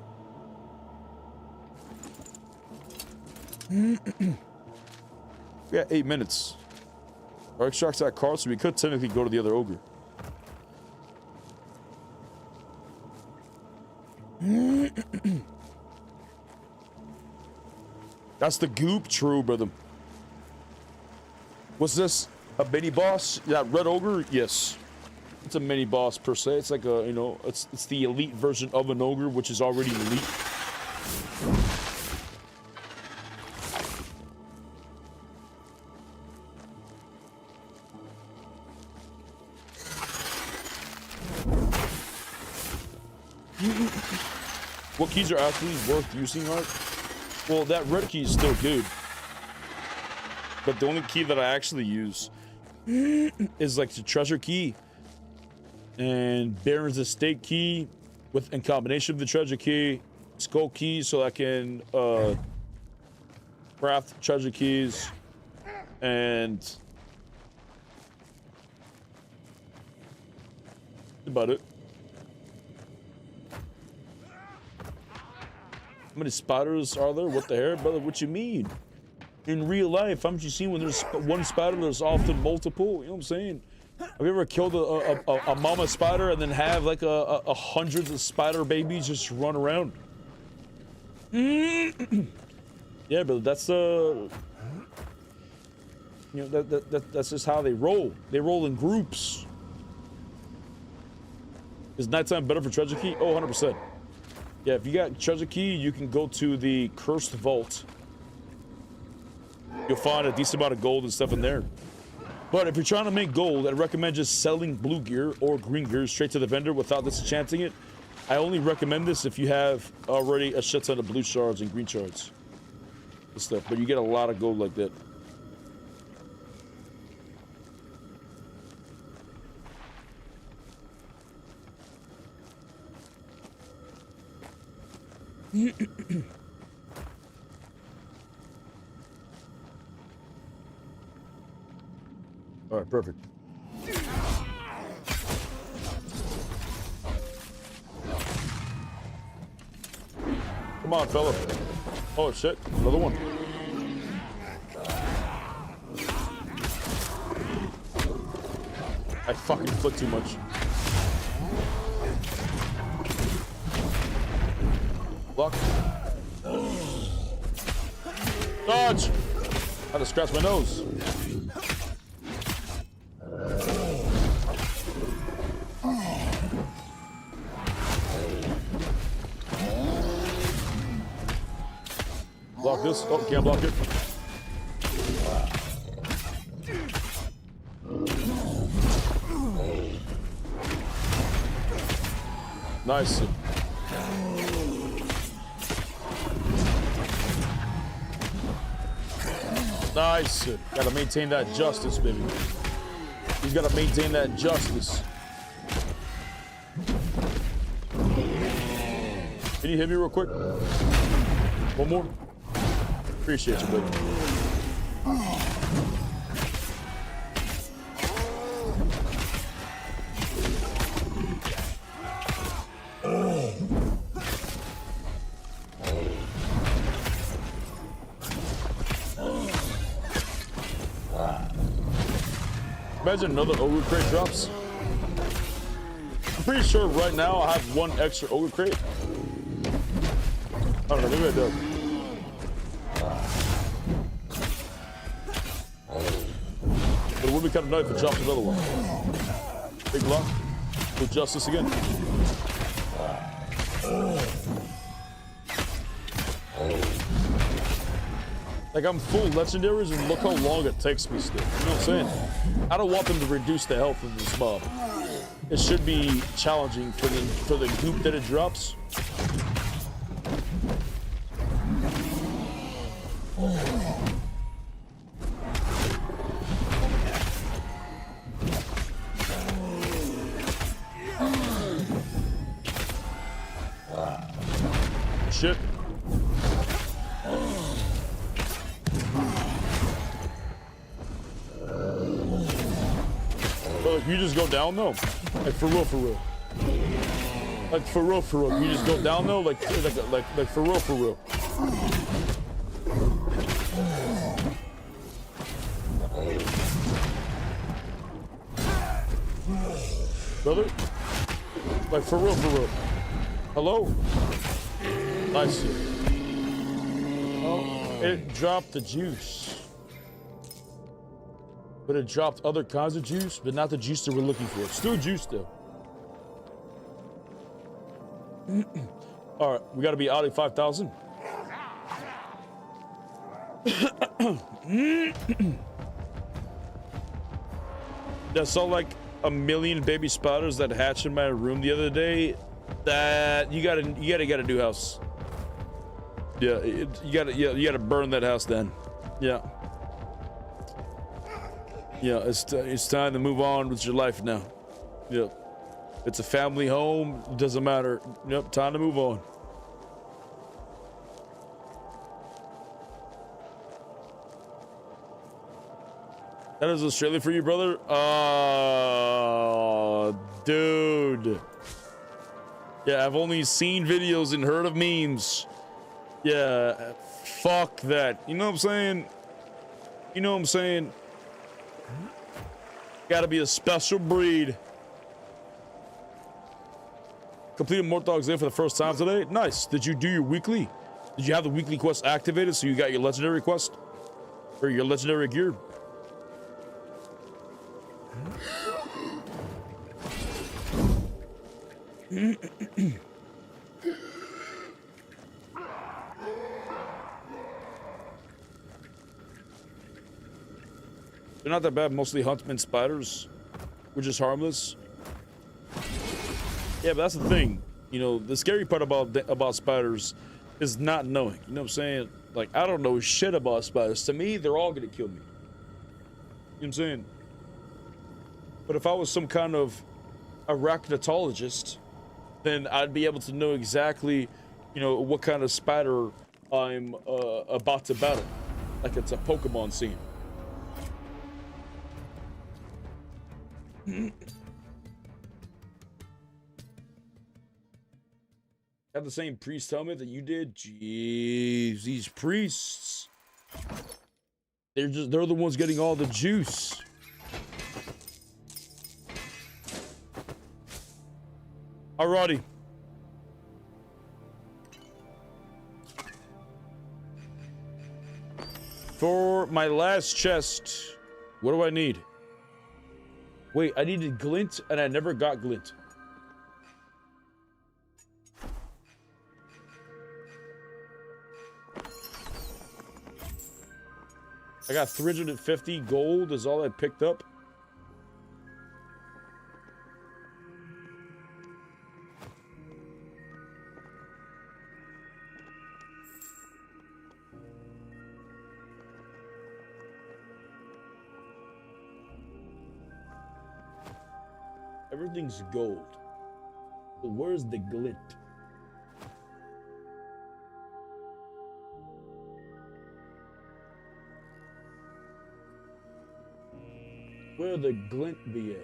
We got 8 minutes. Our extract's that card, so we could technically go to the other ogre. That's the goop, true, brother. What's this? A mini boss? Yeah, red ogre? Yes. It's a mini boss per se. It's like a, you know, it's the elite version of an ogre, which is already elite. What keys are actually worth using, Art? Well, that red key is still good. But the only key that I actually use is like the treasure key and Baron's estate key with in combination with the treasure key, skull key, so I can craft treasure keys, and that's about it. How many spiders are there? What the hell, brother? What you mean? In real life, haven't you seen when there's one spider, there's often multiple? You know what I'm saying? Have you ever killed a mama spider and then have like a hundreds of spider babies just run around? Yeah, brother, that's you know, that's just how they roll. They roll in groups. Is nighttime better for treasure key? Oh, 100%. Yeah, if you got treasure key, you can go to the cursed vault. You'll find a decent amount of gold and stuff in there. But if you're trying to make gold, I'd recommend just selling blue gear or green gear straight to the vendor without disenchanting it. I only recommend this if you have already a shit ton of blue shards and green shards and stuff, but you get a lot of gold like that. All right, perfect. Come on, fella. Oh, shit. Another one. I fucking flick too much. Block. Dodge! I had to scratch my nose. Block this. Oh, can't block it. Nice. Nice. Gotta maintain that justice, baby. He's gotta maintain that justice. Can you hit me real quick? One more? Appreciate you, baby. Imagine another ogre crate drops. I'm pretty sure right now I have one extra ogre crate. I don't know, maybe I do. But it would be kind of nice if it dropped another one. Big block. Do justice again. Like, I'm full legendaries and look how long it takes me still. You know what I'm saying? I don't want them to reduce the health of this mob. It should be challenging for the goop that it drops. Shit. But like, you just go down though, like for real, like for real. You just go down though, like for real. Brother, like for real. Hello. Nice. Oh, it dropped the juice. But it dropped other kinds of juice, but not the juice that we're looking for. Still juice, though. All right, we got to be out at 5,000. I saw like 1 million baby spiders that hatched in my room the other day. That you gotta get a new house. Yeah, you gotta burn that house then. Yeah. Yeah, it's time to move on with your life now. Yep. It's a family home, doesn't matter. Yep, time to move on. That is Australia for you, brother? Dude. Yeah, I've only seen videos and heard of memes. Yeah, fuck that. You know what I'm saying? You know what I'm saying? Gotta be a special breed. Completed Mortal exam for the first time today. Nice. Did you do your weekly? Did you have the weekly quest activated so you got your legendary quest? Or your legendary gear? They're not that bad, mostly huntsman spiders. We're just harmless. Yeah, but that's the thing. You know, the scary part about spiders is not knowing. You know what I'm saying? Like, I don't know shit about spiders. To me, they're all gonna kill me. You know what I'm saying? But if I was some kind of arachnotologist, then I'd be able to know exactly, you know, what kind of spider I'm about to battle. Like it's a Pokemon scene. Have the same priest helmet that you did? Jeez, these priests. They're the ones getting all the juice. Alrighty. For my last chest, what do I need? Wait, I needed glint and I never got glint. I got 350 gold is all I picked up. Everything's gold. But where's the glint? Where the glint be at?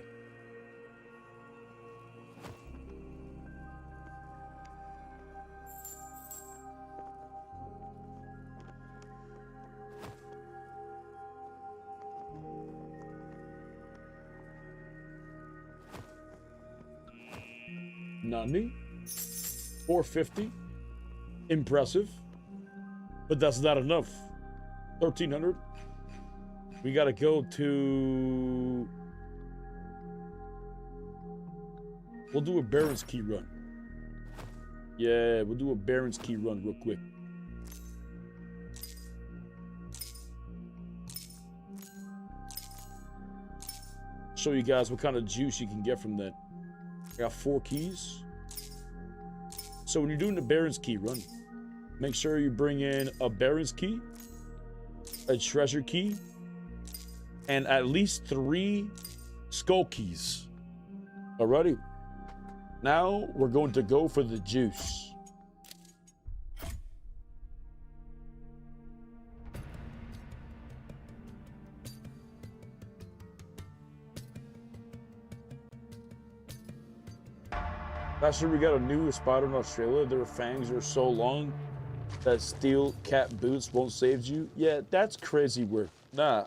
Nani? 450. Impressive. But that's not enough. 1,300. We gotta go to... We'll do a Baron's Key run. Yeah, we'll do a Baron's Key run real quick. Show you guys what kind of juice you can get from that. I got 4 keys. So when you're doing the Baron's Key run, make sure you bring in a Baron's Key, a Treasure Key, and at least 3 Skull Keys. Alrighty. Now we're going to go for the juice. Last year we got a new spider in Australia. Their fangs are so long that steel cat boots won't save you. Yeah, that's crazy work. Nah,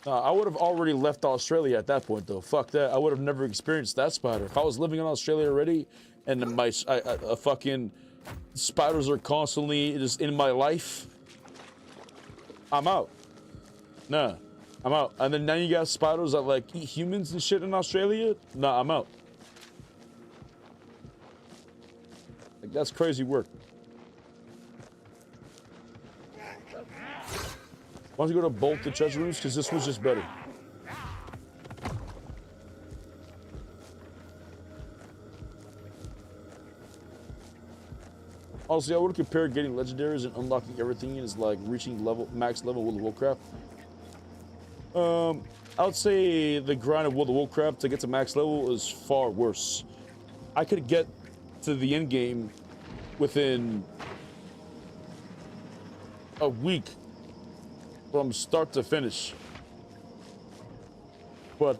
I would have already left Australia at that point, though. Fuck that. I would have never experienced that spider. If I was living in Australia already, and a fucking spiders are constantly just in my life, I'm out. Nah, I'm out. And then now you got spiders that like eat humans and shit in Australia. Nah, I'm out. Like, that's crazy work. Why don't you go to both the treasure rooms? Because this one's just better. Honestly, I would compare getting legendaries and unlocking everything is like reaching max level World of Warcraft. I would say the grind of World of Warcraft to get to max level is far worse. I could get to the end game within a week from start to finish. But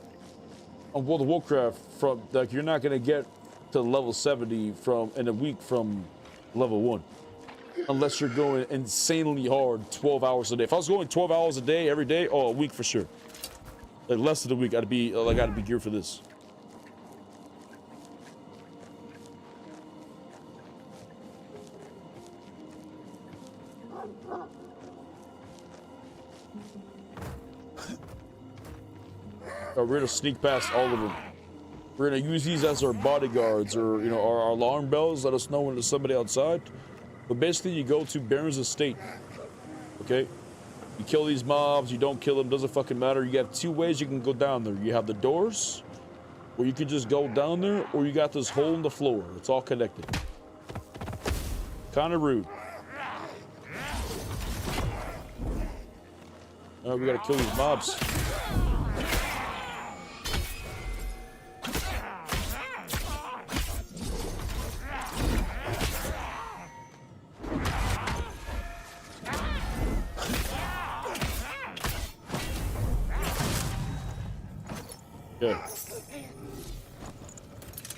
on World of Warcraft, from like you're not gonna get to level 70 in a week from level 1. Unless you're going insanely hard 12 hours a day. If I was going 12 hours a day every day, oh, a week for sure. Like less than a week, I'd be geared for this. We're gonna sneak past all of them. We're gonna use these as our bodyguards, or you know, our alarm bells. Let us know when there's somebody outside. But basically, you go to Baron's estate. Okay, you kill these mobs. You don't kill them. Doesn't fucking matter. You have 2 ways you can go down there. You have the doors, or you can just go down there, or you got this hole in the floor. It's all connected. Kind of rude. All right, we gotta kill these mobs. Okay.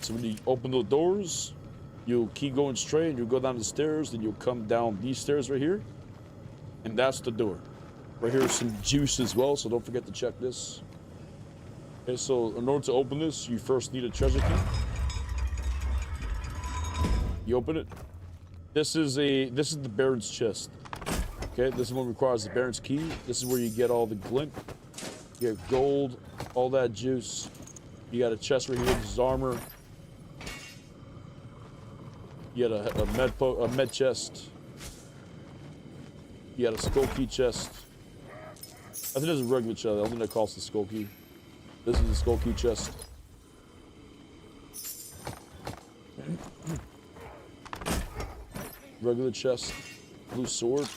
So when you open the doors, you'll keep going straight and you'll go down the stairs, then you'll come down these stairs right here. And that's the door. Right here is some juice as well, so don't forget to check this. Okay, so in order to open this, you first need a treasure key. You open it. This is the Baron's chest. Okay, this one requires the Baron's key. This is where you get all the glint. You get gold, all that juice. You got a chest right here, this is armor. You got a med chest. You got a skull key chest. I think there's a regular chest. I don't think that calls the skull key. This is the skull key chest. Regular chest. Blue sword.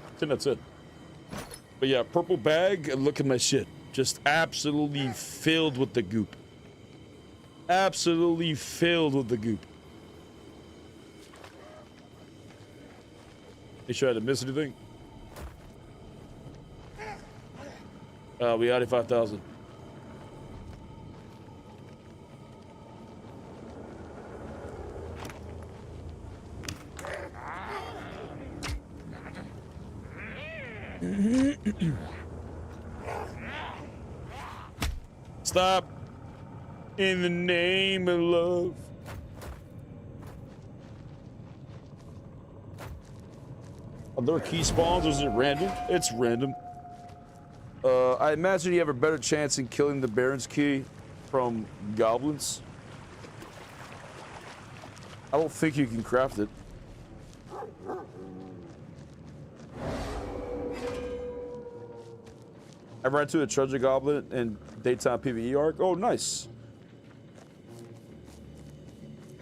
I think that's it. But yeah, purple bag, and look at my shit. Just absolutely filled with the goop. Absolutely filled with the goop. Make sure I didn't miss anything. We added 5,000. Stop. In the name of love. Are there key spawns or is it random? It's random. I imagine you have a better chance in killing the Baron's key from goblins. I don't think you can craft it. I ran to a treasure goblin in daytime PvE arc. Oh, nice.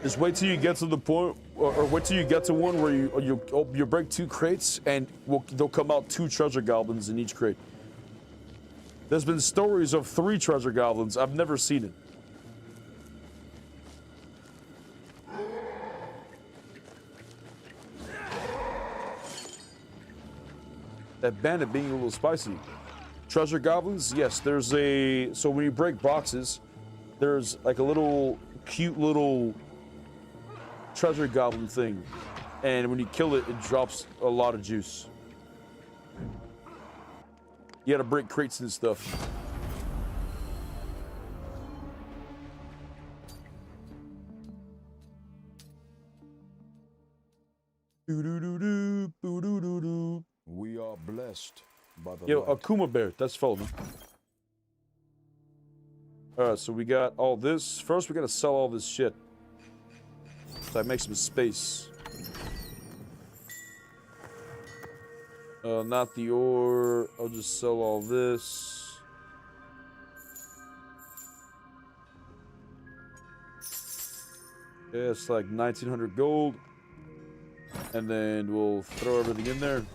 Just wait till you get to the point, or wait till you get to one where you break 2 crates and they'll come out 2 treasure goblins in each crate. There's been stories of 3 treasure goblins. I've never seen it. That bandit being a little spicy. Treasure goblins, yes, there's so when you break boxes, there's like a little cute little treasure goblin thing. And when you kill it, it drops a lot of juice. You gotta break crates and stuff. Doo-doo-doo-doo, boo-doo-doo-doo. We are blessed by the Yo, Akuma Bear, that's following. Alright, so we got all this. First, we gotta sell all this shit. So I make some space. Not the ore. I'll just sell all this. Yeah, it's like 1900 gold. And then we'll throw everything in there.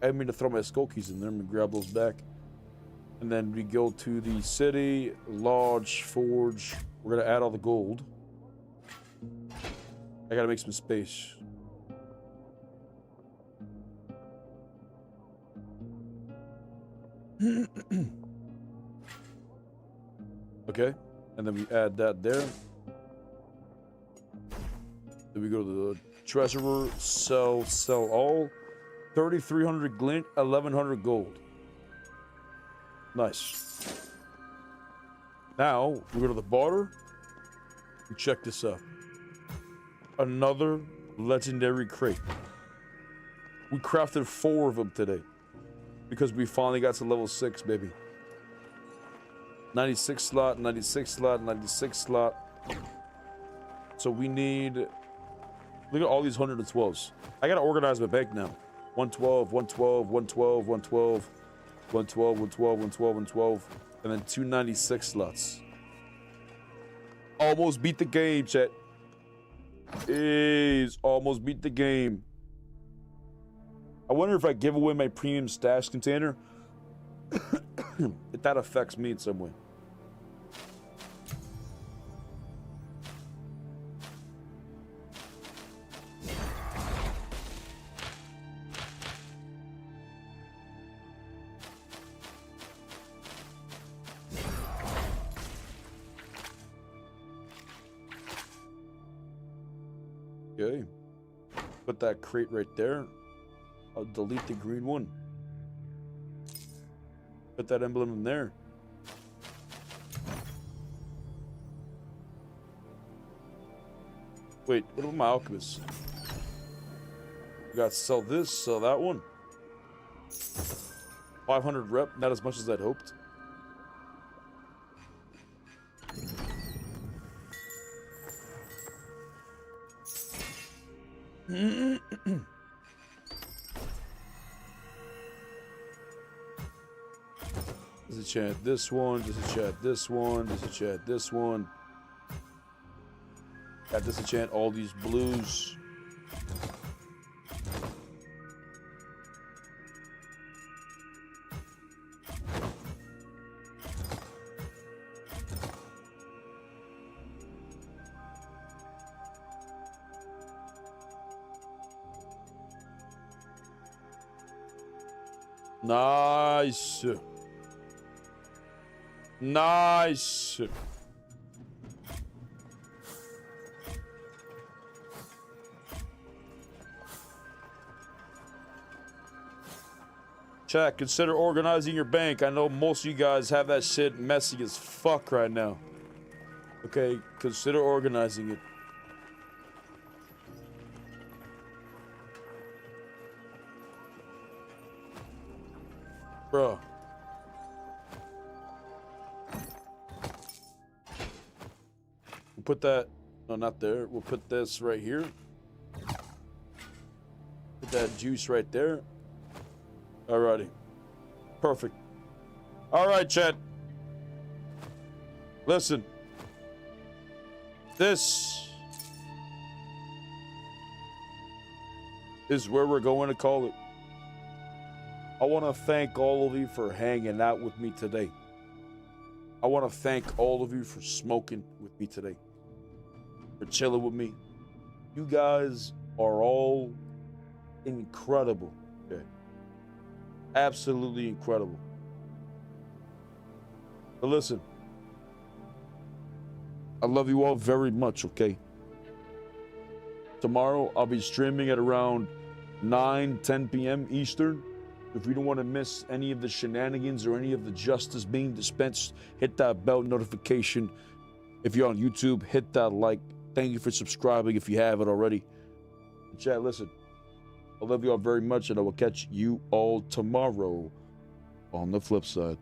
I didn't mean to throw my skull keys in there. I'm gonna grab those back. And then we go to the city, lodge, forge. We're gonna add all the gold. I gotta make some space. Okay, and then we add that there. Then we go to the treasurer, sell all. 3,300 glint, 1,100 gold. Nice. Now, we go to the barter. And check this out. Another legendary crate. We crafted 4 of them today. Because we finally got to level 6, baby. 96 slot, 96 slot, 96 slot. So we need... Look at all these 112s. I gotta organize my bank now. 112, 112, 112, 112, 112, 112, 112, 112, and then 296 slots. Almost beat the game, chat. Is almost beat the game. I wonder if I give away my premium stash container, if that affects me in some way. Okay, put that crate right there. I'll delete the green one. Put that emblem in there. Wait, what about my alchemist? We got to sell this, sell that one. 500 rep, not as much as I'd hoped. Disenchant this one, disenchant this one, disenchant this one. Got disenchant all these blues. Nice. Nice. Chat, consider organizing your bank. I know most of you guys have that shit messy as fuck right now. Okay, consider organizing it. Bruh. We'll put that, no, not there. We'll put this right here. Put that juice right there. Alrighty. Perfect. Alright, chat. Listen. This is where we're going to call it. I want to thank all of you for hanging out with me today. I want to thank all of you for smoking with me today. For chilling with me. You guys are all incredible. Okay? Absolutely incredible. But listen, I love you all very much, okay? Tomorrow, I'll be streaming at around 10 p.m. Eastern. If you don't want to miss any of the shenanigans or any of the justice being dispensed, hit that bell notification. If you're on YouTube, hit that like. Thank you for subscribing if you haven't already. Chat, listen. I love you all very much, and I will catch you all tomorrow on the flip side.